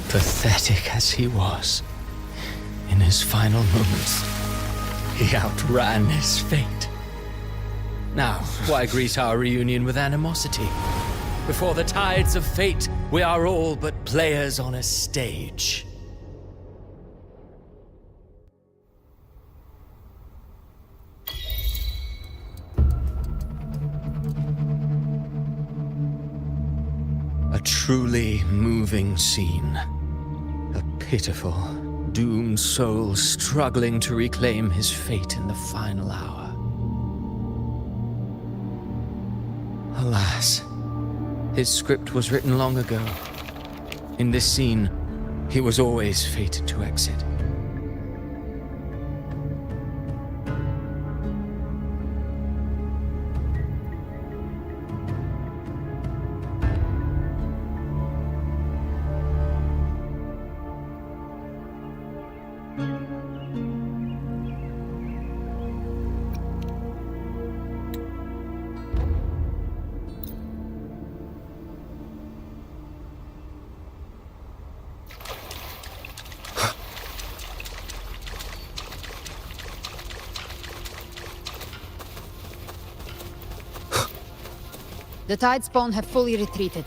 Speaker 10: Pathetic as he was, in his final moments, he outran his fate. Now, why greet our reunion with animosity? Before the tides of fate, we are all but players on a stage. A truly moving scene. A pitiful, doomed soul struggling to reclaim his fate in the final hour. Alas, his script was written long ago. In this scene, he was always fated to exit.
Speaker 22: The Tidespawn have fully retreated.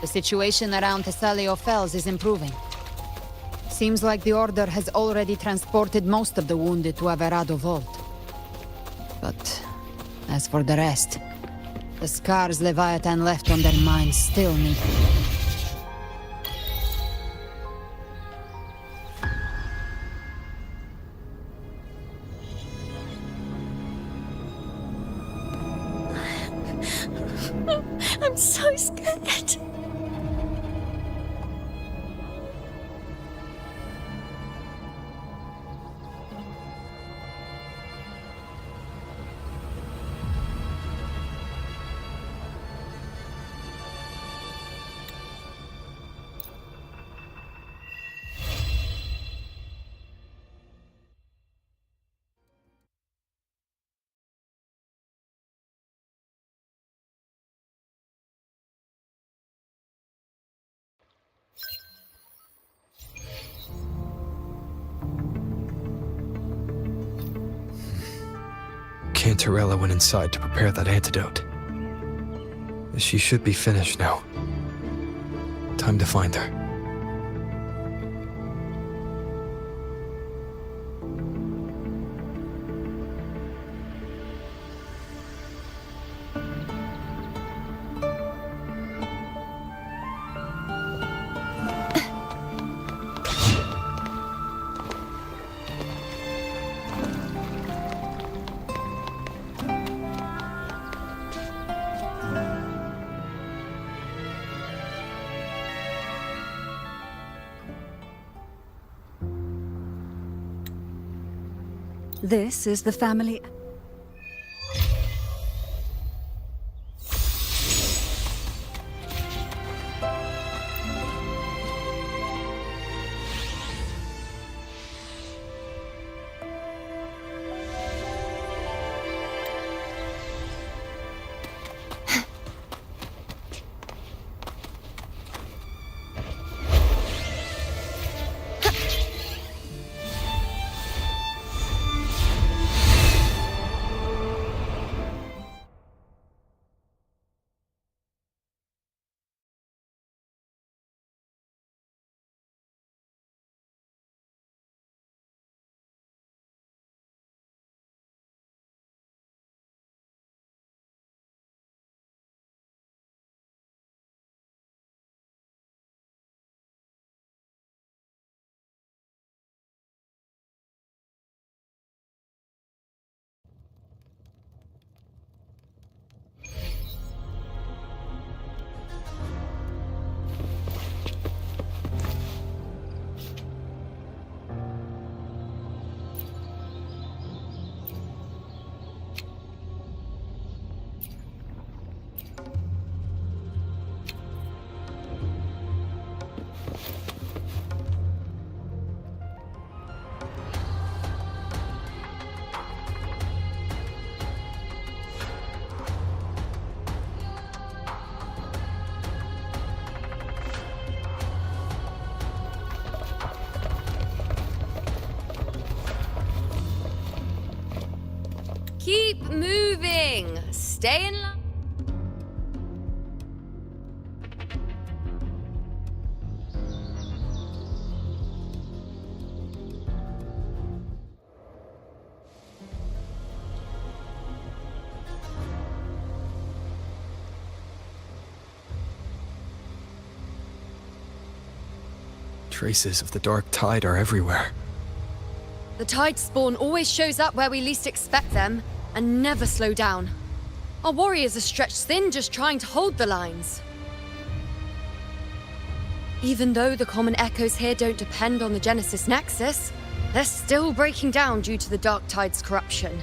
Speaker 22: The situation around Thessalio Fells is improving. Seems like the Order has already transported most of the wounded to Averado Vault. But as for the rest, the scars Leviathan left on their minds still need healing.
Speaker 21: I'm so scared.
Speaker 17: Cantarella went inside to prepare that antidote. She should be finished now. Time to find her.
Speaker 11: This is the family...
Speaker 8: Keep moving. Stay in line.
Speaker 17: Traces of the Dark Tide are everywhere.
Speaker 8: The Tidespawn always shows up where we least expect them, and never slow down. Our warriors are stretched thin just trying to hold the lines. Even though the common echoes here don't depend on the Genesis Nexus, they're still breaking down due to the Dark Tide's corruption.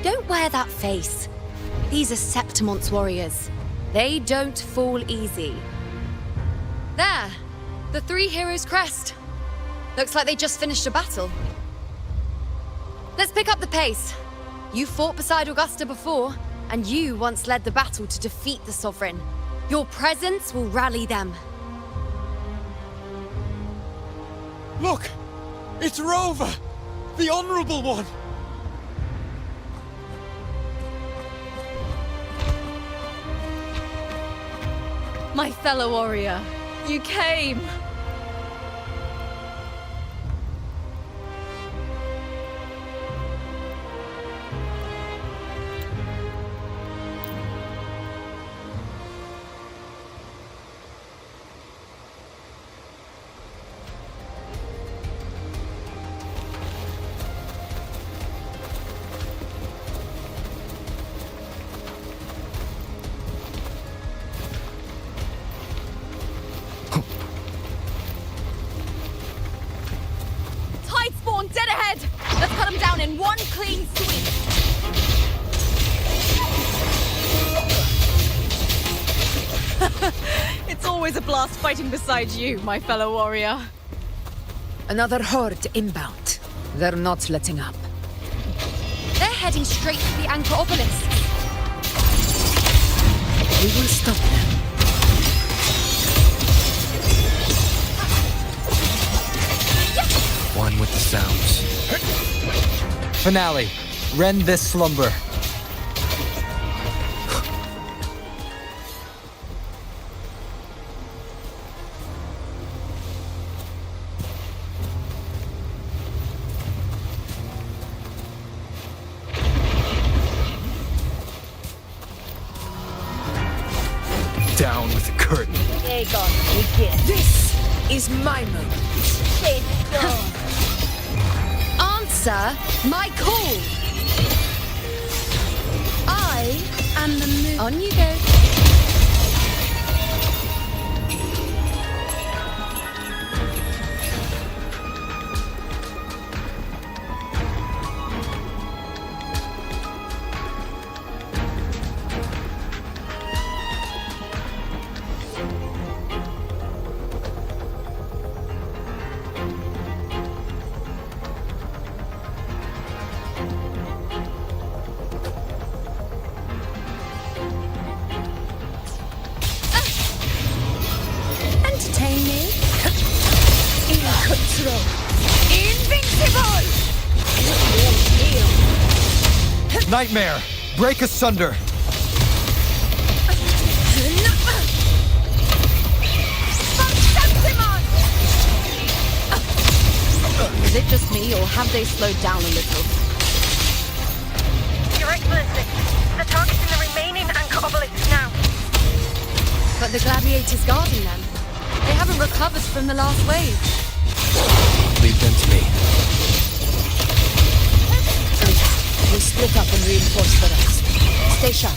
Speaker 8: Don't wear that face. These are Septimon's warriors. They don't fall easy. There! The Three Heroes' crest. Looks like they just finished a battle. Let's pick up the pace. You fought beside Augusta before, and you once led the battle to defeat the Sovereign. Your presence will rally them.
Speaker 5: Look! It's Rover! The Honorable One!
Speaker 8: My fellow warrior, you came! Dead ahead! Let's cut them down in one clean sweep! It's always a blast fighting beside you, my fellow warrior.
Speaker 22: Another horde inbound. They're not letting up.
Speaker 8: They're heading straight for the Anchor Obelisk.
Speaker 22: We will stop them.
Speaker 17: One with the sounds. Finale. Rend this slumber. Down with the curtain.
Speaker 9: Aegon, begin.
Speaker 22: This is my moment.
Speaker 9: It's yours.
Speaker 8: Answer my call! I am the moon. On you go.
Speaker 17: Nightmare! Break asunder!
Speaker 8: Is it just me, or have they slowed down a little?
Speaker 15: Your Excellency, the target's in the remaining Anchor Obelisk now.
Speaker 8: But the gladiators guarding them, they haven't recovered from the last wave.
Speaker 17: Leave them to me.
Speaker 22: We split up and reinforce the rest. Stay sharp.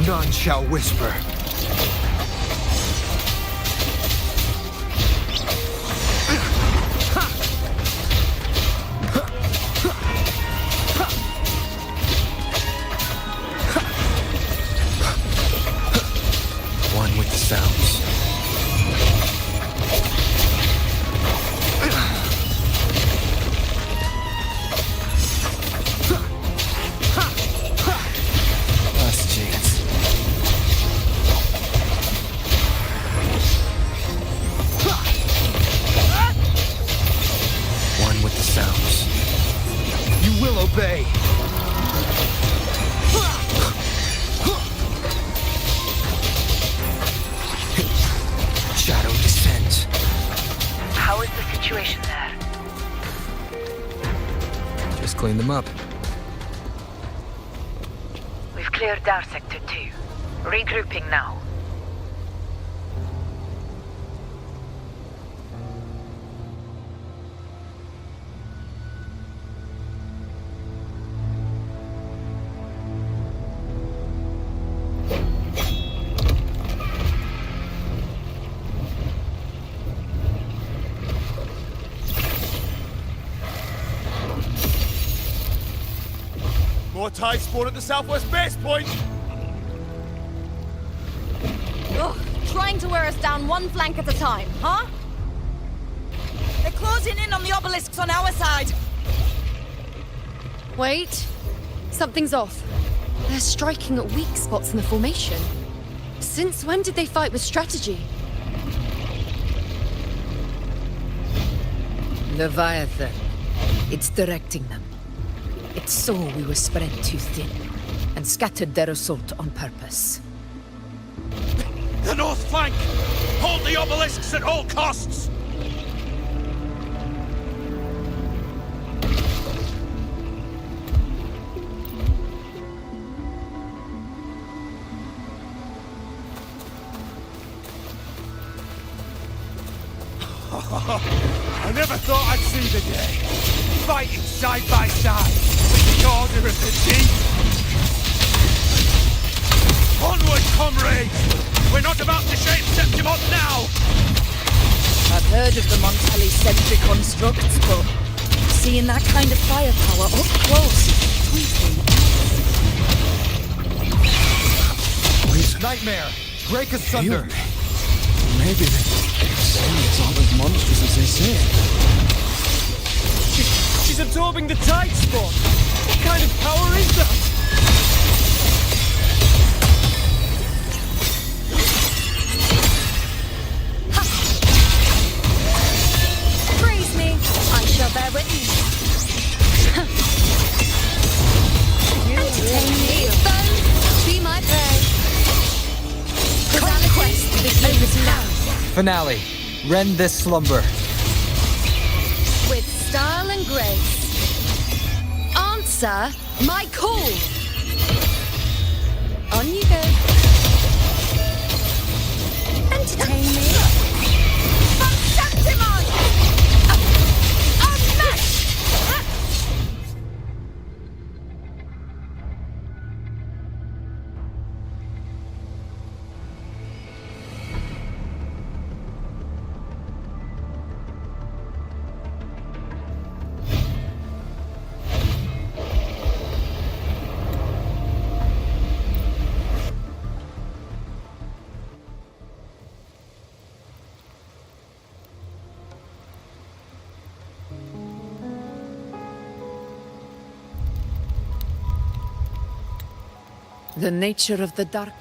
Speaker 17: None shall whisper. One with the sounds. Obey. Shadow descends.
Speaker 15: How is the situation there?
Speaker 17: Just clean them up.
Speaker 15: We've cleared our Sector 2. Regrouping now.
Speaker 5: More tide spawn at the southwest base point!
Speaker 8: Ugh, trying to wear us down one flank at a time, huh?
Speaker 23: They're closing in on the obelisks on our side.
Speaker 8: Wait. Something's off. They're striking at weak spots in the formation. Since when did they fight with strategy?
Speaker 22: Leviathan. It's directing them.
Speaker 1: It's so we were spread too thin, and scattered their assault on purpose.
Speaker 18: The north flank! Hold the obelisks at all costs! I never thought I'd see the day. Fighting side by side with the Order of the Deep. Onward, comrades! We're not about to shape Septimont now!
Speaker 23: I've heard of the Montelli sentry constructs, but seeing that kind of firepower up close is tweaking.
Speaker 18: Nightmare! Break asunder!
Speaker 5: Maybe it's all as monstrous as they say.
Speaker 18: She's absorbing the tide spawn! What kind of power is that?
Speaker 8: Praise me, I shall bear witness. Entertain me, foe, be my prey. Conquest begins now.
Speaker 17: Finale. Rend this slumber.
Speaker 8: With style and grace. Answer my call. On you go. Entertain me. From Septimon! Unmatched!
Speaker 1: The nature of the dark.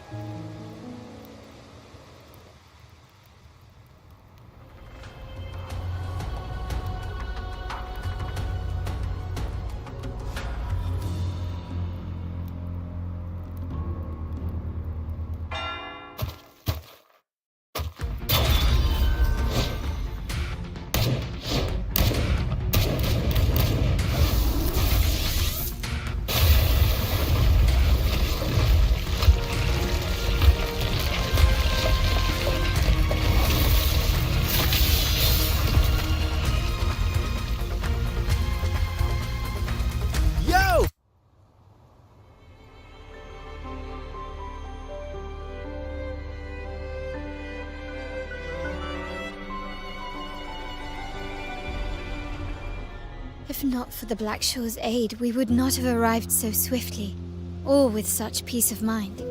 Speaker 6: If not for the Black Shore's aid, we would not have arrived so swiftly, or with such peace of mind.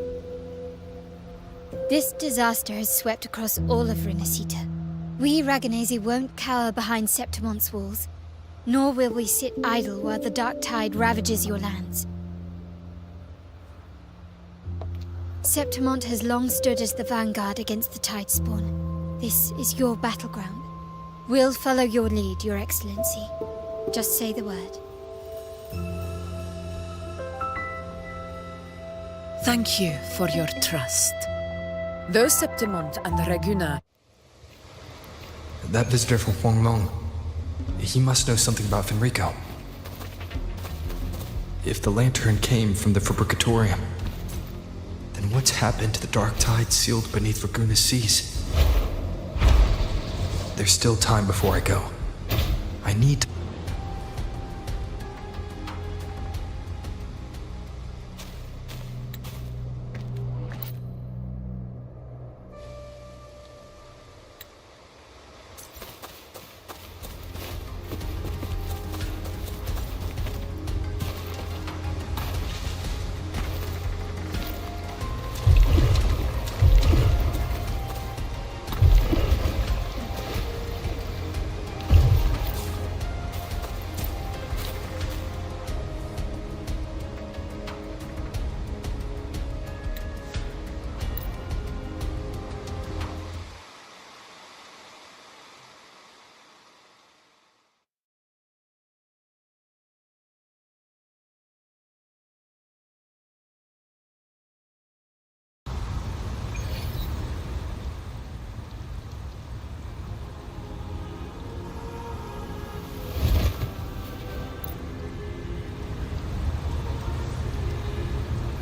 Speaker 6: This disaster has swept across all of Renacita. We Raganesi won't cower behind Septimont's walls, nor will we sit idle while the dark tide ravages your lands. Septimont has long stood as the vanguard against the tide spawn. This is your battleground. We'll follow your lead, Your Excellency. Just say the word.
Speaker 1: Thank you for your trust. Though Septimont and Raguna...
Speaker 17: That visitor from Huanglong, he must know something about Fenrico. If the lantern came from the Fabricatorium, then what's happened to the dark tide sealed beneath Raguna's seas? There's still time before I go. I need to...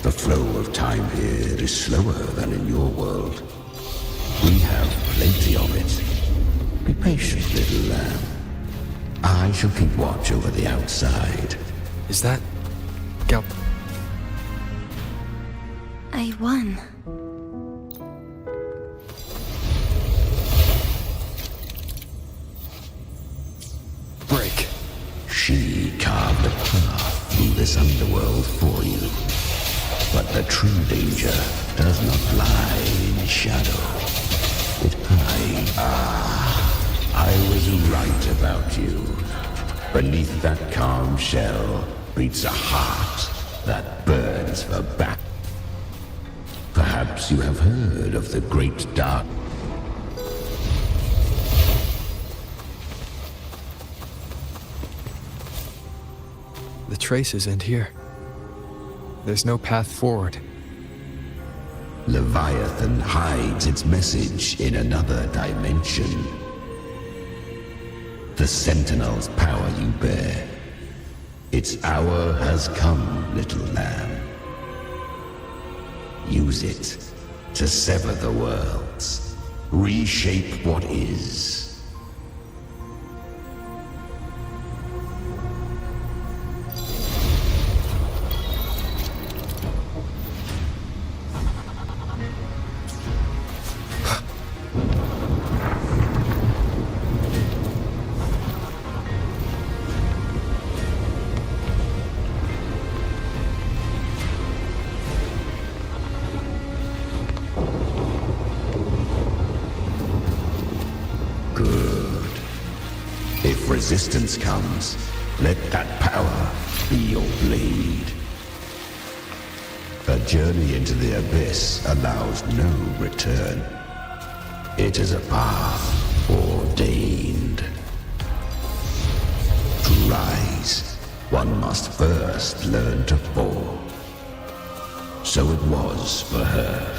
Speaker 3: The flow of time here is slower than in your world. We have plenty of it. Be patient, little lamb. I shall keep watch over the outside.
Speaker 17: Is that... Gal...
Speaker 2: I won.
Speaker 17: Break.
Speaker 3: She carved a path through this underworld for you. But the true danger does not lie in shadow. It hides. I was right about you. Beneath that calm shell beats a heart that burns for battle. Perhaps you have heard of the Great Dark.
Speaker 17: The traces end here. There's no path forward.
Speaker 3: Leviathan hides its message in another dimension. The Sentinel's power you bear. Its hour has come, little lamb. Use it to sever the worlds. Reshape what is. If resistance comes, let that power be your blade. A journey into the abyss allows no return. It is a path ordained. To rise, one must first learn to fall. So it was for her.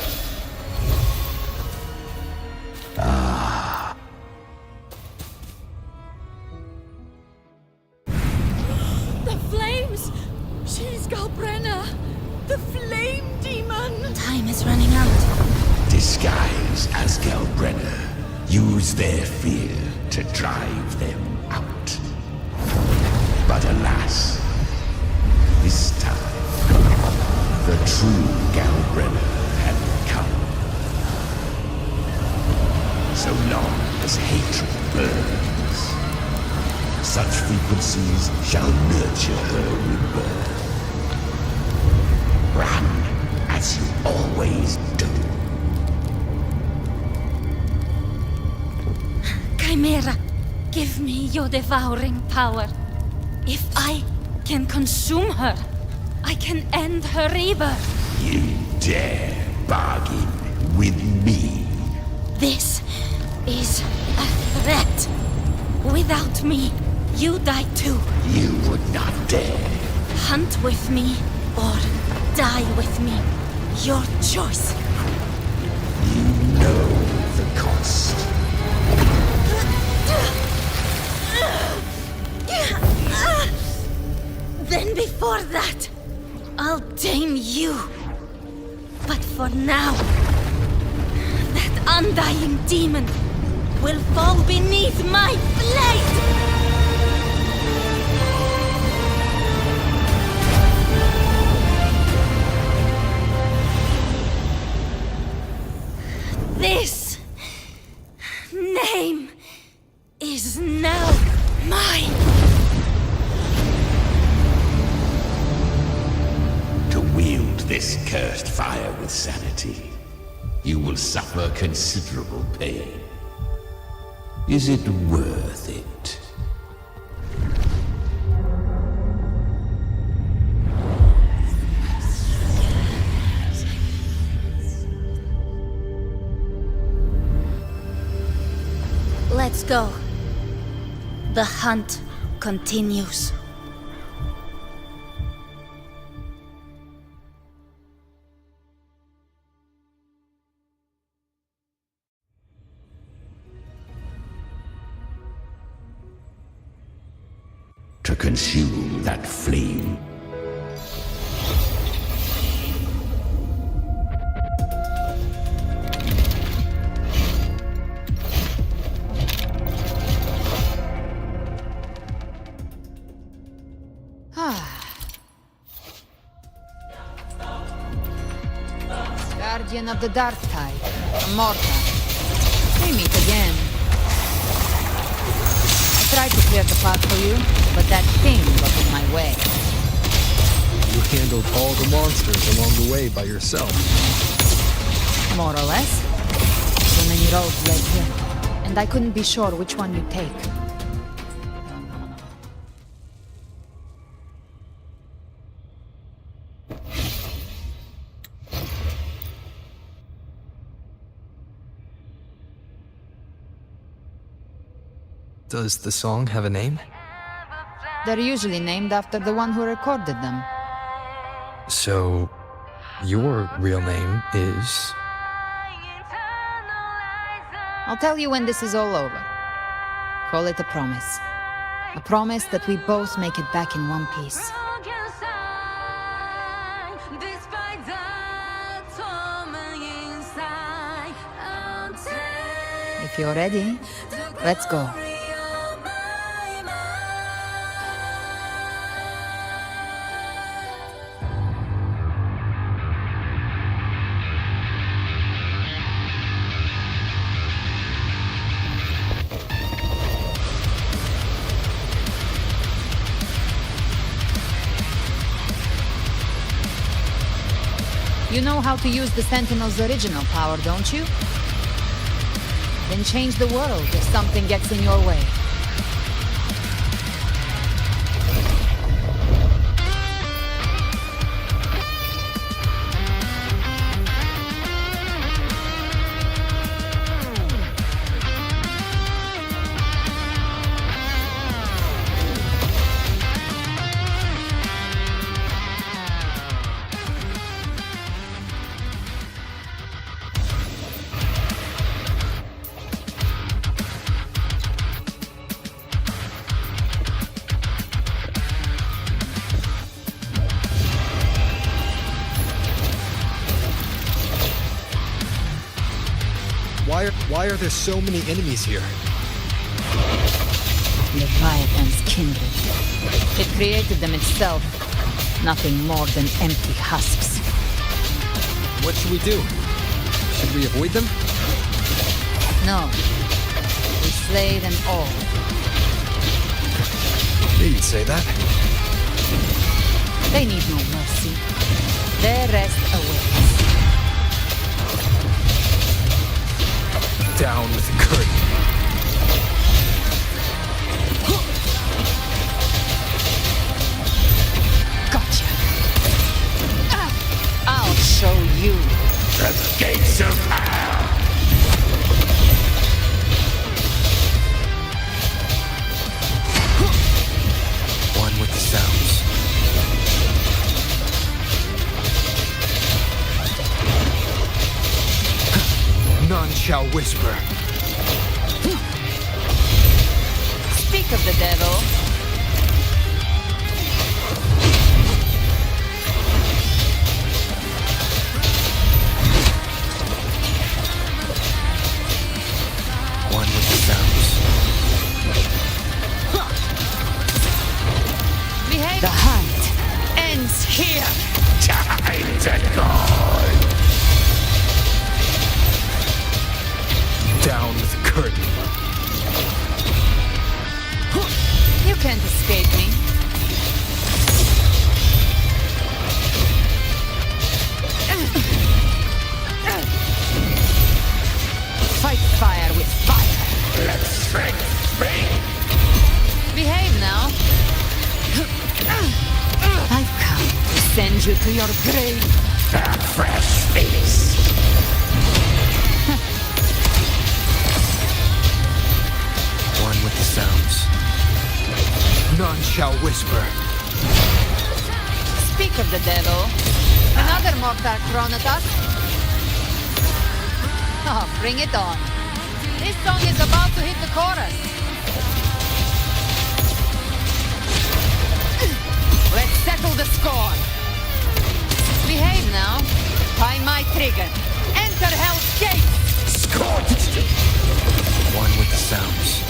Speaker 3: Use their fear to drive them out. But alas, this time, the true Galbrenner had come. So long as hatred burns, such frequencies shall nurture her rebirth. Run as you always do.
Speaker 21: Chimera, give me your devouring power. If I can consume her, I can end her rebirth.
Speaker 3: You dare bargain with me?
Speaker 21: This is a threat. Without me, you die too.
Speaker 3: You would not dare.
Speaker 21: Hunt with me or die with me. Your choice.
Speaker 3: You know the cost.
Speaker 21: Then before that, I'll tame you. But for now, that undying demon will fall beneath my blade! This name is now mine.
Speaker 3: To wield this cursed fire with sanity, you will suffer considerable pain. Is it worth it?
Speaker 21: Let's go. The hunt continues.
Speaker 3: To consume that flame.
Speaker 22: Guardian of the Dark Tide, Amorta. We meet again. I tried to clear the path for you, but that thing got in my way.
Speaker 17: You handled all the monsters along the way by yourself.
Speaker 22: More or less. So many roads led here, and I couldn't be sure which one you'd take.
Speaker 17: Does the song have a name?
Speaker 22: They're usually named after the one who recorded them.
Speaker 17: So, your real name is...
Speaker 22: I'll tell you when this is all over. Call it a promise. A promise that we both make it back in one piece. If you're ready, let's go. You know how to use the Sentinel's original power, don't you? Then change the world if something gets in your way.
Speaker 17: Why are there so many enemies here?
Speaker 22: Leviathan's kindred. It created them itself. Nothing more than empty husks.
Speaker 17: What should we do? Should we avoid them?
Speaker 22: No. We slay them all.
Speaker 17: You'd say that.
Speaker 22: They need no mercy. Their rest awaits.
Speaker 17: Down with the curtain.
Speaker 22: Gotcha. I'll show you.
Speaker 3: The gates of hell!
Speaker 17: One with the sounds. None shall whisper.
Speaker 22: Speak of the devil.
Speaker 17: One with the sounds.
Speaker 22: Behave. The hunt ends here.
Speaker 3: Time to go!
Speaker 17: Down with the curtain.
Speaker 22: You can't escape me. Fight fire with fire.
Speaker 3: Let strength speak!
Speaker 22: Behave now. I've come to send you to your grave.
Speaker 3: A fresh feast!
Speaker 17: One with the sounds. None shall whisper.
Speaker 22: Speak of the devil. Another mortar thrown at us. Oh, bring it on. This song is about to hit the chorus. Let's settle the score. Behave now. By my trigger. Enter Hell's Gate.
Speaker 3: Scorched!
Speaker 17: One with the sounds.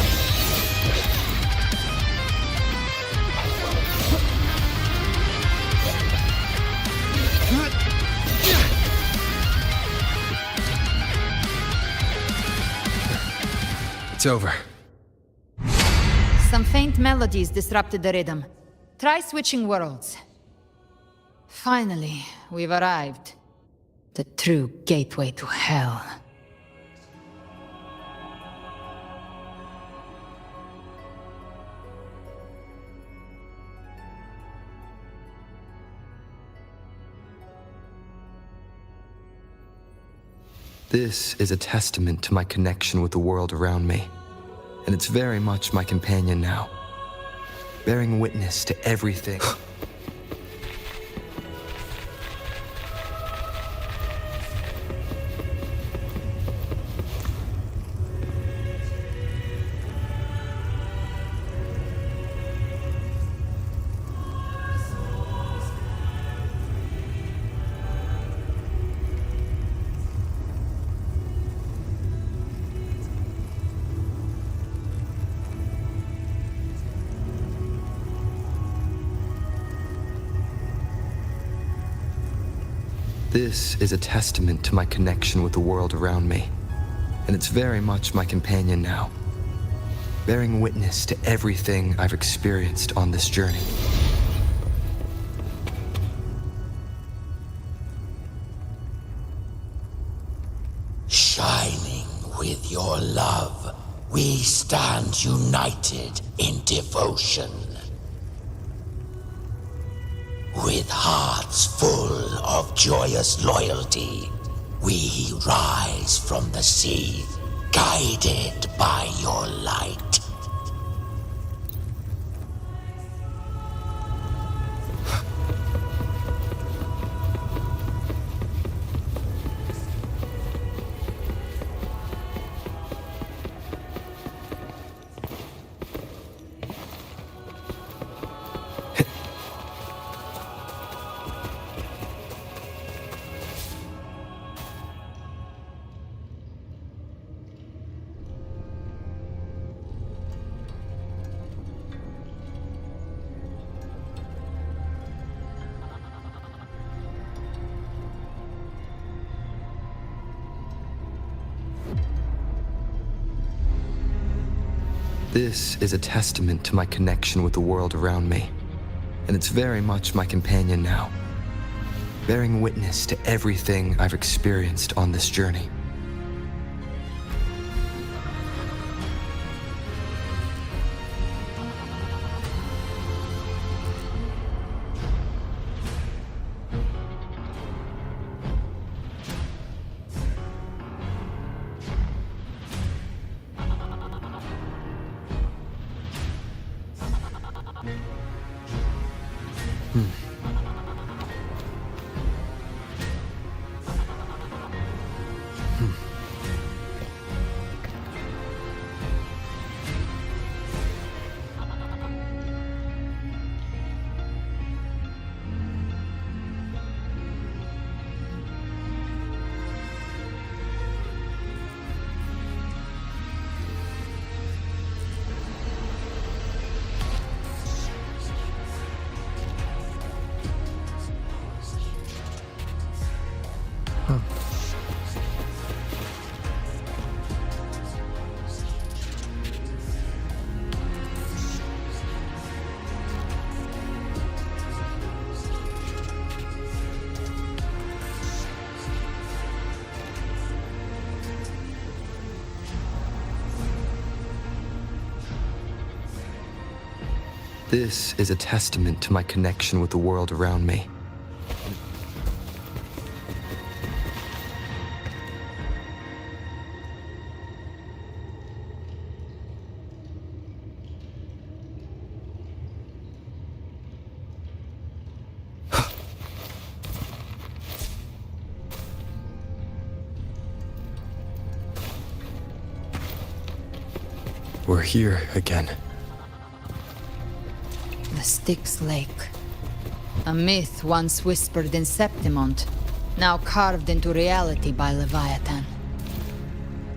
Speaker 17: It's over.
Speaker 22: Some faint melodies disrupted the rhythm. Try switching worlds. Finally, we've arrived. The true gateway to hell.
Speaker 17: This is a testament to my connection with the world around me, and it's very much my companion now, bearing witness to everything. This is a testament to my connection with the world around me, and it's very much my companion now, bearing witness to everything I've experienced on this journey.
Speaker 3: Shining with your love, we stand united in devotion. With hearts full of joyous loyalty, we rise from the sea, guided by your light.
Speaker 17: This is a testament to my connection with the world around me, and it's very much my companion now, bearing witness to everything I've experienced on this journey. This is a testament to my connection with the world around me. We're here again.
Speaker 22: The Styx Lake. A myth once whispered in Septimont, now carved into reality by Leviathan.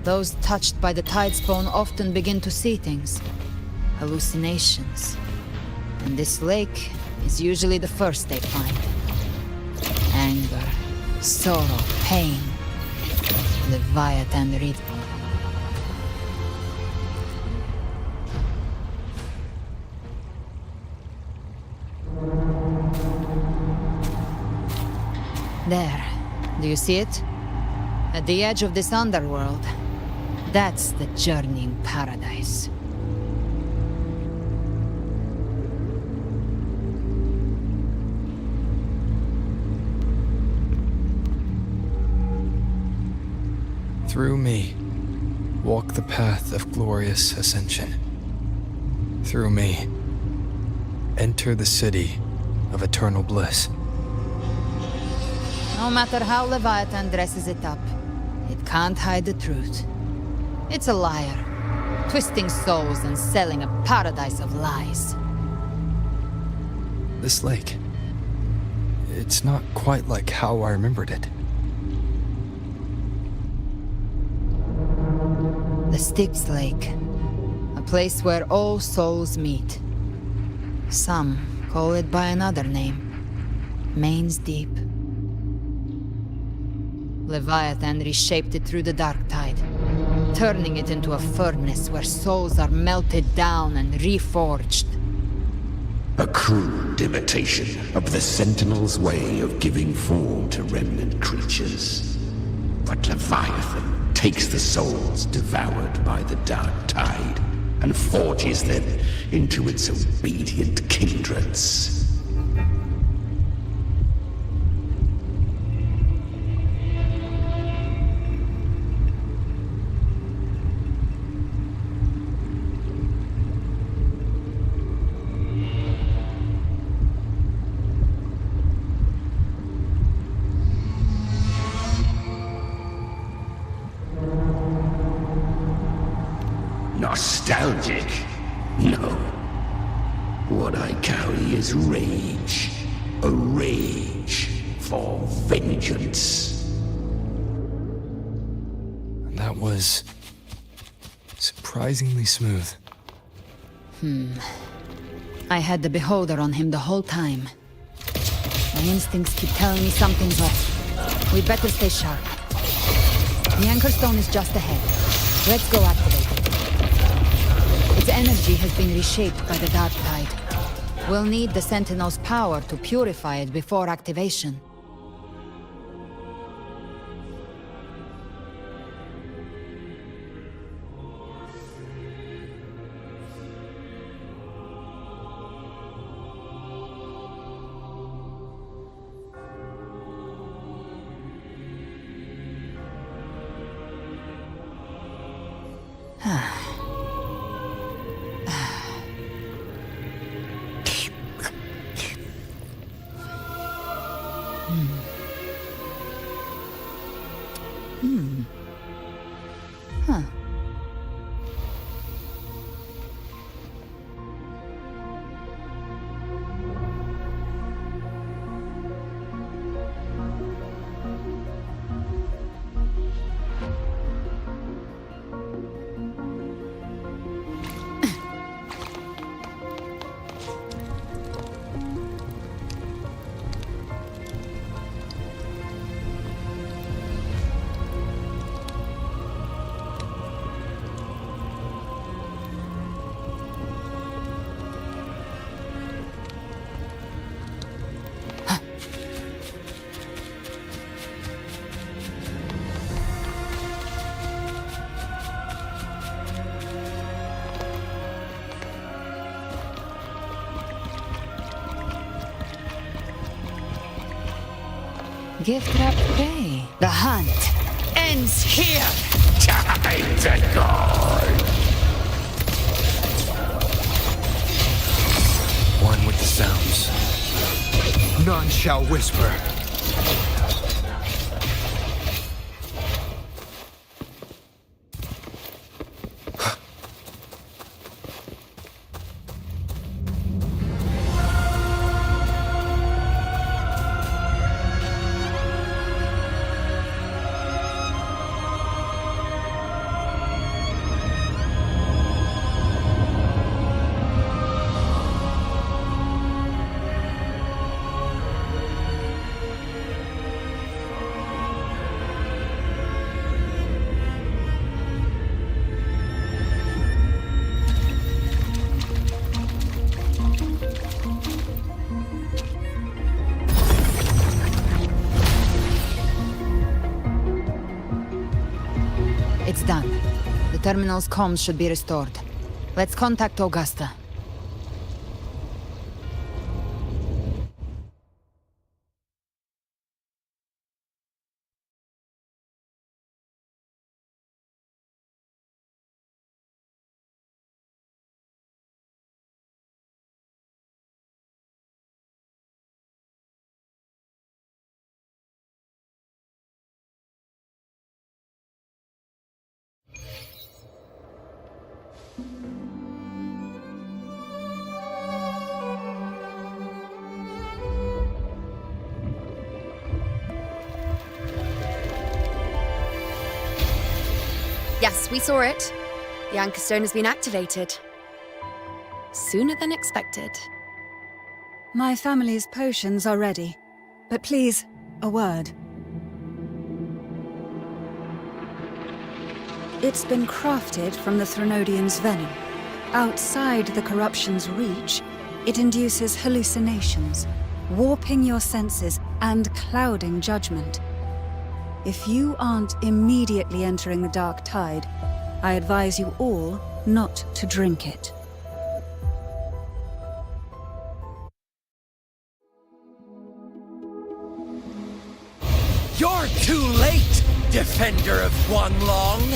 Speaker 22: Those touched by the Tidespawn often begin to see things. Hallucinations. And this lake is usually the first they find. Anger, sorrow, pain. Leviathan rhythm. There. Do you see it? At the edge of this underworld. That's the journeying paradise.
Speaker 17: Through me, walk the path of glorious ascension. Through me, enter the city of eternal bliss.
Speaker 22: No matter how Leviathan dresses it up, it can't hide the truth. It's a liar, twisting souls and selling a paradise of lies.
Speaker 17: This lake, it's not quite like how I remembered it.
Speaker 22: The Styx Lake. A place where all souls meet. Some call it by another name. Main's Deep. Leviathan reshaped it through the dark tide, turning it into a furnace where souls are melted down and reforged.
Speaker 3: A crude imitation of the Sentinel's way of giving form to remnant creatures. But Leviathan takes the souls devoured by the dark tide and forges them into its obedient kindreds. Nostalgic? No. What I carry is rage. A rage for vengeance.
Speaker 17: That was surprisingly smooth.
Speaker 22: I had the beholder on him the whole time. My instincts keep telling me something's off. We better stay sharp. The anchor stone is just ahead. Let's go activate it. Its energy has been reshaped by the dark tide. We'll need the Sentinel's power to purify it before activation. Huh. Gift wrapped prey. The hunt ends here.
Speaker 3: Time to go.
Speaker 17: One with the sounds. None shall whisper.
Speaker 22: terminal's comms should be restored. Let's contact Augusta.
Speaker 8: Yes, we saw it. The Anchor Stone has been activated. Sooner than expected.
Speaker 11: My family's potions are ready. But please, a word. It's been crafted from the Threnodian's venom. Outside the corruption's reach, it induces hallucinations, warping your senses and clouding judgment. If you aren't immediately entering the dark tide, I advise you all not to drink it.
Speaker 4: You're too late, defender of Guanglong!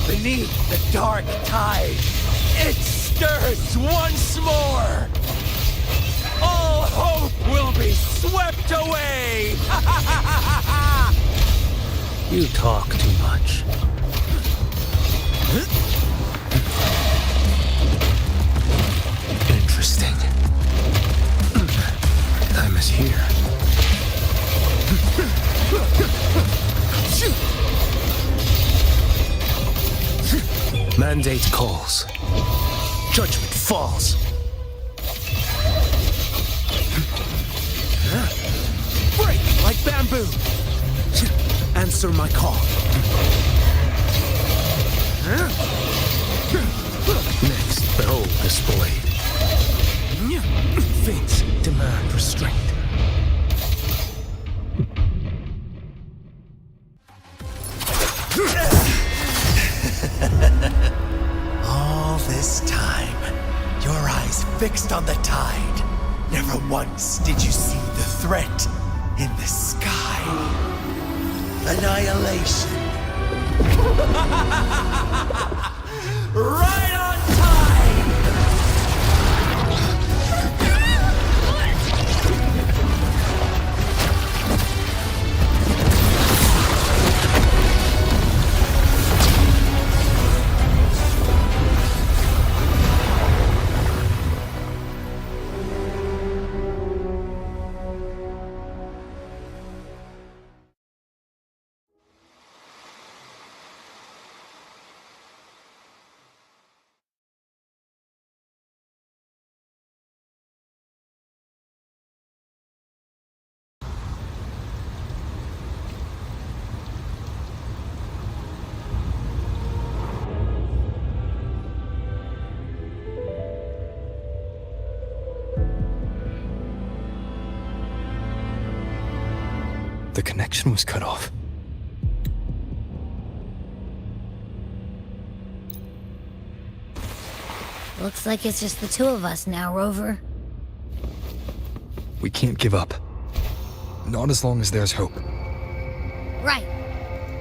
Speaker 4: Beneath the dark tide, it stirs once more! All hope will be swept away! You talk too much. Interesting. Time is here. Mandate calls. Judgment falls. Break like bamboo. Answer my call. Next, behold displayed. Fates demand restraint. All this time, your eyes fixed on the tide. Never once did you see the threat in the sky. Annihilation. Right on time!
Speaker 17: The connection was cut off.
Speaker 9: Looks like it's just the two of us now, Rover.
Speaker 17: We can't give up. Not as long as there's hope.
Speaker 9: Right.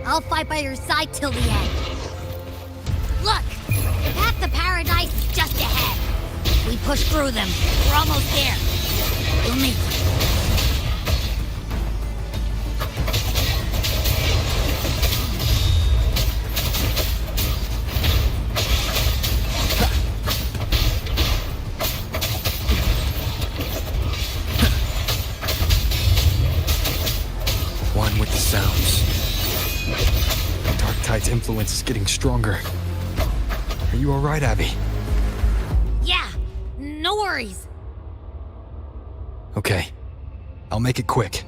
Speaker 9: I'll fight by your side till the end. Look! The path to paradise is just ahead. If we push through them, we're almost there. You'll meet.
Speaker 17: With the sounds. The Dark Tide's influence is getting stronger. Are you alright, Abby?
Speaker 9: Yeah, no worries.
Speaker 17: Okay. I'll make it quick.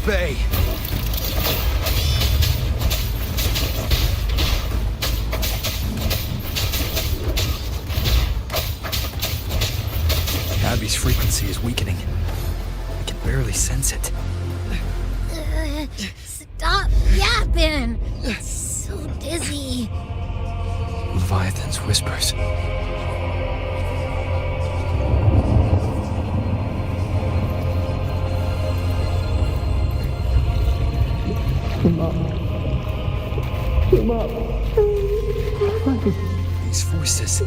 Speaker 17: obey. Abby's frequency is weakening. I can barely sense it.
Speaker 9: Stop yapping! So dizzy.
Speaker 17: Leviathan's whispers.
Speaker 12: Come up. Come up.
Speaker 17: These voices.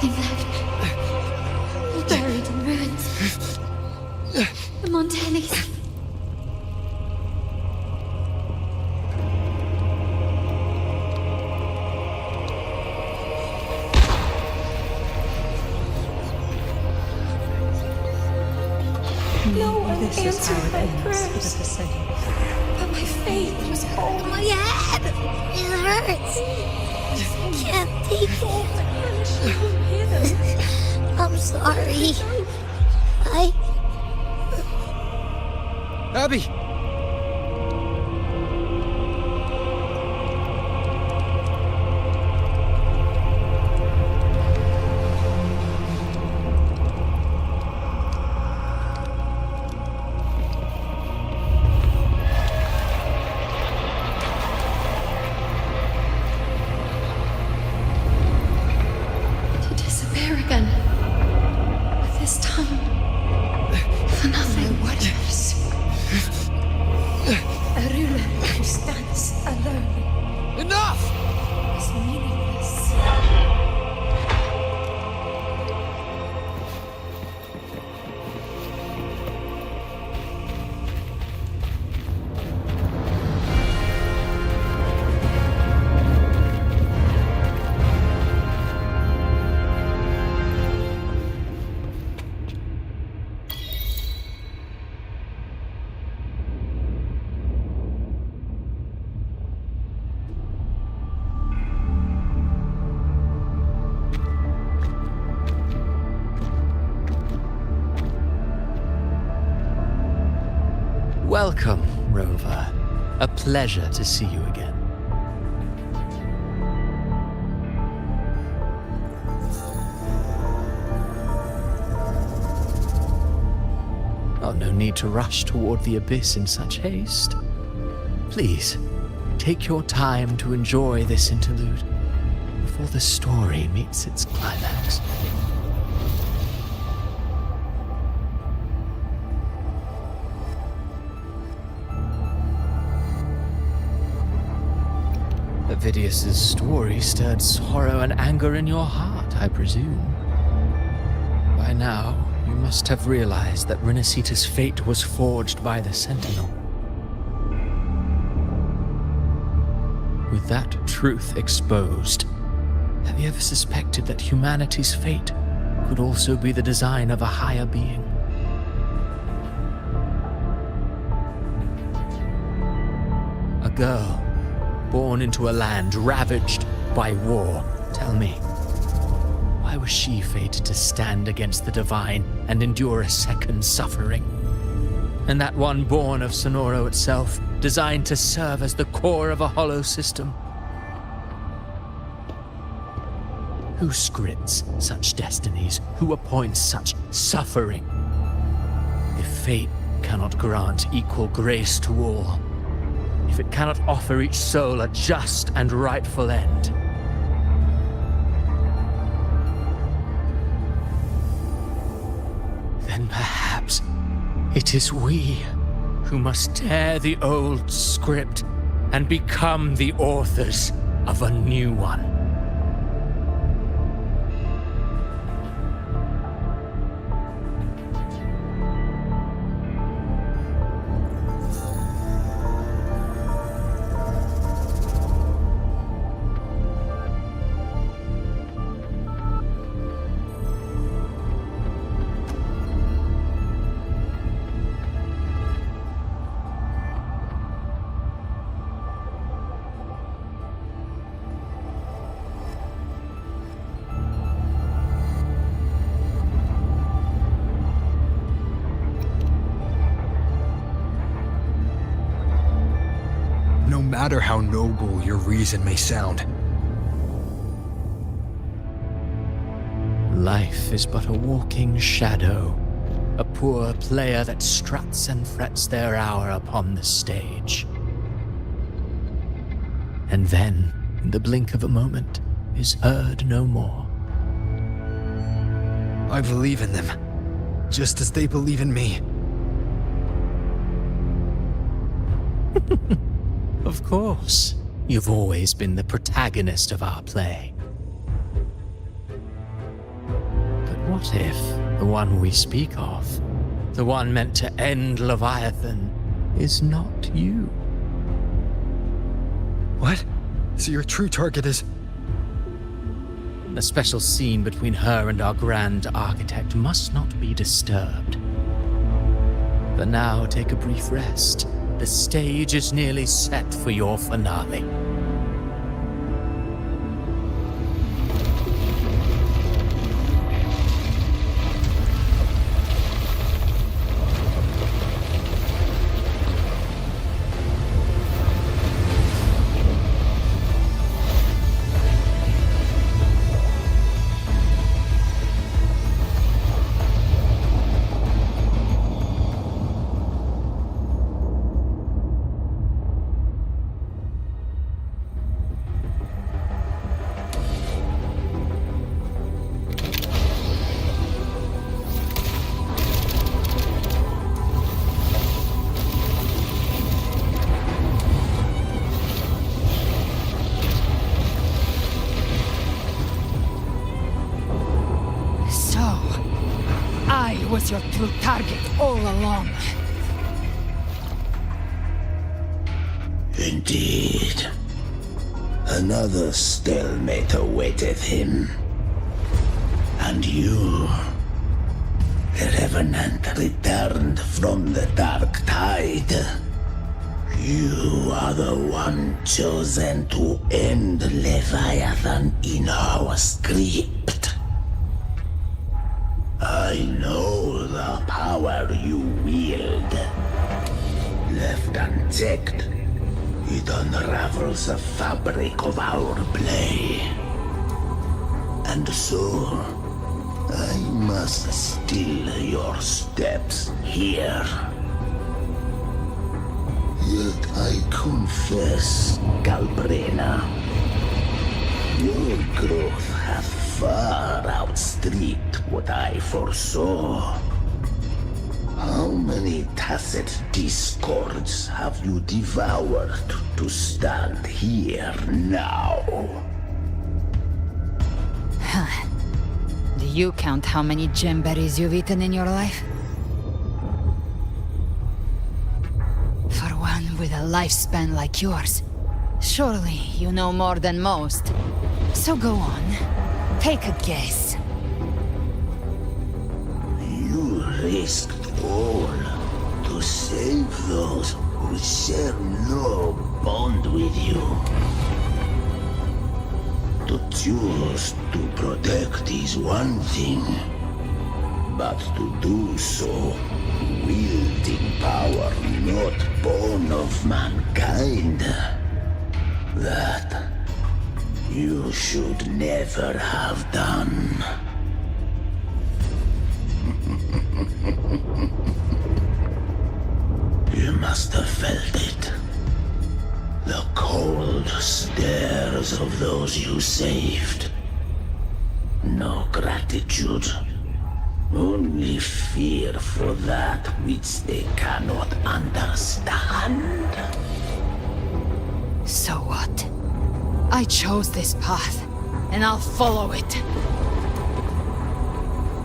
Speaker 6: Nothing left. Buried in ruins. The Montellis.
Speaker 11: No one this is how it ends with the Thessalians.
Speaker 6: But my faith was whole. My head! It hurts. I can't take it. I'm sorry.
Speaker 17: Abby!
Speaker 6: To disappear again. But this time, for nothing.
Speaker 11: What else? A ruler who stands alone.
Speaker 17: Enough!
Speaker 11: Is meaningless.
Speaker 10: Welcome, Rover. A pleasure to see you again. Oh, no need to rush toward the abyss in such haste. Please, take your time to enjoy this interlude before the story meets its climax. Avidius's story stirred sorrow and anger in your heart, I presume. By now, you must have realized that Renacita's fate was forged by the Sentinel. With that truth exposed, have you ever suspected that humanity's fate could also be the design of a higher being? A girl born into a land ravaged by war. Tell me, why was she fated to stand against the divine and endure a second suffering? And that one born of Sonoro itself, designed to serve as the core of a hollow system? Who scripts such destinies? Who appoints such suffering? If fate cannot grant equal grace to all, if it cannot offer each soul a just and rightful end, then perhaps it is we who must tear the old script and become the authors of a new one.
Speaker 17: matter how noble your reason may sound.
Speaker 10: Life is but a walking shadow, a poor player that struts and frets their hour upon the stage. And then, in the blink of a moment, is heard no more.
Speaker 17: I believe in them, just as they believe in me.
Speaker 10: Of course, you've always been the protagonist of our play. But what if the one we speak of, the one meant to end Leviathan, is not you?
Speaker 17: What? So your true target is...
Speaker 10: The special scene between her and our Grand Architect must not be disturbed. But now take a brief rest. The stage is nearly set for your finale.
Speaker 22: Was your true target all along.
Speaker 3: Indeed. Another stalemate awaiteth him. And you, the Revenant returned from the Dark Tide. You are the one chosen to end Leviathan in our script. I know the power you wield. Left unchecked, it unravels the fabric of our play. And so, I must still your steps here. Yet I confess, Galbrena, your growth hath far outstripped what I foresaw. How many tacit discords have you devoured to stand here now?
Speaker 22: Do you count how many gemberries you've eaten in your life? For one with a lifespan like yours, surely you know more than most. So go on, take a guess.
Speaker 3: You risked all to save those who share no bond with you. To choose to protect is one thing, but to do so wielding power not born of mankind, that you should never have done. You must have felt it. The cold stares of those you saved. No gratitude. Only fear for that which they cannot understand.
Speaker 22: So what? I chose this path, and I'll follow it.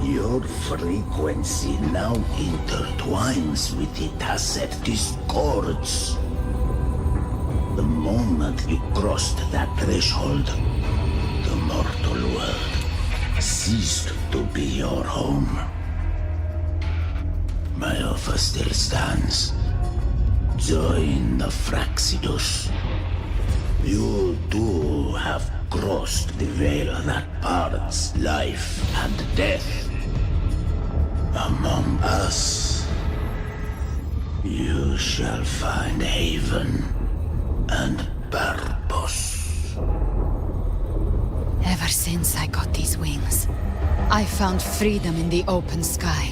Speaker 3: Your frequency now intertwines with the tacit discords. The moment you crossed that threshold, the mortal world ceased to be your home. My offer still stands. Join the Fraxidus. You too have crossed the veil that parts life and death. Among us, you shall find haven and purpose.
Speaker 22: Ever since I got these wings, I found freedom in the open sky.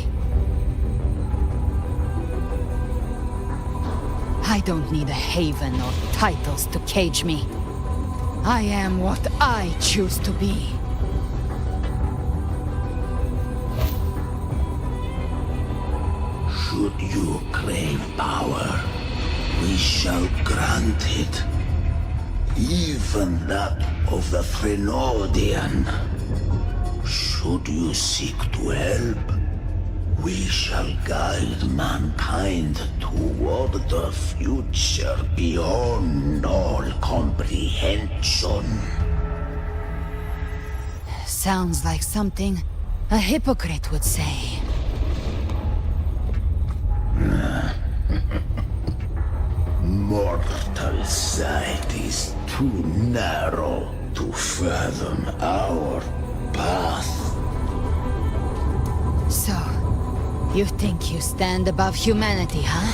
Speaker 22: I don't need a haven or titles to cage me. I am what I choose to be.
Speaker 3: Should you crave power, we shall grant it. Even that of the Trinodian. Should you seek to help, we shall guide mankind toward the future beyond all comprehension.
Speaker 22: Sounds like something a hypocrite would say.
Speaker 3: Mortal sight is too narrow to fathom our path.
Speaker 22: So, you think you stand above humanity, huh?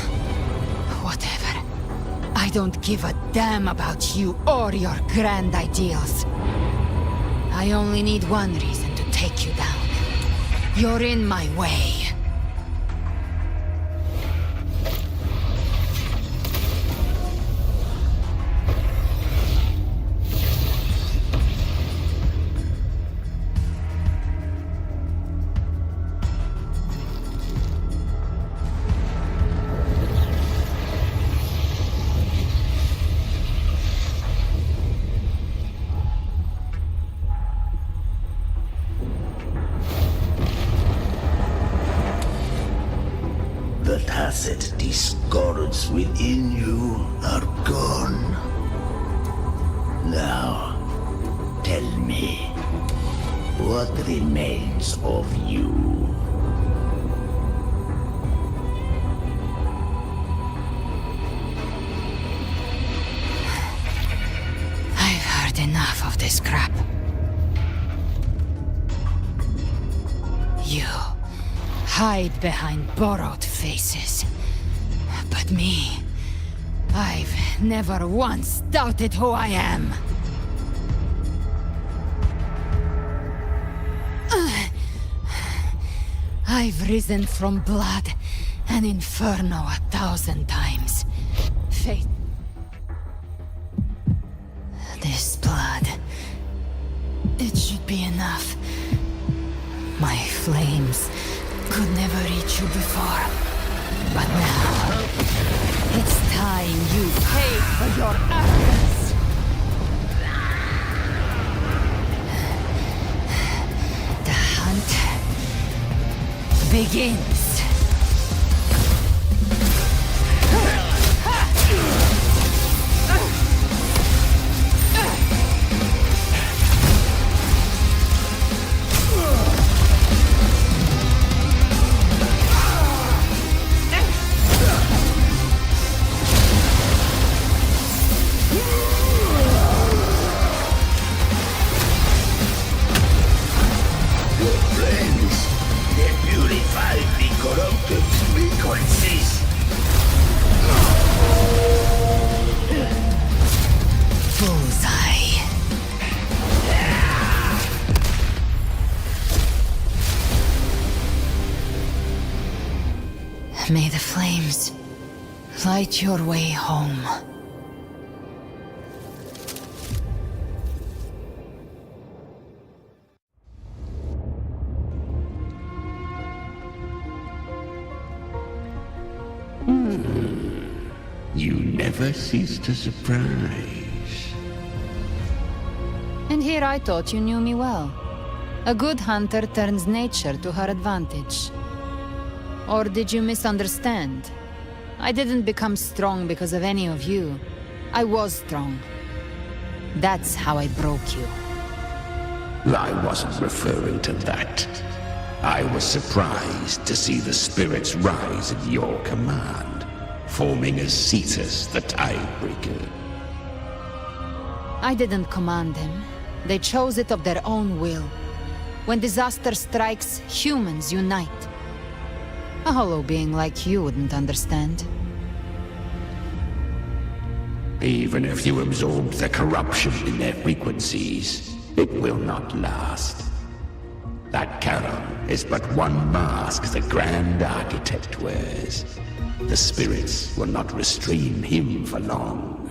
Speaker 22: Whatever. I don't give a damn about you or your grand ideals. I only need one reason to take you down. You're in my way.
Speaker 3: The tacit discords within you are gone. Now, tell me, what remains of you?
Speaker 22: I've heard enough of this crap. You hide behind borrowed faces. But me, I've never once doubted who I am. I've risen from blood and inferno 1,000 times. Fate. This blood. It should be enough. My flames could never reach you before. But now, it's time you pay for your actions. The hunt begins. May the flames light your way home.
Speaker 3: You never cease to surprise.
Speaker 22: And here I thought you knew me well. A good hunter turns nature to her advantage. Or did you misunderstand? I didn't become strong because of any of you. I was strong. That's how I broke you.
Speaker 3: I wasn't referring to that. I was surprised to see the spirits rise at your command, forming as Cetus the Tidebreaker.
Speaker 22: I didn't command them. They chose it of their own will. When disaster strikes, humans unite. A hollow being like you wouldn't understand.
Speaker 3: Even if you absorb the corruption in their frequencies, it will not last. That Charon is but one mask the Grand Architect wears. The spirits will not restrain him for long.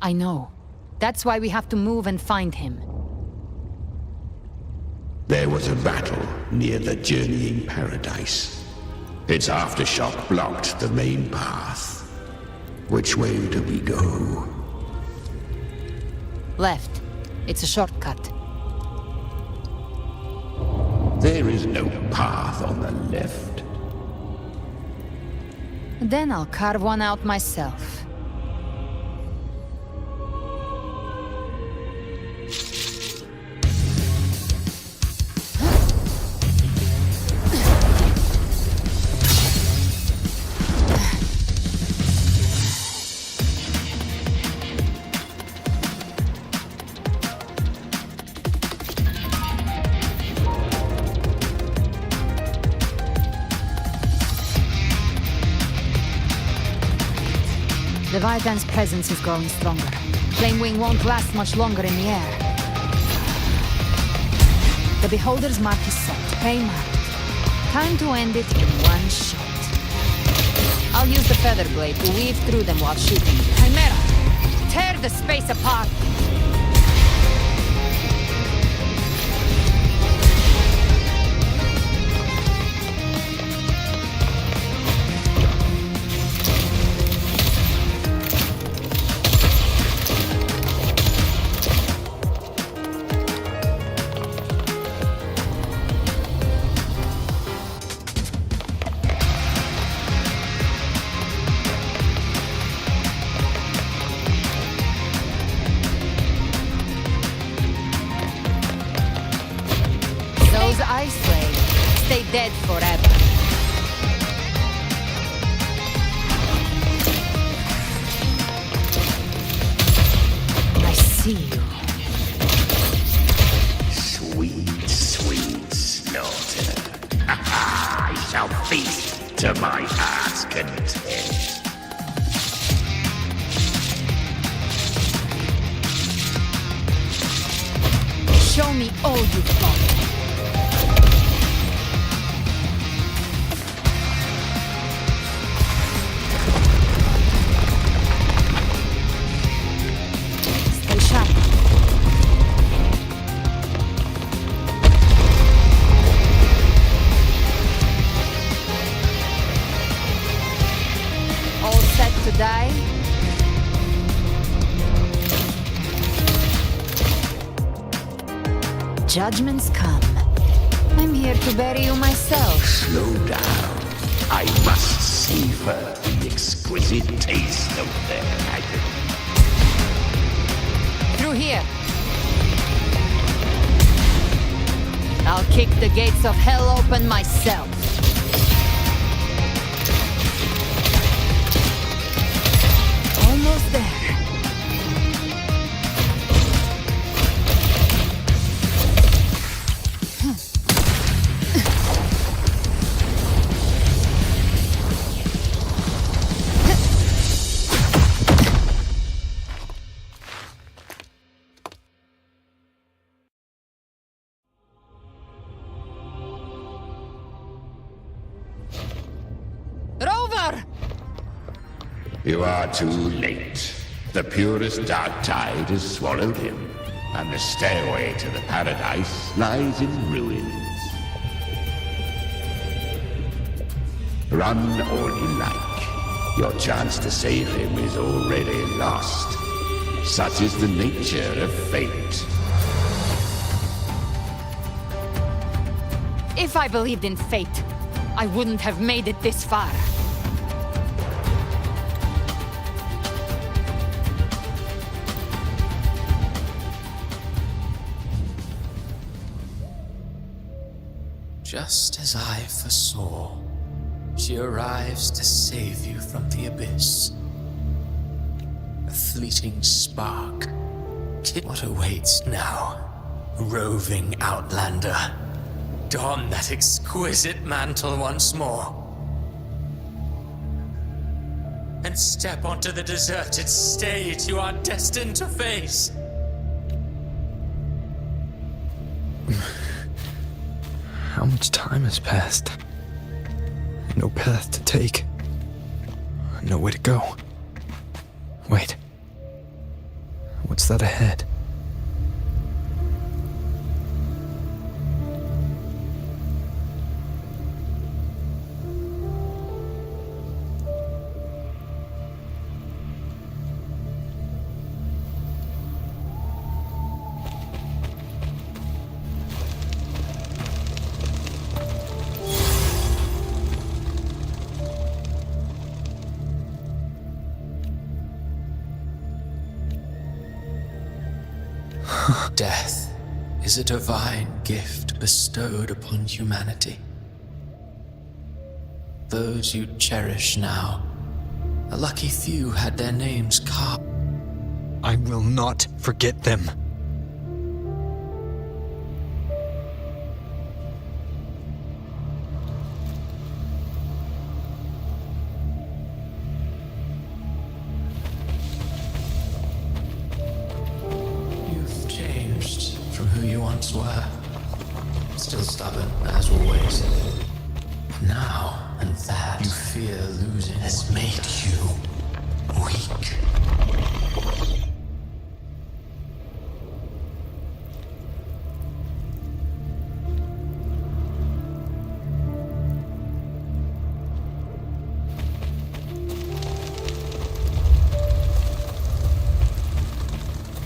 Speaker 22: I know. That's why we have to move and find him.
Speaker 3: There was a battle near the Journeying Paradise. Its aftershock blocked the main path. Which way do we go?
Speaker 22: Left. It's a shortcut.
Speaker 3: There is no path on the left.
Speaker 22: Then I'll carve one out myself. The Vyvan's presence is growing stronger. Flame Wing won't last much longer in the air. The Beholder's mark is set. Aim out. Time to end it in one shot. I'll use the Feather Blade to weave through them while shooting. Chimera! Tear the space apart! Ice Blade. Stay dead forever. I see you.
Speaker 3: Sweet, sweet slaughter. I shall feast to my heart's content.
Speaker 22: Show me all you've got. Die? Judgments come. I'm here to bury you myself.
Speaker 3: Slow down. I must savor the exquisite taste of their agony.
Speaker 22: Through here. I'll kick the gates of hell open myself. Almost there. Rover!
Speaker 3: You are too late. The purest dark tide has swallowed him, and the stairway to the paradise lies in ruins. Run all you like. Your chance to save him is already lost. Such is the nature of fate.
Speaker 22: If I believed in fate, I wouldn't have made it this far.
Speaker 10: Just as I foresaw, she arrives to save you from the abyss. A fleeting spark. What awaits now? Roving outlander. Don that exquisite mantle once more. And again step onto the deserted stage you are destined to face.
Speaker 17: How much time has passed? No path to take. Nowhere to go. Wait. What's that ahead?
Speaker 10: Death is a divine gift bestowed upon humanity. Those you cherish now, a lucky few had their names carved.
Speaker 17: I will not forget them.
Speaker 10: You've changed from who you once were. Still stubborn, as always. Now, and that you fear losing has made you weak.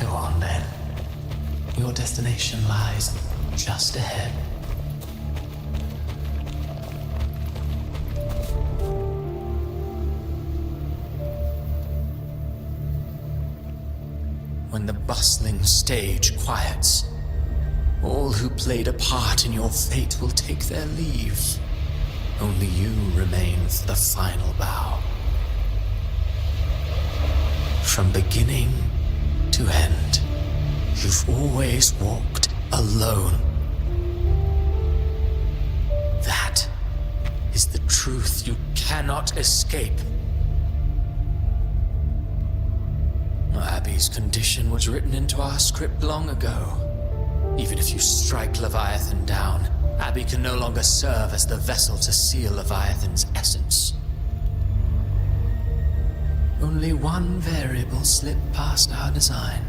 Speaker 10: Go on then. Your destination lies just ahead. When the bustling stage quiets, all who played a part in your fate will take their leave. Only you remain for the final bow. From beginning to end, you've always walked alone. That is the truth you cannot escape. Abby's condition was written into our script long ago. Even if you strike Leviathan down, Abby can no longer serve as the vessel to seal Leviathan's essence. Only one variable slipped past our design.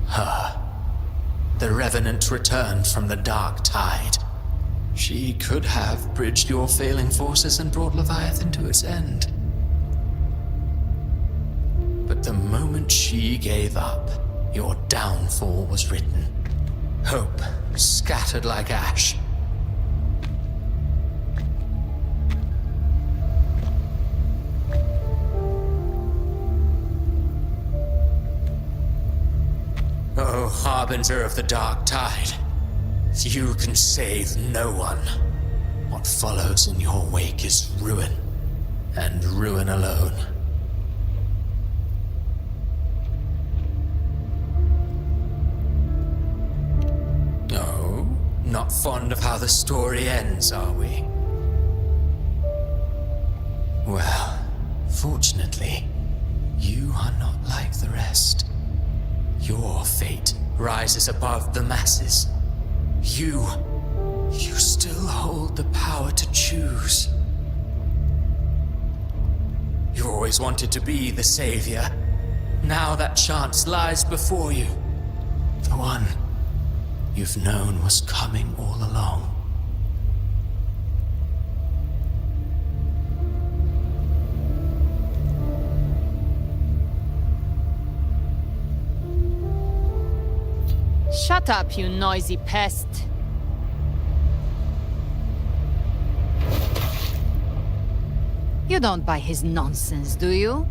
Speaker 10: Her. The Revenant returned from the dark tide. She could have bridged your failing forces and brought Leviathan to its end. But the moment she gave up, your downfall was written. Hope scattered like ash. Oh, harbinger of the dark tide, you can save no one. What follows in your wake is ruin, and ruin alone. Not fond of how the story ends, are we? Well, fortunately, you are not like the rest. Your fate rises above the masses. You still hold the power to choose. You always wanted to be the savior. Now that chance lies before you. The one you've known was coming all along.
Speaker 22: Shut up, you noisy pest. You don't buy his nonsense, do you?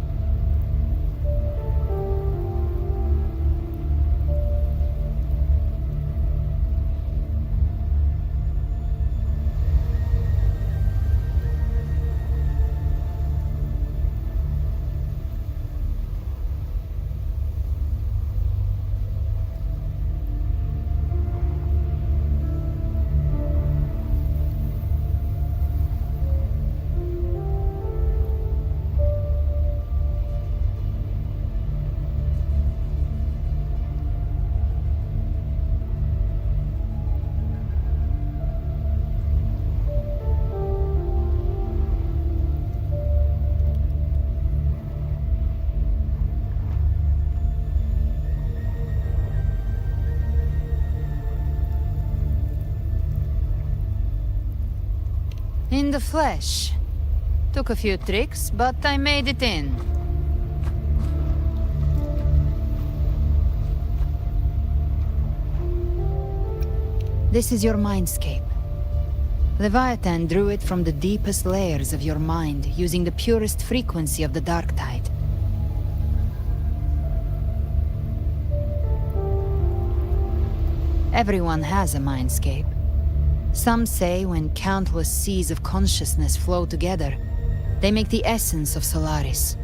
Speaker 22: In the flesh. Took a few tricks, but I made it in. This is your mindscape. Leviathan drew it from the deepest layers of your mind, using the purest frequency of the dark tide. Everyone has a mindscape. Some say when countless seas of consciousness flow together, they make the essence of Solaris.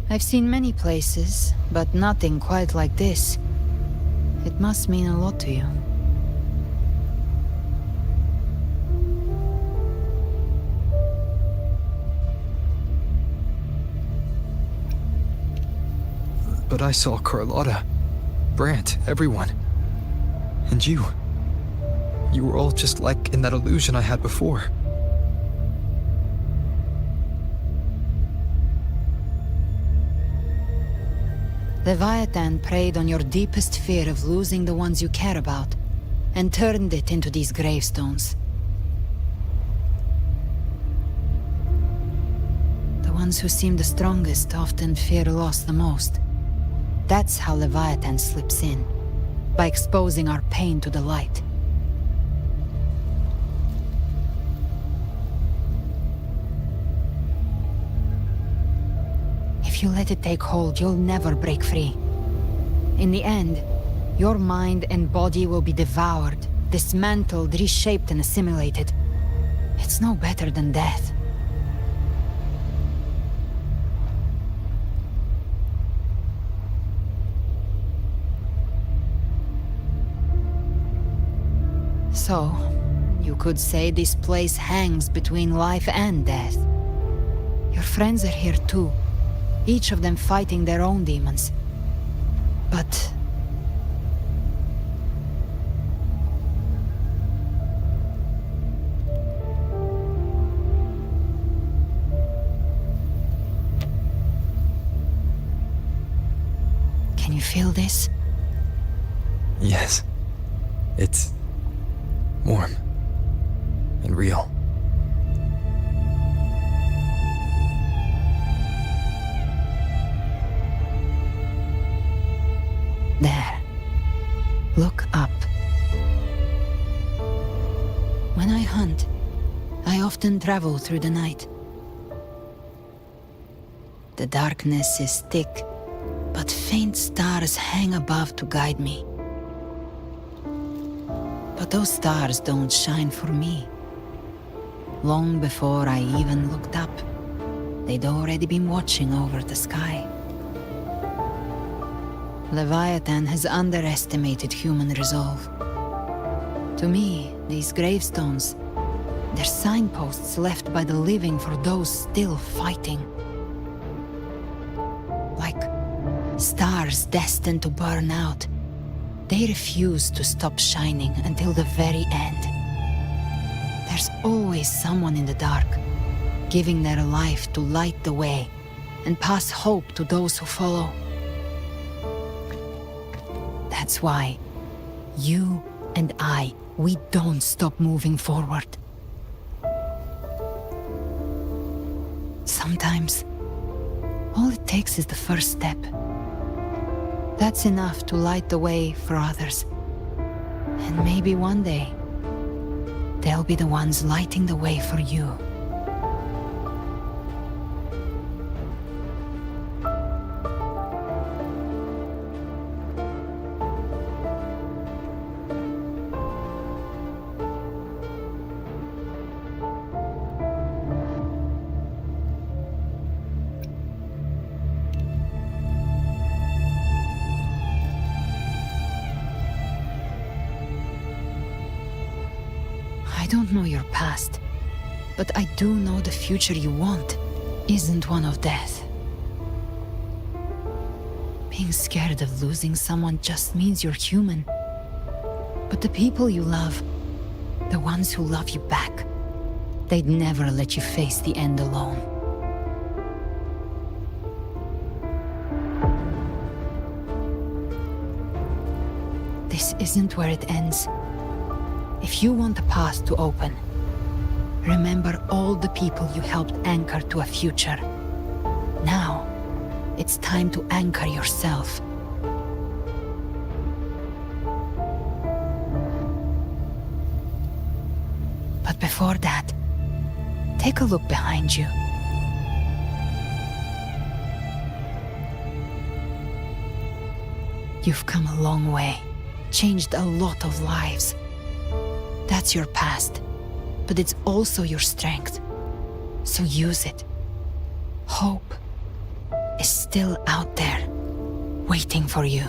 Speaker 22: I've seen many places, but nothing quite like this. It must mean a lot to you.
Speaker 17: But I saw Carlotta, Brant, everyone. And you. You were all just like in that illusion I had before.
Speaker 22: Leviathan preyed on your deepest fear of losing the ones you care about, and turned it into these gravestones. The ones who seem the strongest often fear loss the most. That's how Leviathan slips in, by exposing our pain to the light. If you let it take hold, you'll never break free. In the end, your mind and body will be devoured, dismantled, reshaped, and assimilated. It's no better than death. So, you could say this place hangs between life and death. Your friends are here too, each of them fighting their own demons. But... can you feel this?
Speaker 17: Yes. It's warm and real.
Speaker 22: There. Look up. When I hunt, I often travel through the night. The darkness is thick, but faint stars hang above to guide me. But those stars don't shine for me. Long before I even looked up, they'd already been watching over the sky. Leviathan has underestimated human resolve. To me, these gravestones, they're signposts left by the living for those still fighting. Like stars destined to burn out. They refuse to stop shining until the very end. There's always someone in the dark, giving their life to light the way and pass hope to those who follow. That's why you and I, we don't stop moving forward. Sometimes, all it takes is the first step. That's enough to light the way for others. And maybe one day, they'll be the ones lighting the way for you. I don't know your past, but I do know the future you want isn't one of death. Being scared of losing someone just means you're human. But the people you love, the ones who love you back, they'd never let you face the end alone. This this isn't where it ends. If you want the path to open, remember all the people you helped anchor to a future. Now, it's time to anchor yourself. But before that, take a look behind you. You've come a long way, changed a lot of lives. That's your past, but it's also your strength. So use it. Hope is still out there, waiting for you.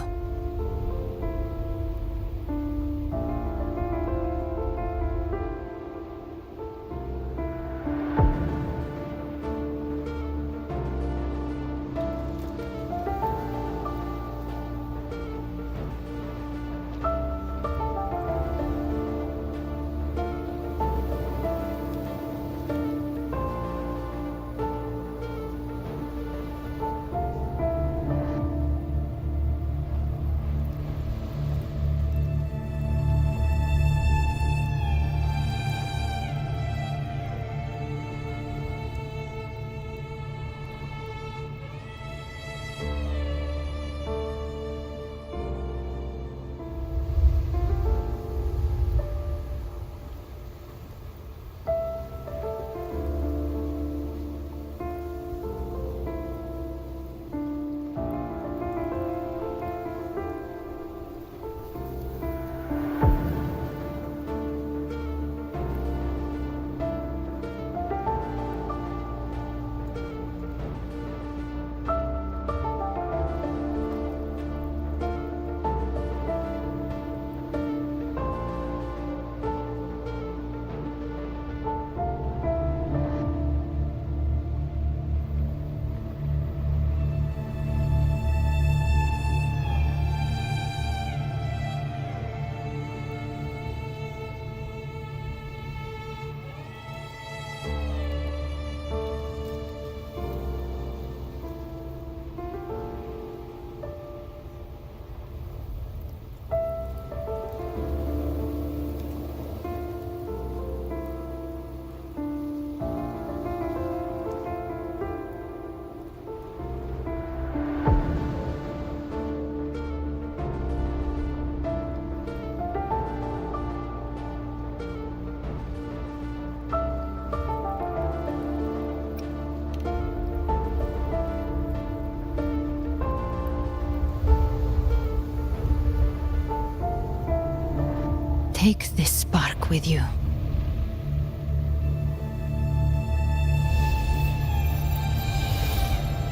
Speaker 22: Take this spark with you.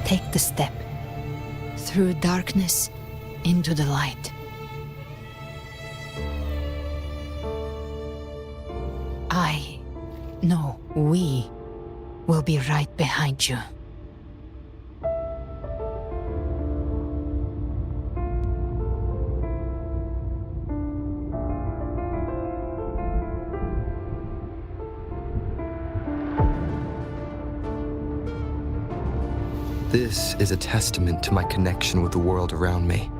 Speaker 22: Take the step through darkness into the light. We will be right behind you.
Speaker 17: This is a testament to my connection with the world around me,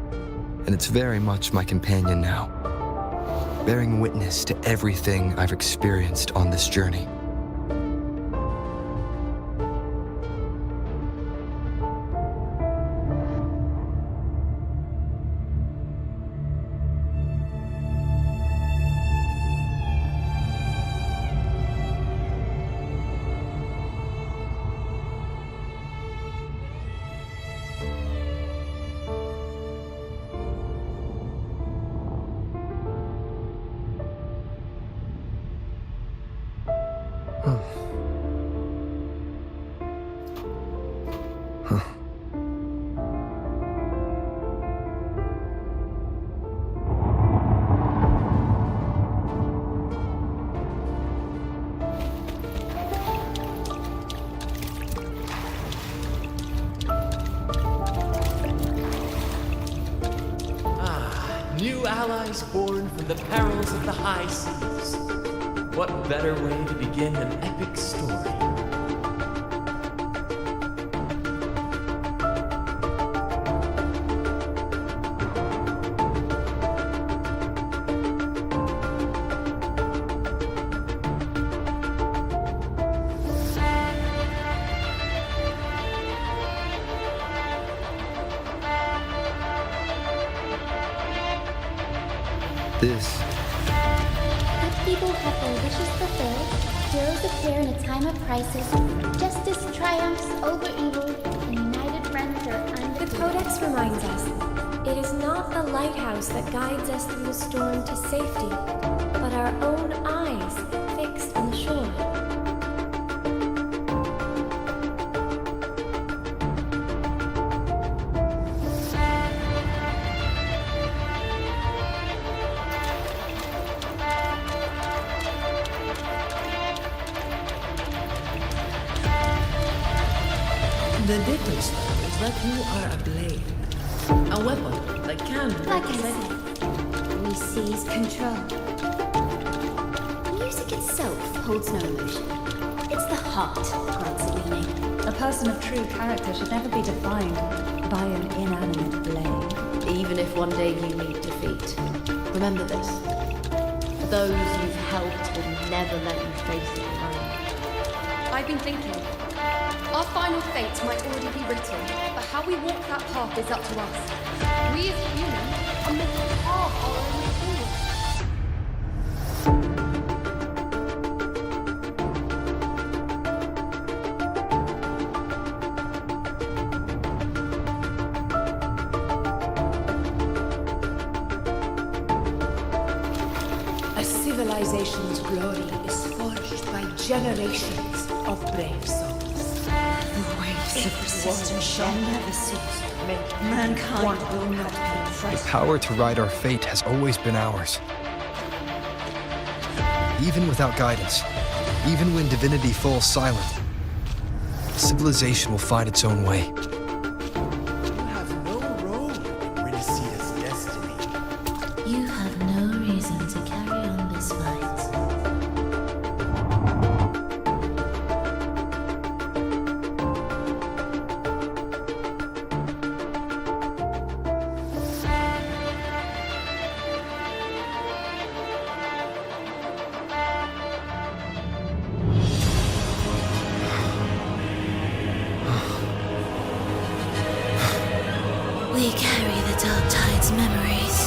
Speaker 17: and it's very much my companion now, bearing witness to everything I've experienced on this journey.
Speaker 13: New allies born from the perils of the high seas. What better way to begin an epic story?
Speaker 17: this?
Speaker 16: Good people have their wishes fulfilled, heroes appear in a time of crisis, justice triumphs over evil, and united friends are undefeated.
Speaker 19: The Codex reminds us, it is not the lighthouse that guides us through the storm to safety, but our own eyes fixed on the shore.
Speaker 20: The difference, though, is that you are a blade. A weapon that can...
Speaker 16: Like I said, we seize control. Music itself holds no emotion. It's the heart grants it meaning.
Speaker 11: A person of true character should never be defined by an inanimate blade.
Speaker 24: Even if one day you meet defeat, remember this. Those you've helped will never let you face it alone.
Speaker 8: I've been thinking. Our final fate might already be written, but how we walk that path is up to us. We as humans are meant to carve our own way forward.
Speaker 1: A civilization's glory is forged by generations of brave souls.
Speaker 11: The waves of resistance shall never cease. Mankind will not be
Speaker 17: The
Speaker 11: oppressed.
Speaker 17: power to ride our fate has always been ours. Even without guidance, even when divinity falls silent, civilization will find its own way.
Speaker 25: You have no role in Renicida's destiny.
Speaker 16: You have no reason to carry on this fight. We carry the Dark Tide's memories.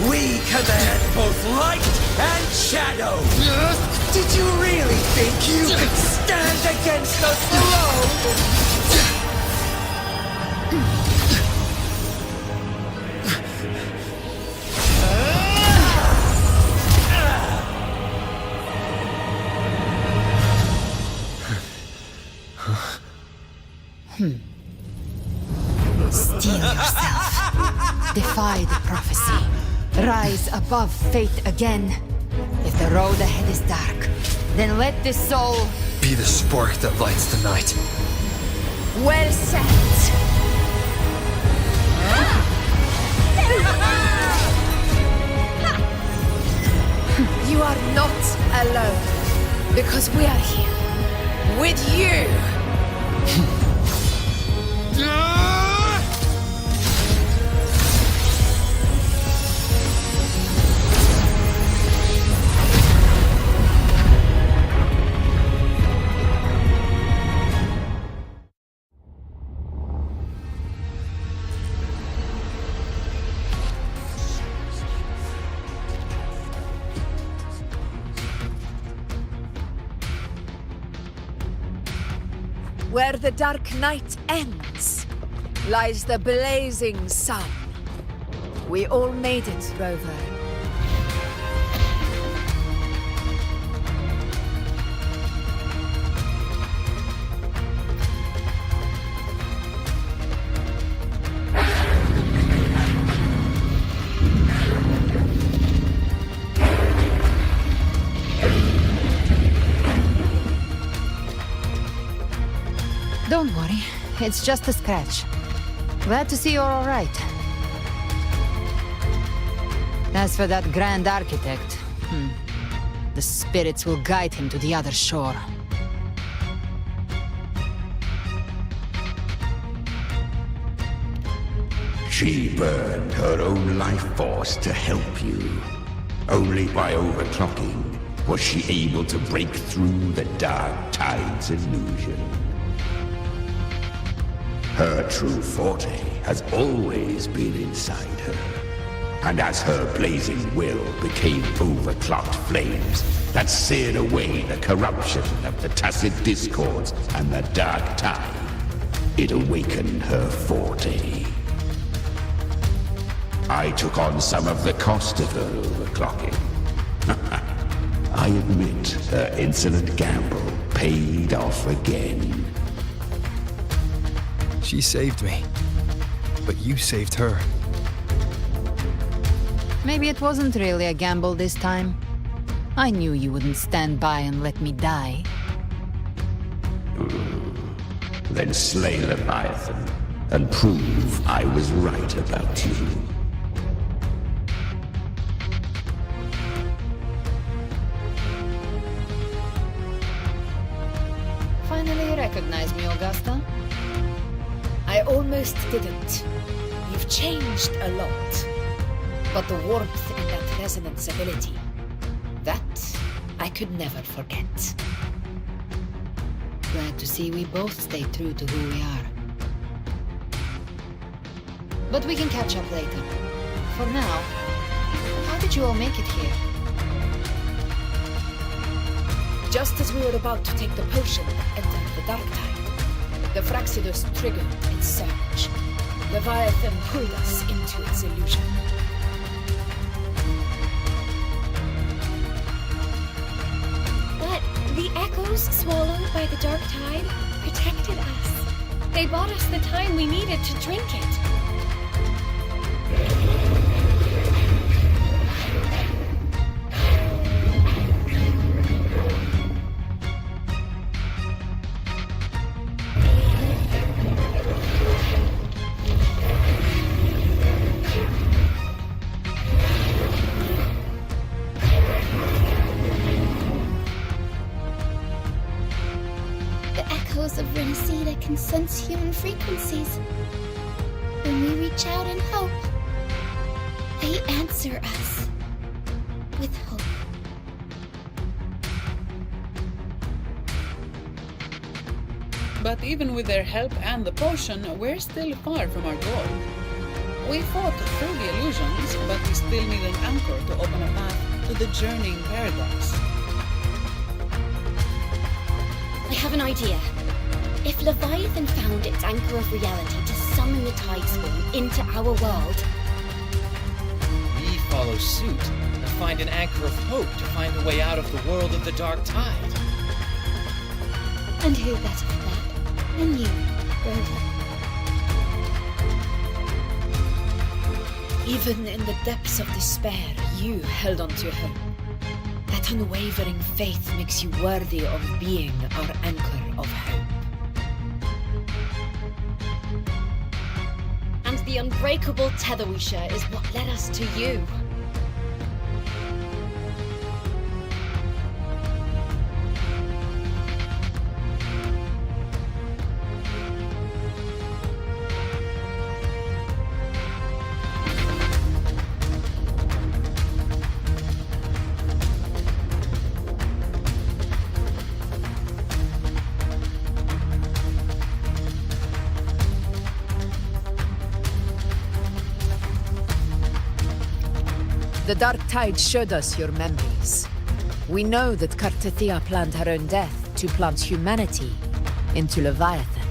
Speaker 4: We command both light and shadow! Did you really think you could stand against us alone?
Speaker 22: Steel yourself. Defy the prophecy. Rise above fate again. If the road ahead is dark, then let this soul
Speaker 17: Be the spark that lights the night.
Speaker 1: Well said. You are not alone, because we are here with you. Where the dark night ends, lies the blazing sun. We all made it, Rover.
Speaker 22: Don't worry, it's just a scratch. Glad to see you're all right. As for that Grand Architect, the spirits will guide him to the other shore.
Speaker 3: She burned her own life force to help you. Only by overclocking, Was she able to break through the dark tide's illusion? Her true forte has always been inside her. And as her blazing will became overclocked flames that seared away the corruption of the tacit discords and the dark tide, it awakened her forte. I took on some of the cost of her overclocking. I admit her insolent gamble paid off again.
Speaker 17: She saved me, but you saved her.
Speaker 22: Maybe it wasn't really a gamble this time. I knew you wouldn't stand by and let me die.
Speaker 3: Then slay Leviathan and prove I was right about you.
Speaker 22: Finally recognize me, Augusta?
Speaker 1: I almost didn't. You've changed a lot. But the warmth in that resonance ability, that I could never forget.
Speaker 22: Glad to see we both stay true to who we are. But we can catch up later. For now, how did you all make it here?
Speaker 1: Just as we were about to take the potion that entered the dark tide, the Fraxidus triggered its surge. Leviathan pulled us into its illusion.
Speaker 19: But the echoes swallowed by the dark tide protected us. They bought us the time we needed to drink it. Can sense human frequencies. When we reach out in hope, they answer us with hope.
Speaker 5: But even with their help and the potion, we're still far from our goal. We fought through the illusions, but we still need an anchor to open a path to the journeying paradise.
Speaker 7: I have an idea. If Leviathan found its anchor of reality to summon the Tidespawn into our world,
Speaker 13: we follow suit and find an anchor of hope to find a way out of the world of the dark tide.
Speaker 7: And who better for that than you, Rover?
Speaker 1: Even in the depths of despair, you held on to hope. That unwavering faith makes you worthy of being our anchor of hope.
Speaker 7: And the unbreakable tether we share is what led us to you.
Speaker 1: The dark tide showed us your memories. We know that Kartathea planned her own death to plant humanity into Leviathan.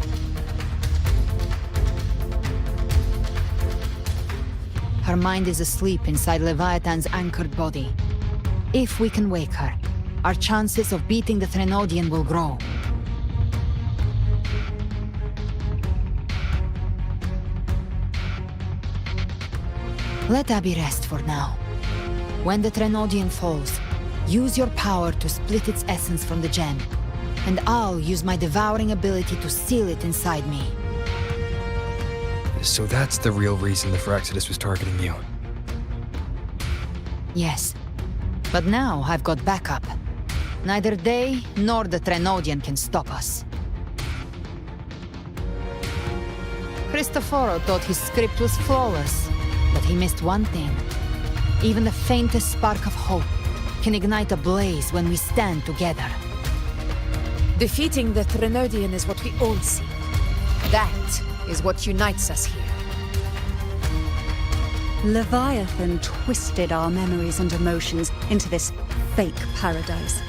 Speaker 22: Her mind is asleep inside Leviathan's anchored body. If we can wake her, our chances of beating the Threnodian will grow. Let Abby rest for now. When the Threnodian falls, use your power to split its essence from the gem, and I'll use my devouring ability to seal it inside me.
Speaker 17: So that's the real reason the Fraxidus was targeting you.
Speaker 22: Yes. But now I've got backup. Neither they nor the Threnodian can stop us. Cristoforo thought his script was flawless, but he missed one thing. Even the faintest spark of hope, can ignite a blaze when we stand together.
Speaker 1: Defeating the Threnodian is what we all seek. That is what unites us here.
Speaker 11: Leviathan twisted our memories and emotions into this fake paradise,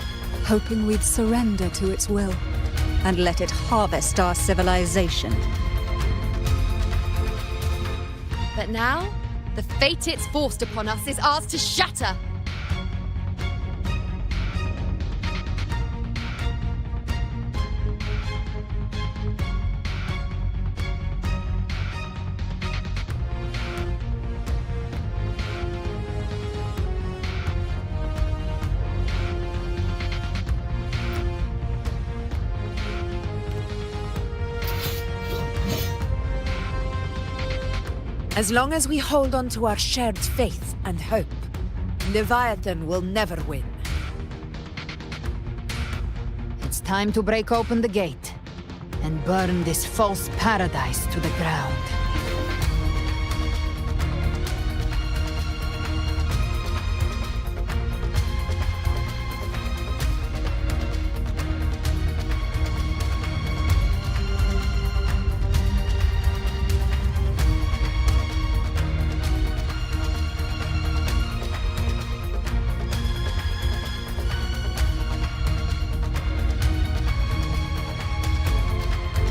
Speaker 11: hoping we'd surrender to its will and let it harvest our civilization.
Speaker 8: But now, the fate it's forced upon us is ours to shatter.
Speaker 1: As long as we hold on to our shared faith and hope, Leviathan will never win.
Speaker 22: It's time to break open the gate and burn this false paradise to the ground.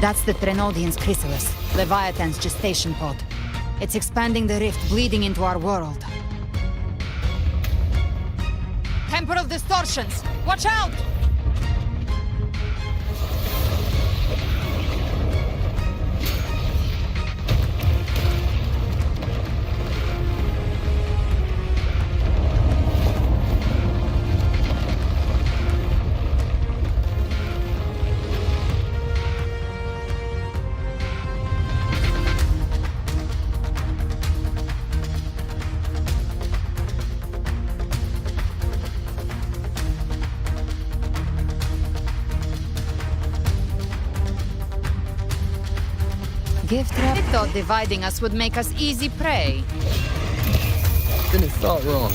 Speaker 22: That's the Threnodian's chrysalis, Leviathan's gestation pod. It's expanding the rift, bleeding into our world. Temporal distortions! Watch out! Gift wrap. I thought dividing us would make us easy prey.
Speaker 17: Then it felt wrong.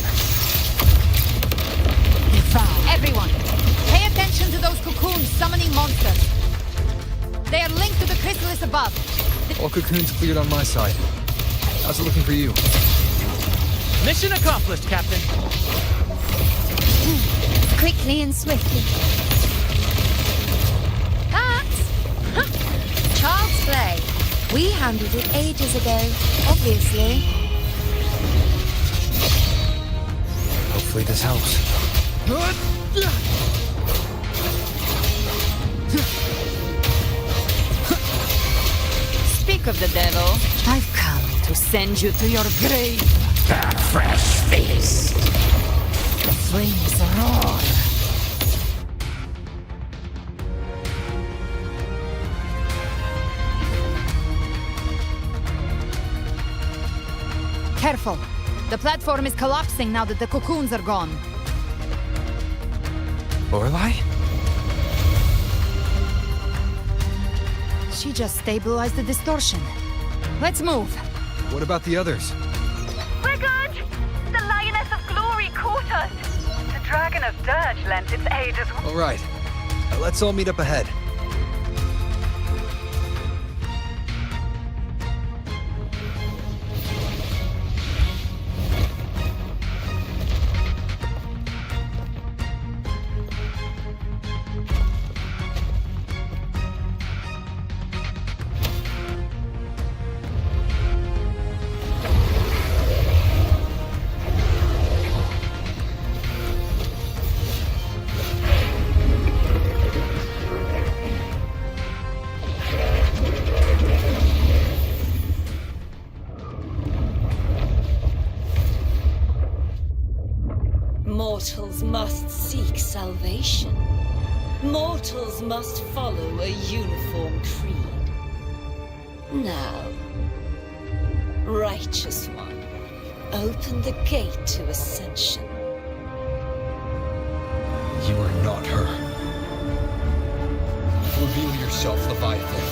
Speaker 22: Everyone, pay attention to those cocoons summoning monsters. They are linked to the chrysalis above.
Speaker 17: All cocoons cleared on my side. How's it looking for you?
Speaker 2: Mission accomplished, Captain.
Speaker 6: Quickly and swiftly.
Speaker 8: That's child's play. We handled it ages ago, obviously.
Speaker 17: Hopefully this helps.
Speaker 22: Speak of the devil, I've come to send you to your grave.
Speaker 3: A fresh feast.
Speaker 22: The flames roar. Careful. The platform is collapsing now that the cocoons are gone.
Speaker 17: Lorelei?
Speaker 22: She just stabilized the distortion. Let's move.
Speaker 17: What about the others?
Speaker 14: We're good! The Lioness of Glory caught us! The Dragon of Dirge lent its aid as well.
Speaker 17: All right. Let's all meet up ahead.
Speaker 15: Mortals must seek salvation. Mortals must follow a uniform creed. Now, Righteous One, open the gate to ascension.
Speaker 17: You are not her. Reveal yourself, Leviathan.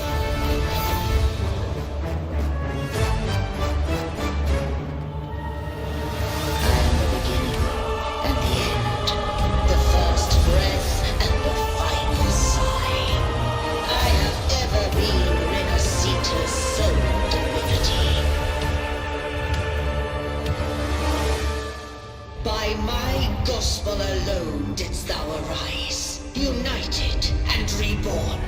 Speaker 12: And the end. gospel alone didst thou arise, united and reborn.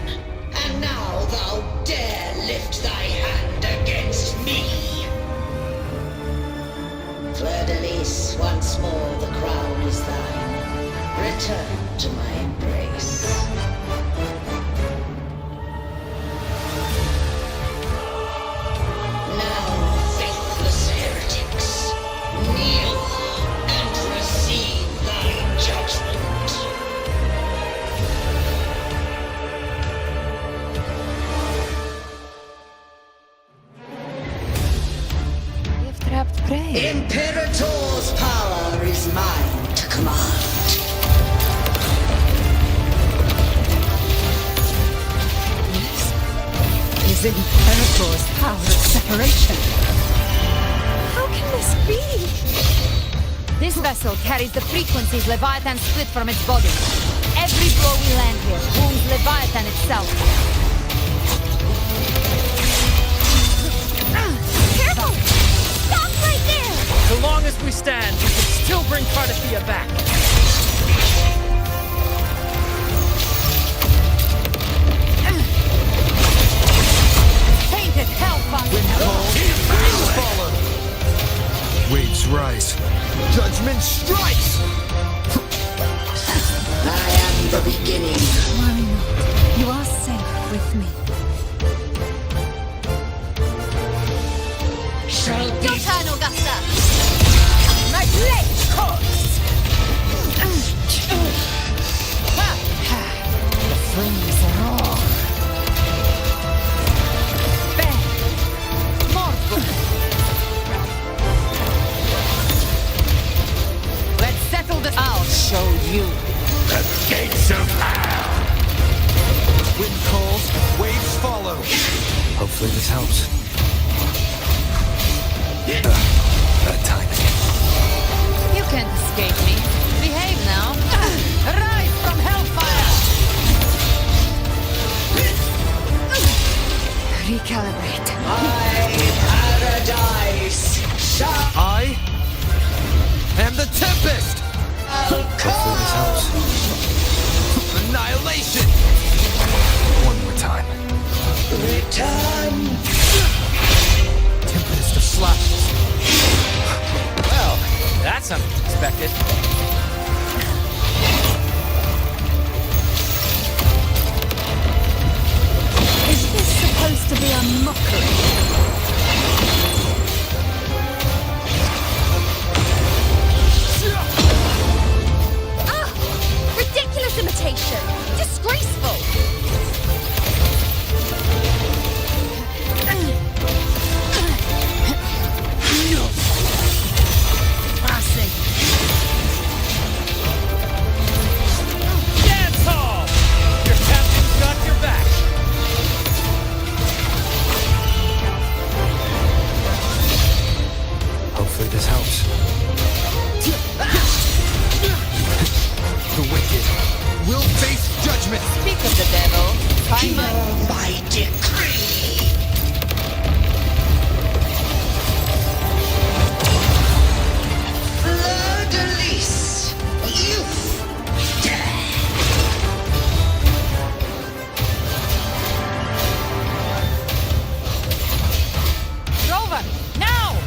Speaker 12: And now thou dare lift thy hand against me. Fleur-de-Lis, once more the crown is thine. Return to my embrace. Now, faithless heretics, kneel and receive thy judgment.
Speaker 22: You've trapped prey.
Speaker 12: Imperator's power is mine to command.
Speaker 11: Is Imperator's power of separation?
Speaker 22: How can this be? This vessel carries the frequencies Leviathan split from its body. Every blow we land here wounds Leviathan itself.
Speaker 6: Careful! Stop right there!
Speaker 2: So long as we stand, we can still bring Cardathia back.
Speaker 22: Tainted hellfire!
Speaker 17: Waves follow. Waves rise. Judgment strikes!
Speaker 12: I am the beginning.
Speaker 11: Worry not. You are safe with me.
Speaker 12: Shall be
Speaker 22: Your turn, Augusta! My blade course! The flames roar. Bang! More good. Let's settle this. I'll show you.
Speaker 3: The gates of hell!
Speaker 17: Wind calls, waves follow. Hopefully this helps. Bad timing.
Speaker 22: You can't escape me. Behave now. Rise from hellfire! Recalibrate.
Speaker 12: paradise shall
Speaker 17: I am the Tempest! Hopefully this helps. Annihilation! One more time.
Speaker 12: return.
Speaker 17: Tempest of slashes.
Speaker 2: Well, that's unexpected.
Speaker 11: Is this supposed to be a mockery?
Speaker 8: Ridiculous imitation! Disgraceful!
Speaker 2: Dance hall! Your captain's got your back.
Speaker 17: Hopefully this helps. The wicked will face judgment.
Speaker 22: Speak of the devil. Find my...
Speaker 12: By decree. Fleur-de-Lis, you dare.
Speaker 22: Rover, now!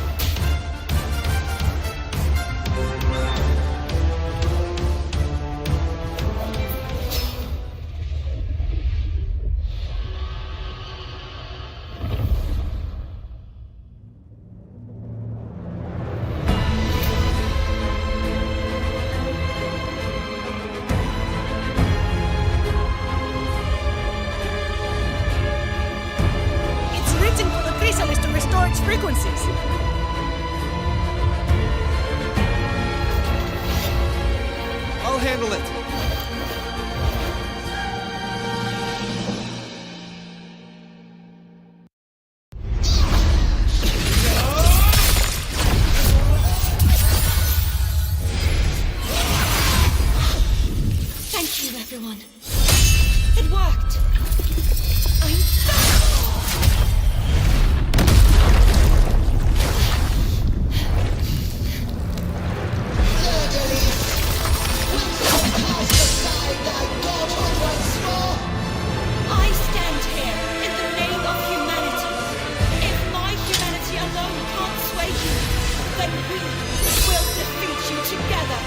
Speaker 9: We'll defeat you together!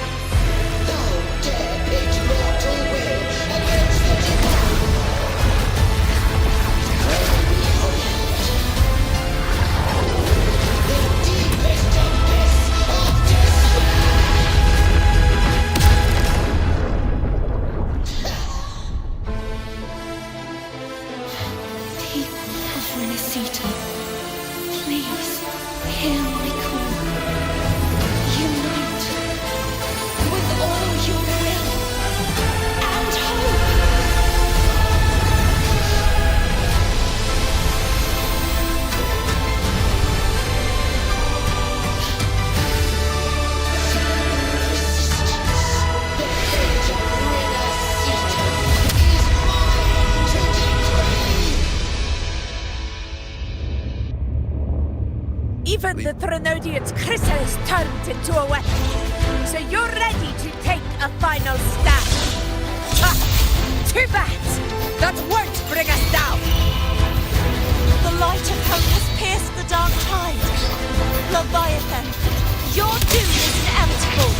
Speaker 12: How dare pit mortal will against the divine? Where we hold the deepest abyss of
Speaker 19: People of Renacita, please hear my call. Unite with all your will and hope.
Speaker 9: Even the Threnodian's chrysalis turned into a weapon. So you're ready to take a final stand. Ah, too bad! That won't bring us down! The light of hope has pierced the dark tide. Leviathan, your doom is inevitable.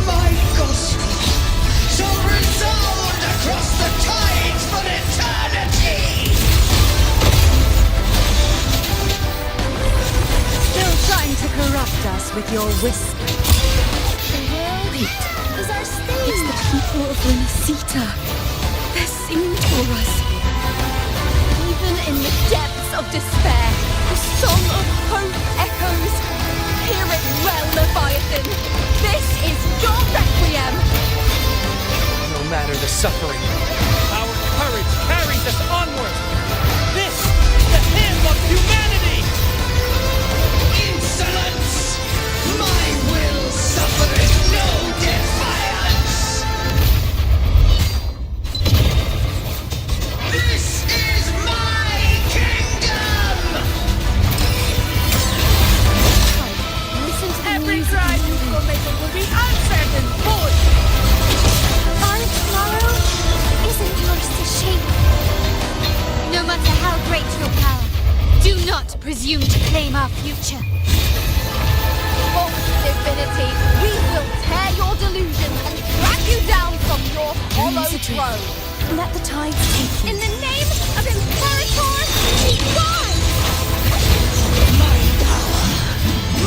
Speaker 12: my gospel shall resound across the tides for eternity!
Speaker 9: Still trying to corrupt us with your whisper.
Speaker 19: The world is our stage. It's the people of Renacita. They're singing for us.
Speaker 9: Even in the depths of despair, the song of hope echoes. Hear it well, Leviathan. This is your requiem.
Speaker 17: No matter the suffering,
Speaker 2: Our courage carries us onward. This is the hymn of humanity.
Speaker 12: Insolence! My will suffereth no defiance! This is my kingdom!
Speaker 19: Listen to the
Speaker 9: Every
Speaker 19: music.
Speaker 9: cry you will make will be answered in full.
Speaker 19: Our tomorrow isn't yours to shape. No matter how great your power, do not presume to claim our future.
Speaker 9: False divinity, we will tear your delusions and drag you down from your hollow throne.
Speaker 19: Let the tides take you.
Speaker 9: In the name of Imperator, be gone!
Speaker 12: My power!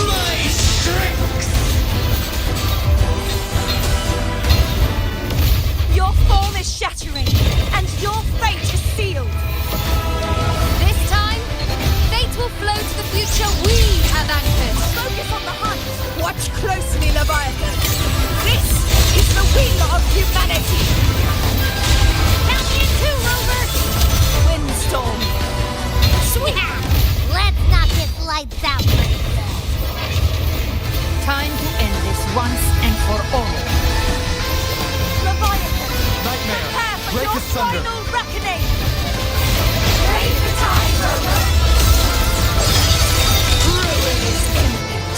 Speaker 12: My strength!
Speaker 9: Your form is shattering, and your fate is sealed. This time, fate will flow to the future we have anchored. Focus on the hunt. Watch closely, Leviathan. This is the will of humanity. Count me in two, Rover. Windstorm. Sweet.
Speaker 19: Let's not get lights out.
Speaker 22: Time to end this once and for all.
Speaker 9: Leviathan.
Speaker 2: Nightmare,
Speaker 9: Prepare for
Speaker 2: break
Speaker 9: your
Speaker 2: asunder.
Speaker 9: final reckoning. Raise the tide, Rover.
Speaker 12: Ruin is imminent!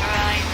Speaker 9: Time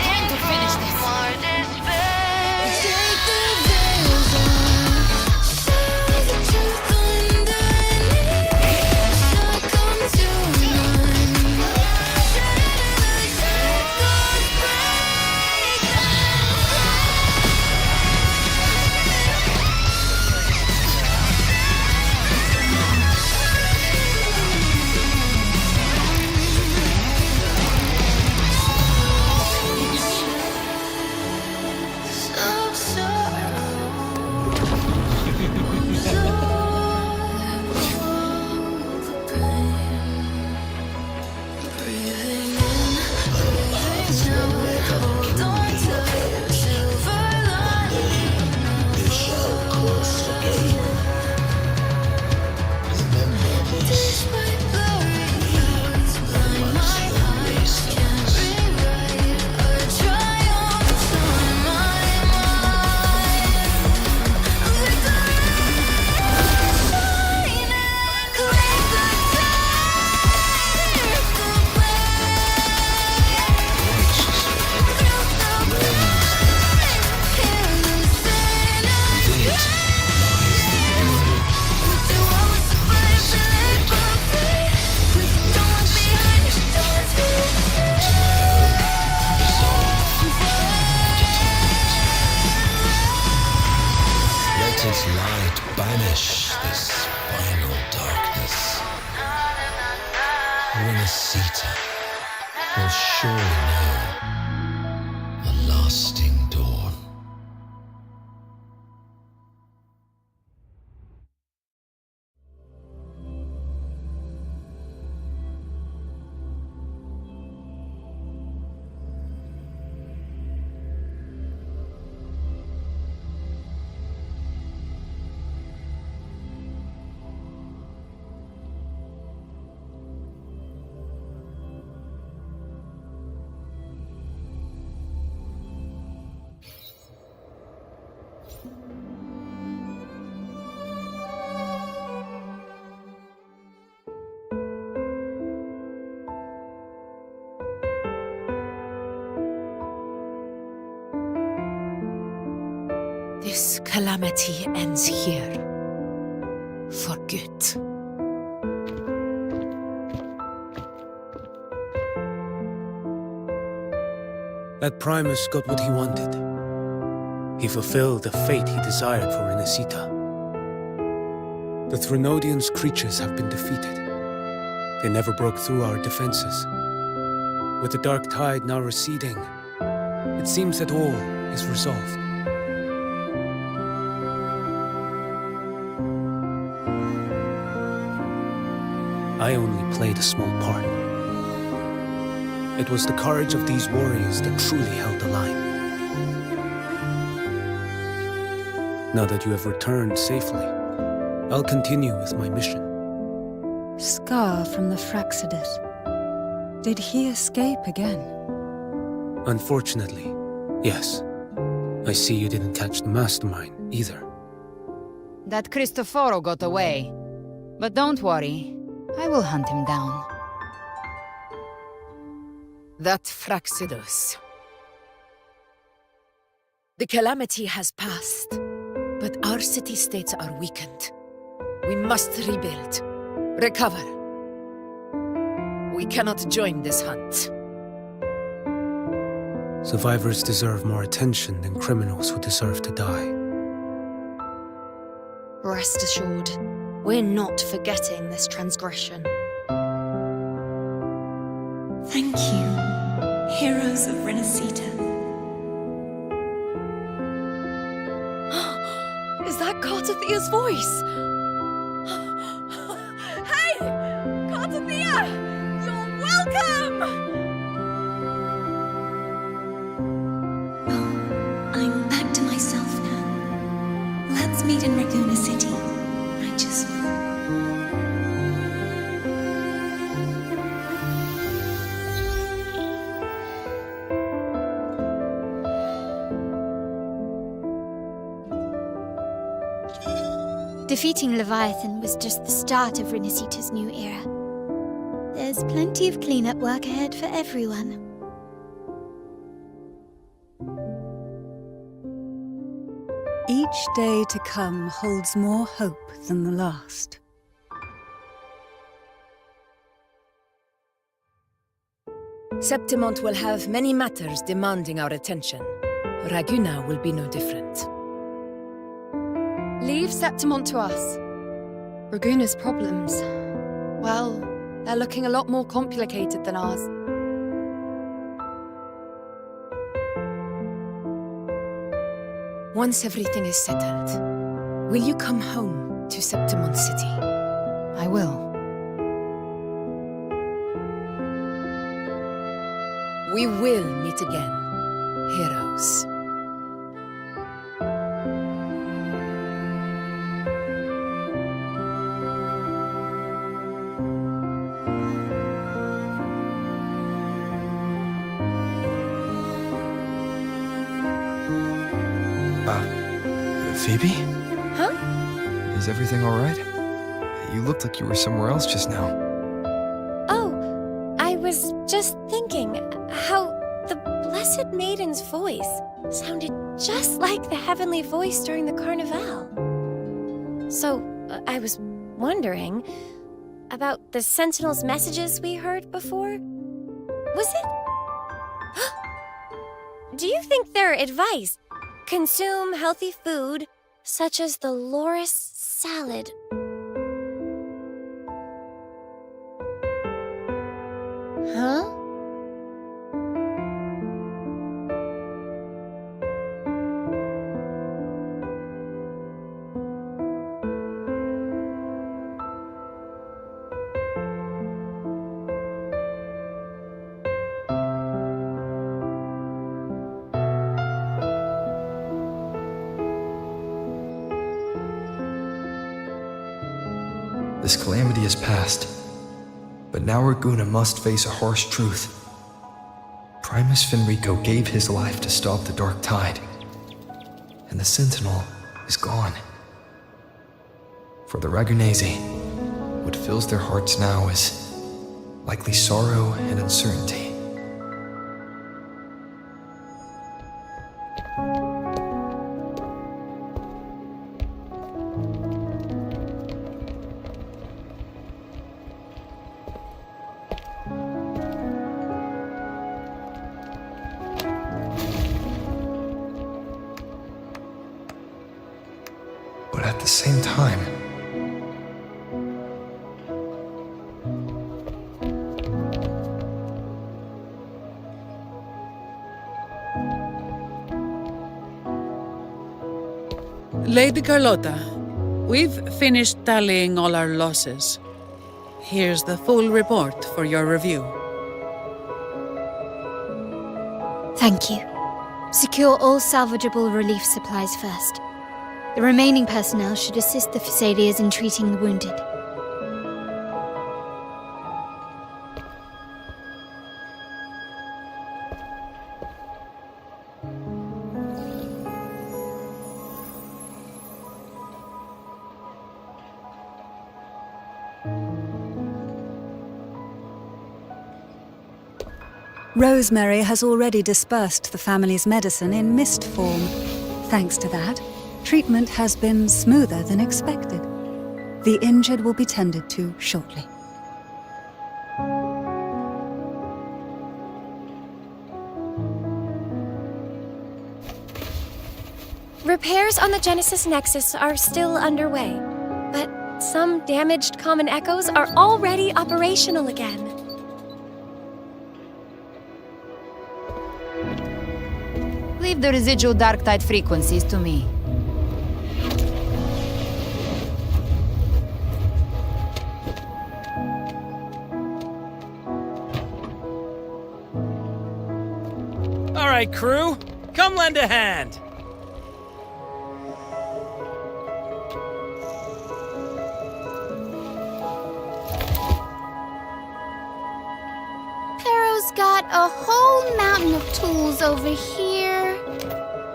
Speaker 3: Its light banish this final darkness. Renacita will surely know a lasting dawn.
Speaker 1: This calamity ends here. For good.
Speaker 4: That Primus got what he wanted. He fulfilled the fate he desired for Renacita. The Threnodians' creatures have been defeated. They never broke through our defenses. With the dark tide now receding, it seems that all is resolved. I only played a small part. It was the courage of these warriors that truly held the line. Now that you have returned safely, I'll continue with my mission.
Speaker 11: Scar from the Fraxidus. Did he escape again?
Speaker 4: Unfortunately, yes. I see you didn't catch the mastermind either.
Speaker 22: That Cristoforo got away. But don't worry, I will hunt him down.
Speaker 1: That Fraxidus. The calamity has passed, but our city-states are weakened. We must rebuild, recover. We cannot join this hunt.
Speaker 4: Survivors deserve more attention than criminals who deserve to die.
Speaker 8: Rest assured, we're not forgetting this transgression.
Speaker 10: Thank you, heroes of Renacita.
Speaker 8: Is that Cartathia's voice? Hey! Cartathia! You're welcome!
Speaker 10: I'm back to myself now. Let's meet in Raguna City. Righteous one.
Speaker 6: Defeating Leviathan was just the start of Renacita's new era. There's plenty of cleanup work ahead for everyone.
Speaker 11: Each day to come holds more hope than the last.
Speaker 1: Septimont will have many matters demanding our attention. Raguna will be no different.
Speaker 8: Leave Septimont to us. Raguna's problems, well, they're looking a lot more complicated than ours.
Speaker 1: Once everything is settled, will you come home to Septimont City?
Speaker 22: I will.
Speaker 1: We will meet again, heroes.
Speaker 17: Phoebe?
Speaker 8: Huh?
Speaker 17: Is everything alright? You looked like you were somewhere else just now.
Speaker 8: Oh, I was just thinking how the Blessed Maiden's voice sounded just like the heavenly voice during the Carnival. So, I was wondering about the Sentinel's messages we heard before. Was it? Do you think their advice, consume healthy food, such as the loris salad? Huh?
Speaker 17: This calamity is past, but now Raguna must face a harsh truth. Primus Finrico gave his life to stop the Dark Tide, and the Sentinel is gone. For the Ragunesi, what fills their hearts now is likely sorrow and uncertainty. But at the same time,
Speaker 5: Lady Carlotta, we've finished tallying all our losses. Here's the full report for your review.
Speaker 6: Thank you. Secure all salvageable relief supplies first. The remaining personnel should assist the Thessalians in treating the wounded.
Speaker 11: Rosemary has already dispersed the family's medicine in mist form. Thanks to that, treatment has been smoother than expected. The injured will be tended to shortly.
Speaker 8: Repairs on the Genesis Nexus are still underway, but some damaged common echoes are already operational again.
Speaker 22: Leave the residual dark tide frequencies to me.
Speaker 2: All right, crew, come lend a hand.
Speaker 16: Pero's got a whole mountain of tools over here.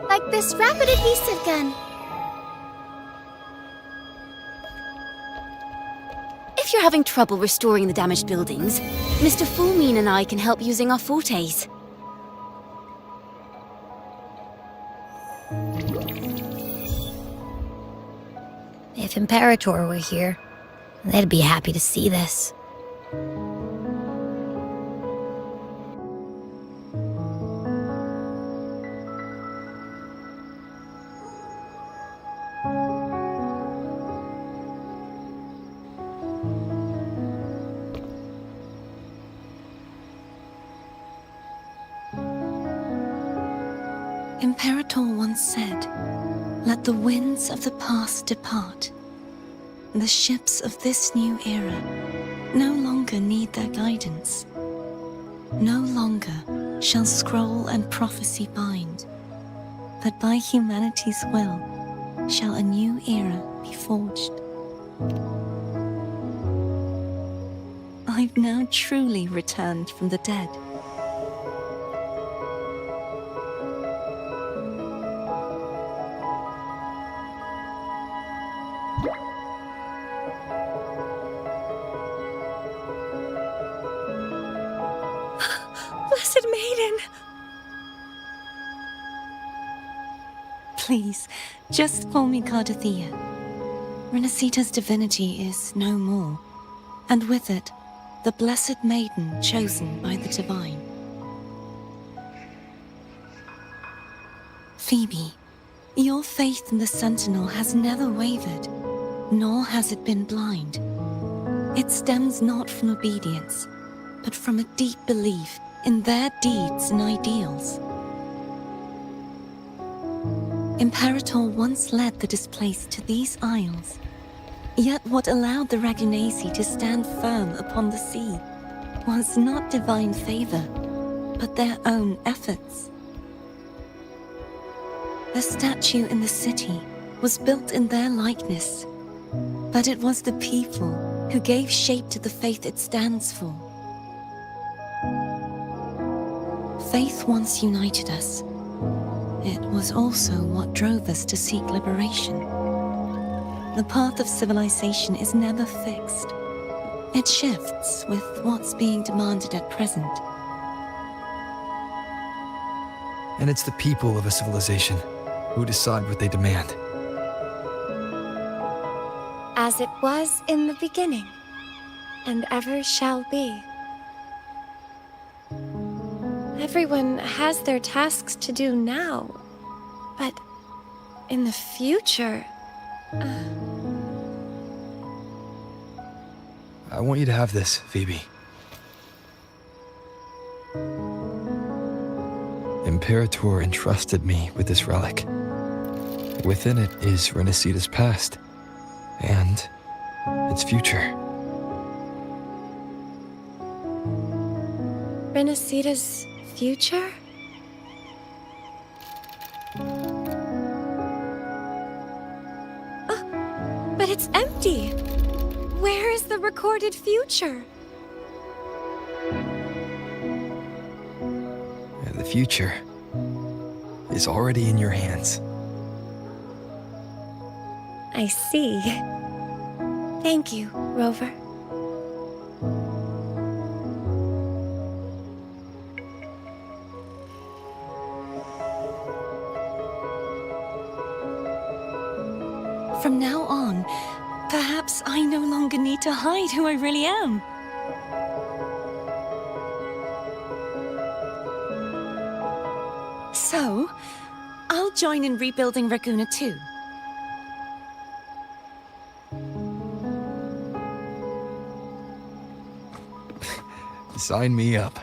Speaker 16: Like this rapid adhesive gun.
Speaker 7: If you're having trouble restoring the damaged buildings, Mr. Fulmine and I can help using our fortes.
Speaker 18: If Imperator were here, they'd be happy to see this.
Speaker 10: Imperator once said, "Let the winds of the past depart. The ships of this new era no longer need their guidance. No longer shall scroll and prophecy bind, that by humanity's will shall a new era be forged. I've now truly returned from the dead. Blessed Maiden! Please, just call me Cardathea. Renacita's divinity is no more, and with it, the Blessed Maiden chosen by the Divine. Phoebe, your faith in the Sentinel has never wavered, nor has it been blind. It stems not from obedience, but from a deep belief in their deeds and ideals. Imperator once led the displaced to these isles, yet what allowed the Ragunasi to stand firm upon the sea was not divine favor, but their own efforts. The statue in the city was built in their likeness, but it was the people who gave shape to the faith it stands for. Faith once united us. It was also what drove us to seek liberation. The path of civilization is never fixed. It shifts with what's being demanded at present.
Speaker 17: And it's the people of a civilization who decide what they demand.
Speaker 19: As it was in the beginning, and ever shall be. Everyone has their tasks to do now, but in the future...
Speaker 17: I want you to have this, Phoebe. Imperator entrusted me with this relic. Within it is Renacita's past, and its future.
Speaker 19: Renacita's future? But it's empty! Where is the recorded future?
Speaker 17: The future is already in your hands.
Speaker 19: I see. Thank you, Rover.
Speaker 10: From now on, perhaps I no longer need to hide who I really am. So, I'll join in rebuilding Raguna too.
Speaker 17: Sign me up.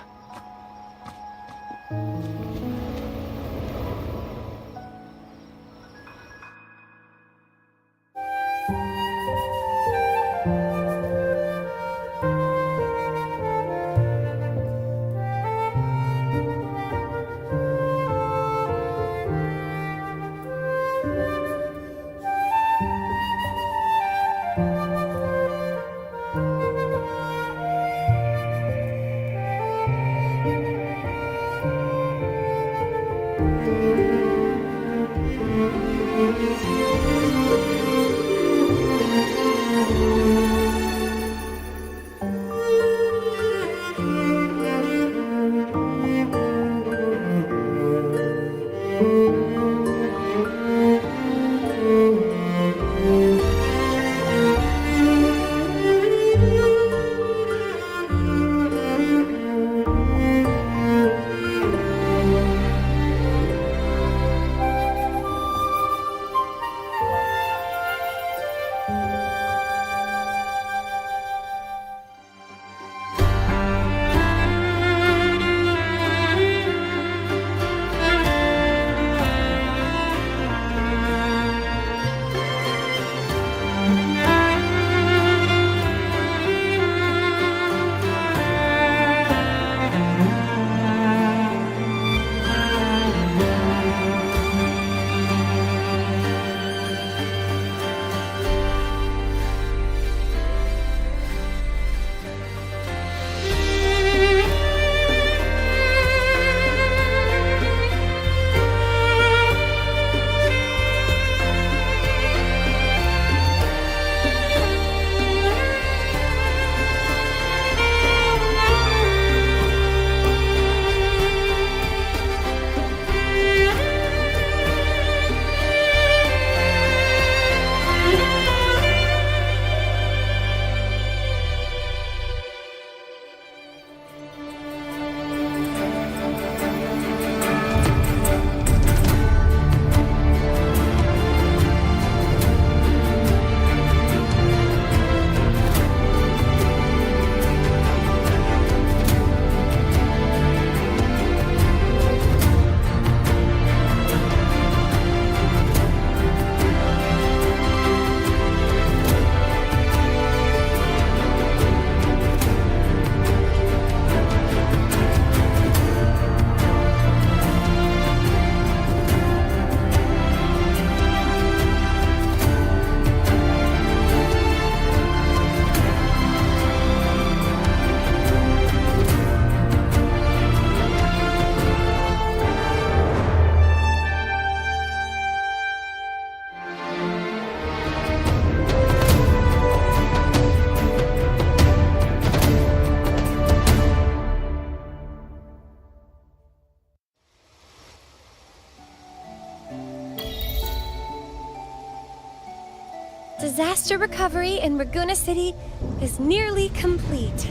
Speaker 20: Disaster recovery in Raguna City is nearly complete.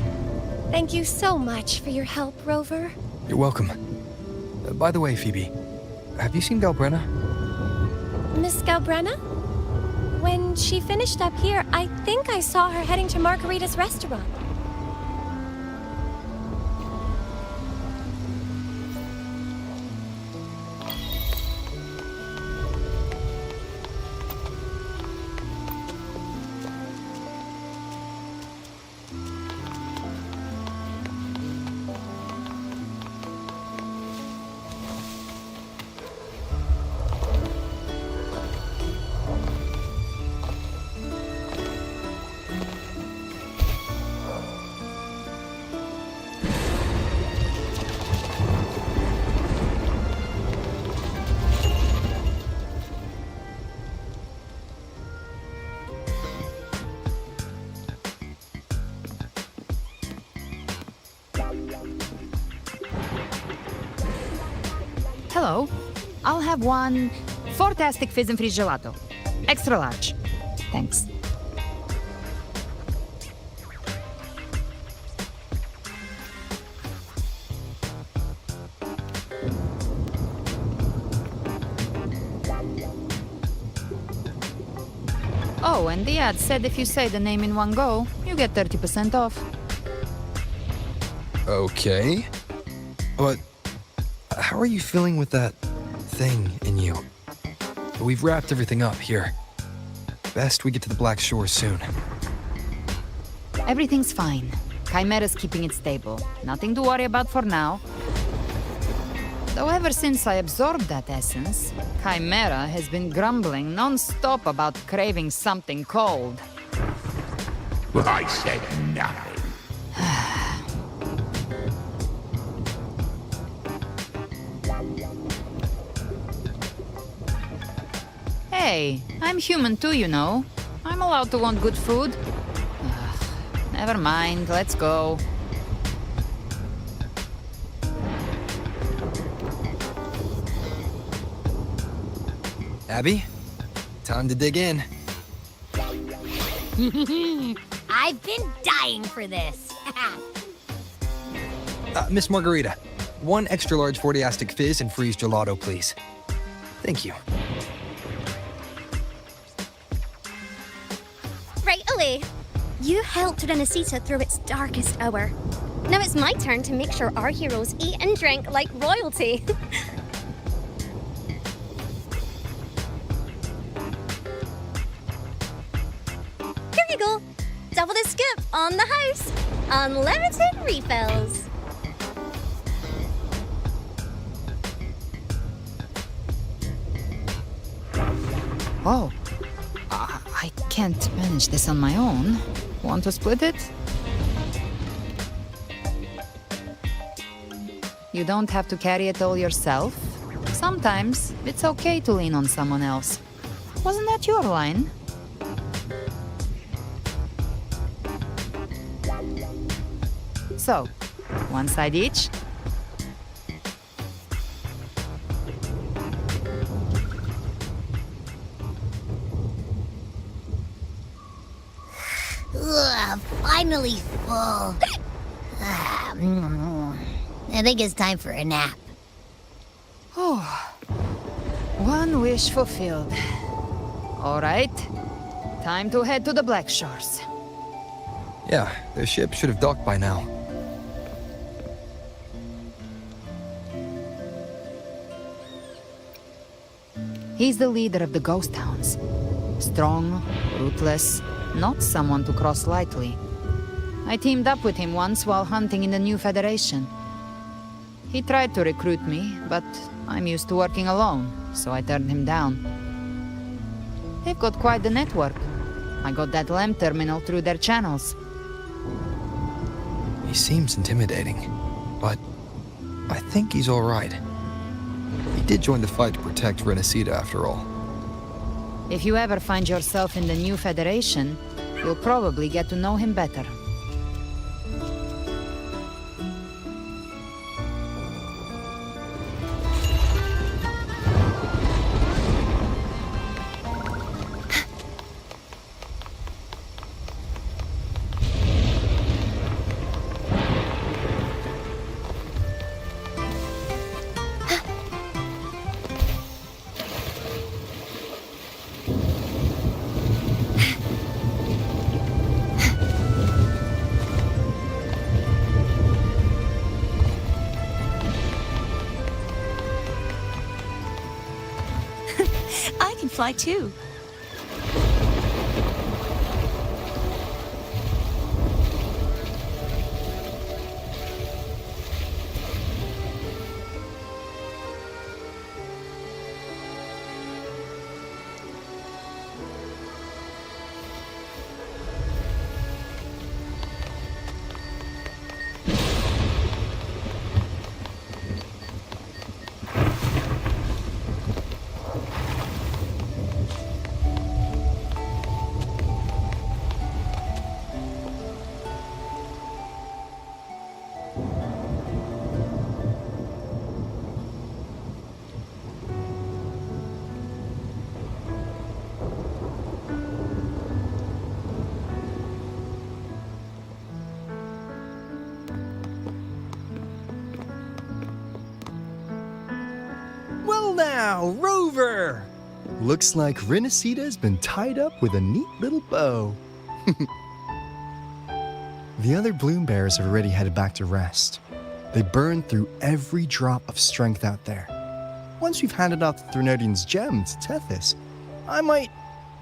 Speaker 20: Thank you so much for your help, Rover.
Speaker 17: You're welcome. By the way, Phoebe, have you seen Galbrenna?
Speaker 20: Miss Galbrenna? When she finished up here, I think I saw her heading to Margarita's restaurant.
Speaker 22: Hello. I'll have one fantastic fizz and freeze gelato. Extra large. Thanks. Oh, and the ad said if you say the name in one go, you get 30% off.
Speaker 17: Okay. But how are you feeling with that thing in you? We've wrapped everything up here. Best we get to the Black Shore soon.
Speaker 22: Everything's fine. Chimera's keeping it stable. Nothing to worry about for now. Though ever since I absorbed that essence, Chimera has been grumbling non-stop about craving something cold.
Speaker 3: I said nothing.
Speaker 22: Hey, I'm human too, you know. I'm allowed to want good food. Never mind, let's go.
Speaker 17: Abby, time to dig in.
Speaker 18: I've been dying for this.
Speaker 17: Miss Margarita, one extra large 40-astic fizz and freeze gelato, please. Thank you.
Speaker 20: Right away. You helped Renesita through its darkest hour. Now it's my turn to make sure our heroes eat and drink like royalty. Here you go. Double the scoop on the house. Unlimited refills.
Speaker 22: Oh. I can't manage this on my own. Want to split it? You don't have to carry it all yourself. Sometimes it's okay to lean on someone else. Wasn't that your line? So, one side each.
Speaker 18: Ugh, finally full. I think it's time for a nap.
Speaker 22: Oh, one wish fulfilled. All right, time to head to the Black Shores.
Speaker 17: Yeah, the ship should have docked by now.
Speaker 22: He's the leader of the Ghost Towns. Strong, ruthless, not someone to cross lightly. I teamed up with him once while hunting in the New Federation. He tried to recruit me, but I'm used to working alone, so I turned him down. They've got quite the network. I got that LEM terminal through their channels.
Speaker 17: He seems intimidating, but I think he's all right. He did join the fight to protect Renesita after all.
Speaker 22: If you ever find yourself in the New Federation, you'll probably get to know him better.
Speaker 10: I can fly too.
Speaker 17: Well now, Rover! Looks like Renacita's been tied up with a neat little bow. The other bloom bearers have already headed back to rest. They burned through every drop of strength out there. Once we've handed out the Threnodian's gem to Tethys, I might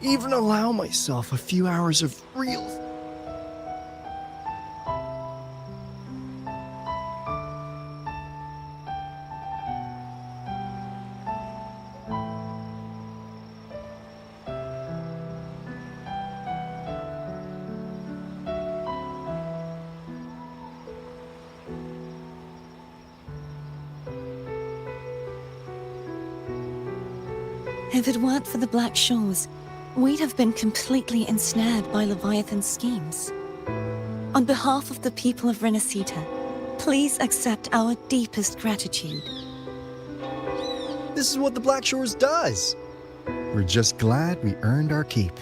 Speaker 17: even allow myself a few hours of real...
Speaker 10: If it weren't for the Black Shores, we'd have been completely ensnared by Leviathan's schemes. On behalf of the people of Renacita, please accept our deepest gratitude.
Speaker 17: This is what the Black Shores does. We're just glad we earned our keep.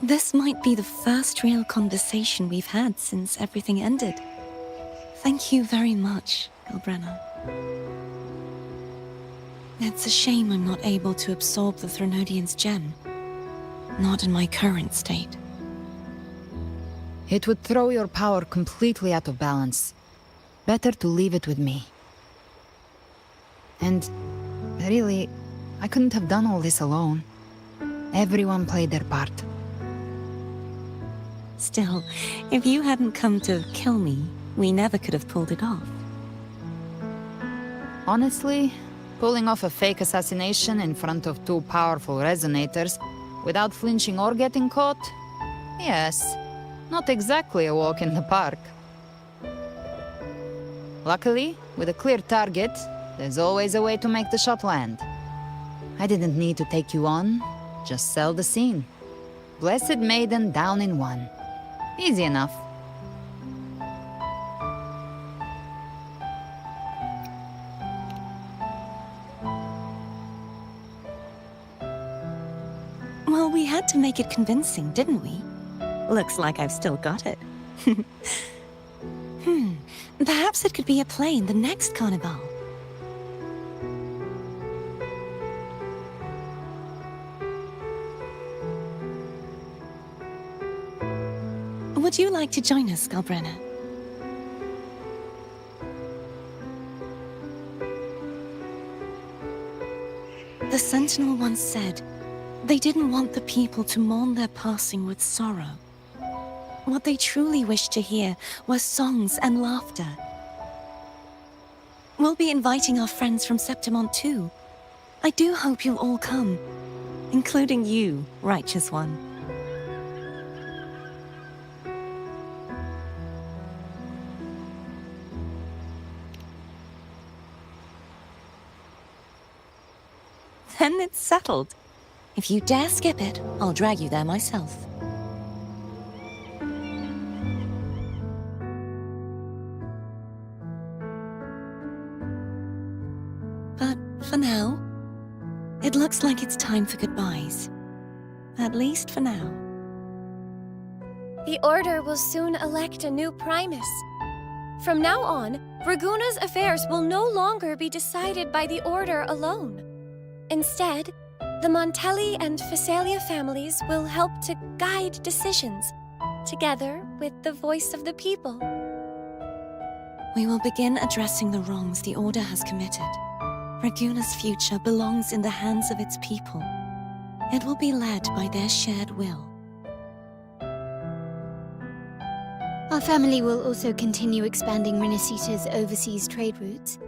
Speaker 10: This might be the first real conversation we've had since everything ended. Thank you very much, Galbrenna. It's a shame I'm not able to absorb the Threnodian's gem. Not in my current state.
Speaker 22: It would throw your power completely out of balance. Better to leave it with me. And really, I couldn't have done all this alone. Everyone played their part.
Speaker 10: Still, if you hadn't come to kill me, we never could have pulled it off.
Speaker 22: Honestly, pulling off a fake assassination in front of two powerful resonators without flinching or getting caught? Yes, not exactly a walk in the park. Luckily, with a clear target, there's always a way to make the shot land. I didn't need to take you on, just sell the scene. Blessed Maiden down in one. Easy enough.
Speaker 10: Well, we had to make it convincing, didn't we? Looks like I've still got it. Perhaps it could be a play in the next carnival. Would you like to join us, Galbrenna? The Sentinel once said, they didn't want the people to mourn their passing with sorrow. What they truly wished to hear were songs and laughter. We'll be inviting our friends from Septimont too. I do hope you'll all come, including you, Righteous One. Then it's settled. If you dare skip it, I'll drag you there myself. But for now, it looks like it's time for goodbyes. At least for now.
Speaker 13: The Order will soon elect a new Primus. From now on, Raguna's affairs will no longer be decided by the Order alone. Instead, the Montelli and Phasalia families will help to guide decisions, together with the voice of the people.
Speaker 10: We will begin addressing the wrongs the Order has committed. Raguna's future belongs in the hands of its people. It will be led by their shared will.
Speaker 6: Our family will also continue expanding Rinasita's overseas trade routes.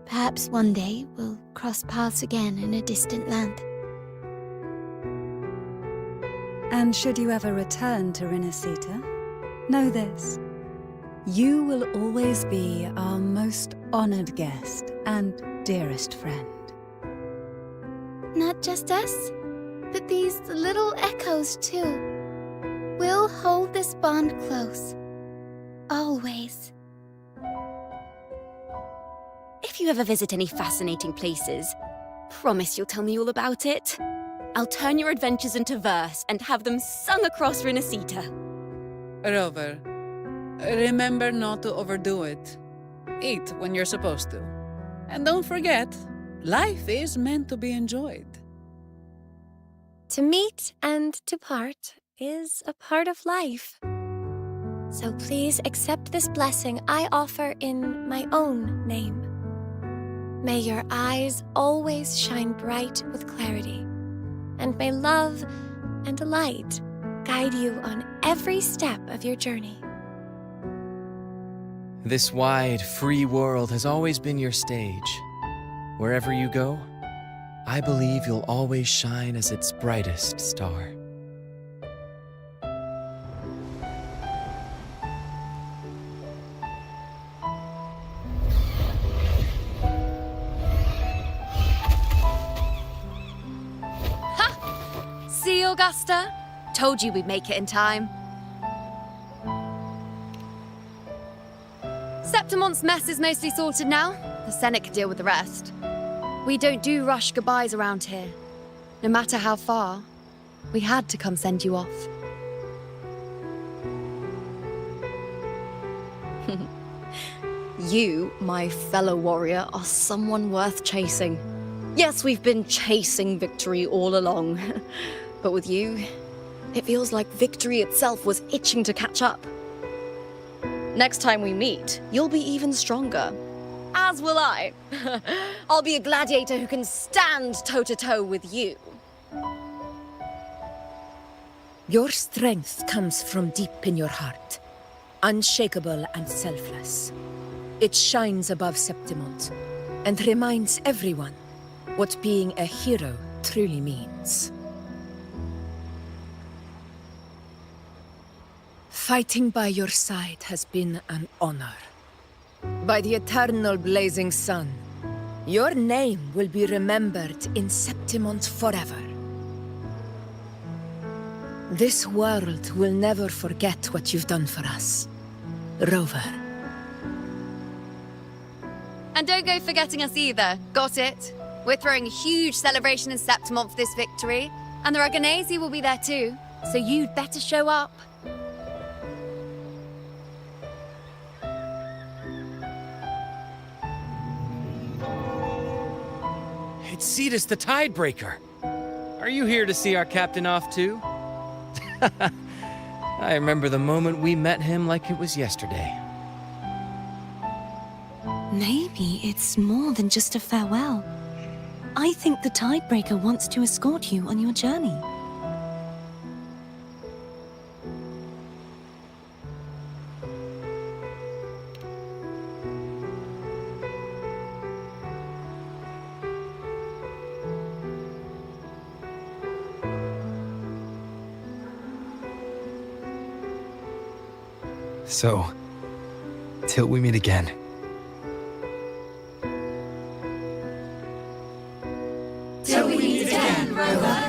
Speaker 6: Perhaps one day we'll cross paths again in a distant land.
Speaker 11: And should you ever return to Rinasita, know this. You will always be our most honored guest and dearest friend.
Speaker 16: Not just us, but these little echoes too. We'll hold this bond close. Always.
Speaker 7: If you ever visit any fascinating places, promise you'll tell me all about it. I'll turn your adventures into verse and have them sung across Rinasita.
Speaker 5: Rover, remember not to overdo it. Eat when you're supposed to. And don't forget, life is meant to be enjoyed.
Speaker 13: To meet and to part is a part of life. So please accept this blessing I offer in my own name. May your eyes always shine bright with clarity, and may love and light guide you on every step of your journey.
Speaker 14: This wide, free world has always been your stage. Wherever you go, I believe you'll always shine as its brightest star.
Speaker 8: See, Augusta? Told you we'd make it in time. Septimon's mess is mostly sorted now. The Senate can deal with the rest. We don't do rush goodbyes around here. No matter how far, we had to come send you off.
Speaker 21: You, my fellow warrior, are someone worth chasing. Yes, we've been chasing victory all along. But with you, it feels like victory itself was itching to catch up. Next time we meet, you'll be even stronger. As will I. I'll be a gladiator who can stand toe-to-toe with you.
Speaker 1: Your strength comes from deep in your heart, unshakable and selfless. It shines above Septimont and reminds everyone what being a hero truly means. Fighting by your side has been an honor. By the eternal blazing sun, your name will be remembered in Septimont forever. This world will never forget what you've done for us, Rover.
Speaker 8: And don't go forgetting us either, got it? We're throwing a huge celebration in Septimont for this victory, and the Raganesi will be there too, so you'd better show up.
Speaker 14: It's Cetus the Tidebreaker. Are you here to see our captain off too? I remember the moment we met him like it was yesterday.
Speaker 10: Maybe it's more than just a farewell. I think the Tidebreaker wants to escort you on your journey.
Speaker 17: So, till we meet again.
Speaker 12: Till we meet again, Rover.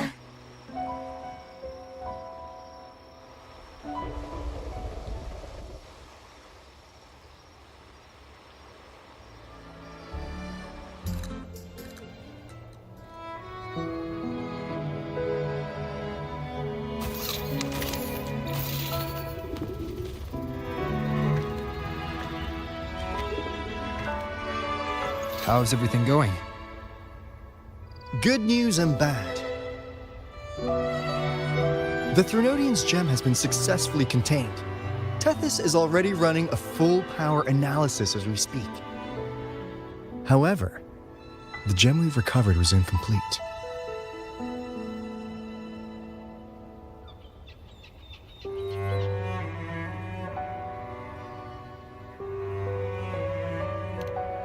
Speaker 17: How's everything going?
Speaker 23: Good news and bad. The Threnodian's gem has been successfully contained. Tethys is already running a full power analysis as we speak. However, the gem we've recovered was incomplete.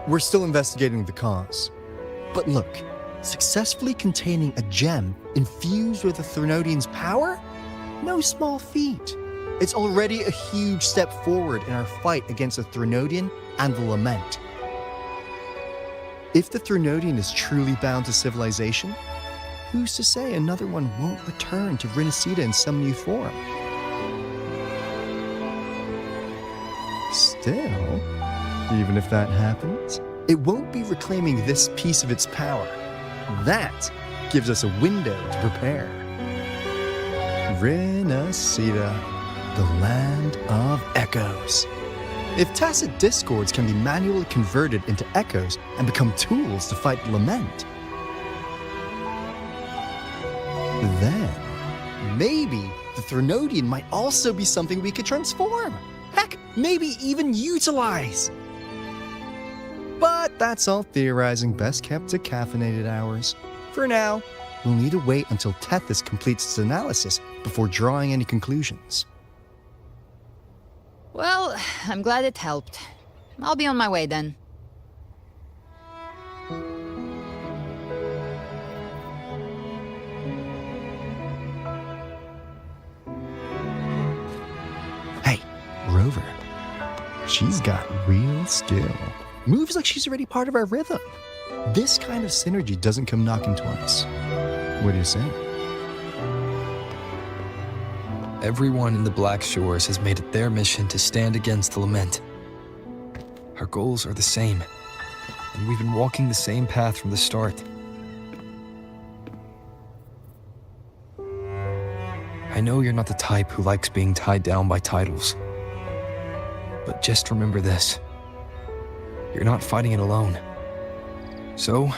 Speaker 23: We're still investigating the cause. But look, successfully containing a gem infused with a Threnodian's power? No small feat. It's already a huge step forward in our fight against the Threnodian and the Lament. If the Threnodian is truly bound to civilization, who's to say another one won't return to Renacida in some new form? Still, even if that happens, it won't be reclaiming this piece of its power. That gives us a window to prepare. Renacida, the land of echoes. If tacit discords can be manually converted into echoes and become tools to fight Lament, then maybe the Threnodian might also be something we could transform. Heck, maybe even utilize. But that's all theorizing best kept to caffeinated hours. For now, we'll need to wait until Tethys completes its analysis before drawing any conclusions.
Speaker 22: Well, I'm glad it helped. I'll be on my way then.
Speaker 23: Hey, Rover. She's got real skill. Moves like she's already part of our rhythm. This kind of synergy doesn't come knocking twice. What do you say?
Speaker 17: Everyone in the Black Shores has made it their mission to stand against the Lament. Our goals are the same, and we've been walking the same path from the start. I know you're not the type who likes being tied down by titles, but just remember this. You're not fighting it alone. So,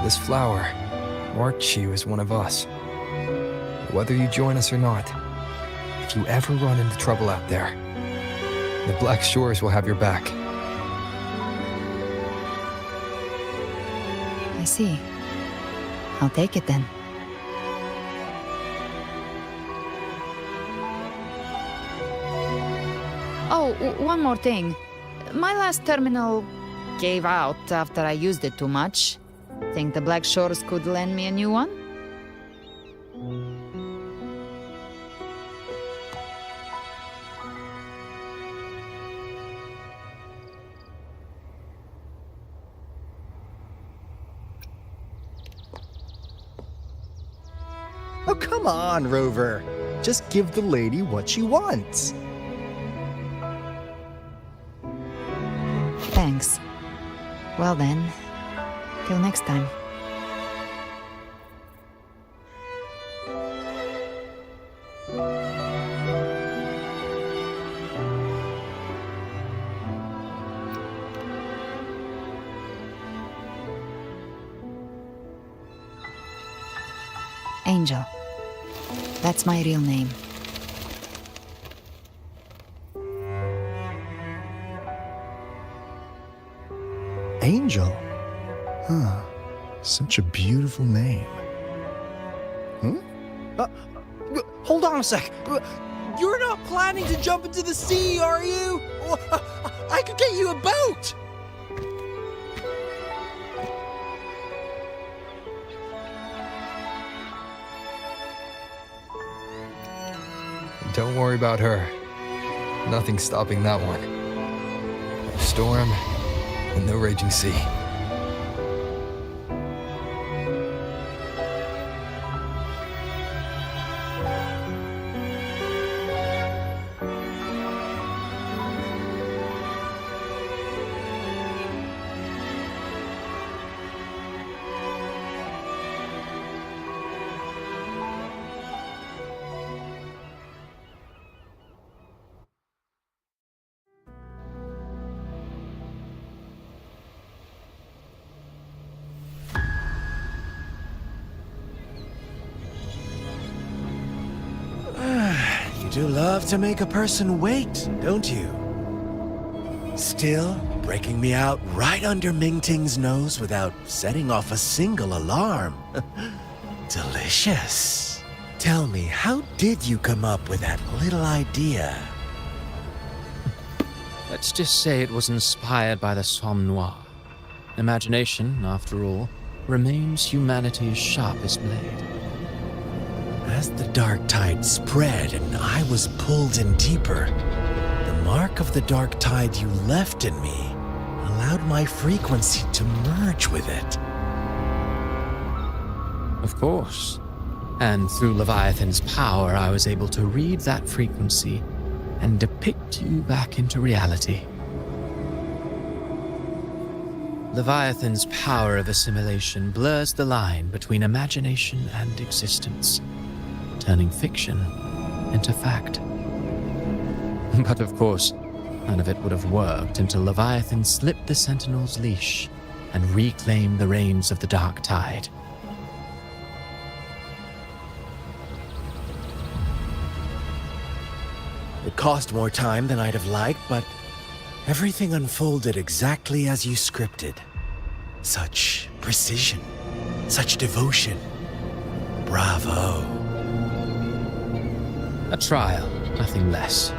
Speaker 17: this flower marks you as one of us. Whether you join us or not, if you ever run into trouble out there, the Black Shores will have your back.
Speaker 22: I see. I'll take it then. Oh, one more thing. My last terminal gave out after I used it too much. Think the Black Shores could lend me a new one?
Speaker 23: Oh, come on, Rover. Just give the lady what she wants.
Speaker 22: Thanks. Well then, till next time. Angel. That's my real name.
Speaker 23: Angel? Huh. Such a beautiful name. Hmm?
Speaker 2: Hold on a sec. You're not planning to jump into the sea, are you? I could get you a boat!
Speaker 17: Don't worry about her. Nothing's stopping that one. No storm and no raging sea.
Speaker 4: do love to make a person wait, don't you? Still, breaking me out right under Mingting's nose without setting off a single alarm. Delicious. Tell me, how did you come up with that little idea?
Speaker 14: Let's just say it was inspired by the Somme Noire. Imagination, after all, remains humanity's sharpest blade.
Speaker 4: As the dark tide spread and I was pulled in deeper, the mark of the dark tide you left in me allowed my frequency to merge with it.
Speaker 14: Of course. And through Leviathan's power, I was able to read that frequency and depict you back into reality. Leviathan's power of assimilation blurs the line between imagination and existence, turning fiction into fact. But of course, none of it would have worked until Leviathan slipped the Sentinel's leash and reclaimed the reins of the Dark Tide.
Speaker 4: It cost more time than I'd have liked, but everything unfolded exactly as you scripted. Such precision, such devotion. Bravo.
Speaker 14: A trial, nothing less.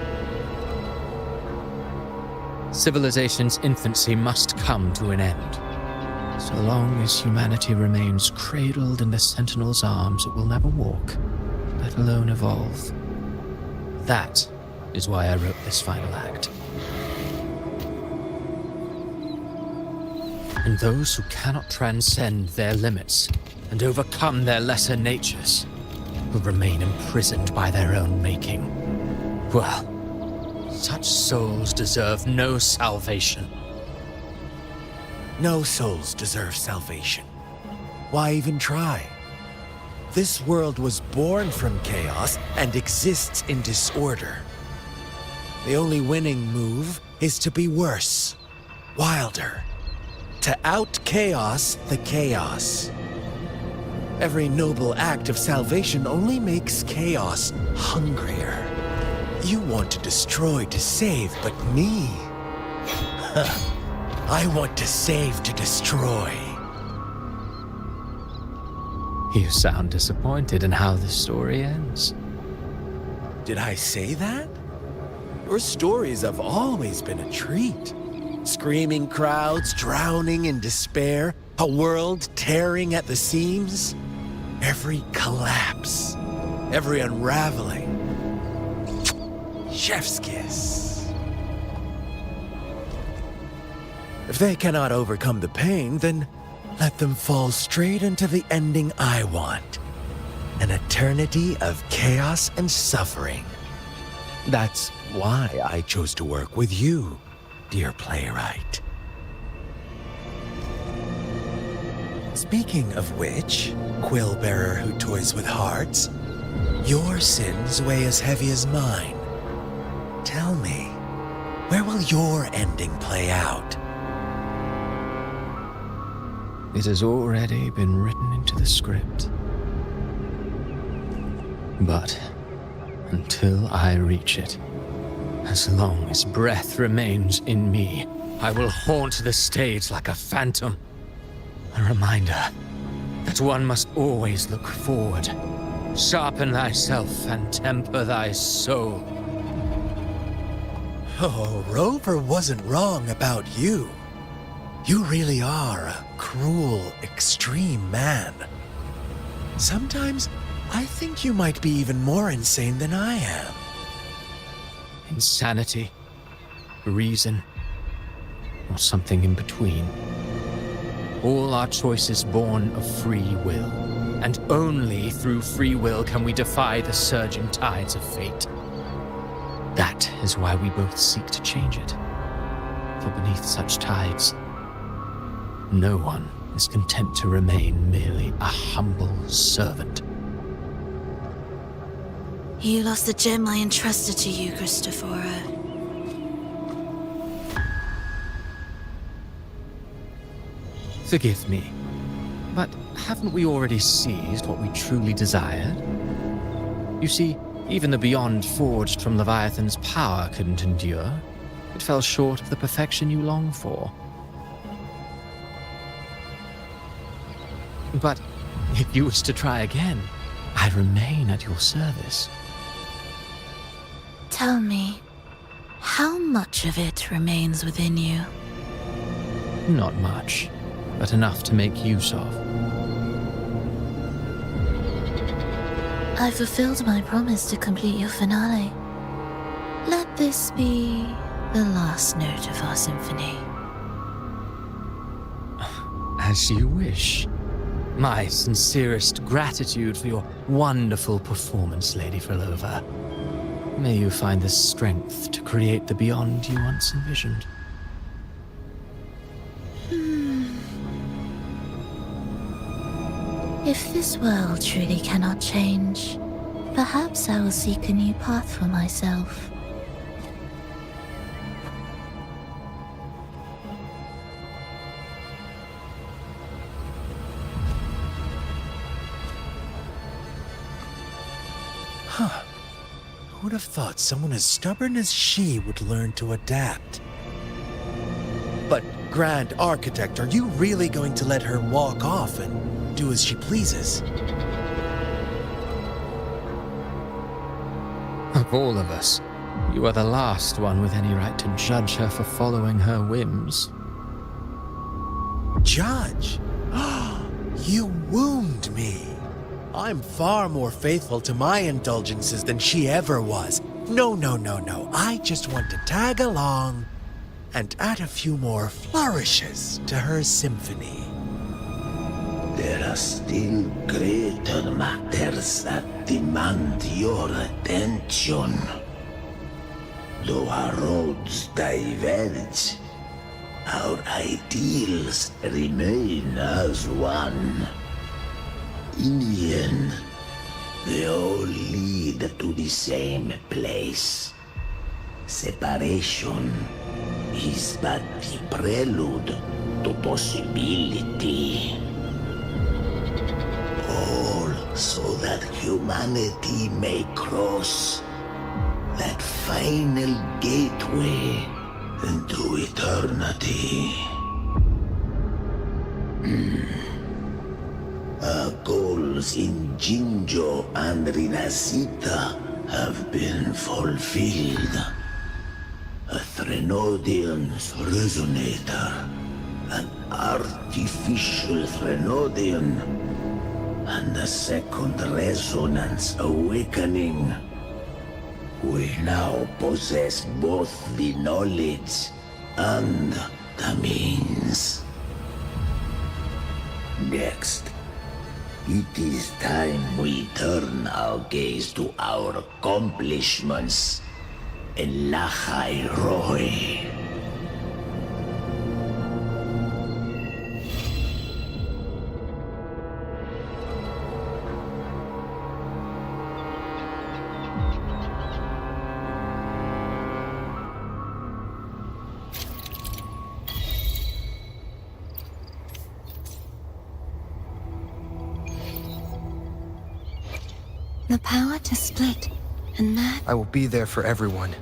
Speaker 14: Civilization's infancy must come to an end. So long as humanity remains cradled in the Sentinel's arms, it will never walk, let alone evolve. That is why I wrote this final act. And those who cannot transcend their limits and overcome their lesser natures will remain imprisoned by their own making. Well, such souls deserve no salvation.
Speaker 4: No souls deserve salvation. Why even try? This world was born from chaos and exists in disorder. The only winning move is to be worse, wilder, to out-chaos the chaos. Every noble act of salvation only makes chaos hungrier. You want to destroy to save, but me? I want to save to destroy.
Speaker 14: You sound disappointed in how this story ends.
Speaker 4: Did I say that? Your stories have always been a treat. Screaming crowds drowning in despair, a world tearing at the seams. Every collapse, every unraveling. Chef's kiss. If they cannot overcome the pain, then let them fall straight into the ending I want. An eternity of chaos and suffering. That's why I chose to work with you, dear playwright. Speaking of which, quill bearer who toys with hearts, your sins weigh as heavy as mine. Tell me, where will your ending play out?
Speaker 14: It has already been written into the script. But until I reach it, as long as breath remains in me, I will haunt the stage like a phantom. A reminder that one must always look forward. Sharpen thyself and temper thy soul.
Speaker 4: Oh, Rover wasn't wrong about you. You really are a cruel, extreme man. Sometimes I think you might be even more insane than I am.
Speaker 14: Insanity, reason, or something in between. All our choices born of free will, and only through free will can we defy the surging tides of fate. That is why we both seek to change it. For beneath such tides, no one is content to remain merely a humble servant.
Speaker 9: You lost the gem I entrusted to you, Christophora.
Speaker 14: Forgive me, but haven't we already seized what we truly desired? You see, Even the beyond forged from Leviathan's power couldn't endure. It fell short of the perfection you long for. But if you wish to try again, I remain at your service.
Speaker 9: Tell me, how much of it remains within you?
Speaker 14: Not much, but enough to make use of.
Speaker 9: I fulfilled my promise to complete your finale. Let this be the last note of our symphony.
Speaker 14: As you wish. My sincerest gratitude for your wonderful performance, Lady Frolova. May you find the strength to create the beyond you once envisioned.
Speaker 9: If this world truly cannot change, perhaps I will seek a new path for myself.
Speaker 4: Huh. Who would have thought someone as stubborn as she would learn to adapt? But, Grand Architect, are you really going to let her walk off and do as she pleases?
Speaker 14: Of all of us, you are the last one with any right to judge her for following her whims.
Speaker 4: Judge? You wound me. I'm far more faithful to my indulgences than she ever was. No. I just want to tag along and add a few more flourishes to her symphony.
Speaker 12: There are still greater matters that demand your attention. Though our roads diverge, our ideals remain as one. In the end, they all lead to the same place. Separation is but the prelude to possibility. All so that humanity may cross that final gateway into eternity. Our goals in Jinjo and Rinasita have been fulfilled. A Threnodian's resonator, an artificial Threnodian, and a second resonance awakening. We now possess both the knowledge and the means. Next, it is time we turn our gaze to our accomplishments in Lahai Roi.
Speaker 10: The power to split, and that...
Speaker 17: I will be there for everyone.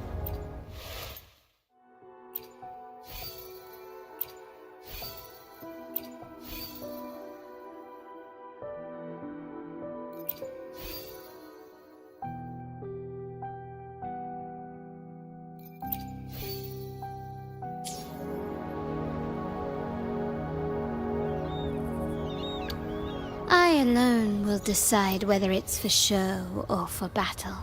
Speaker 6: I alone will decide whether it's for show or for battle.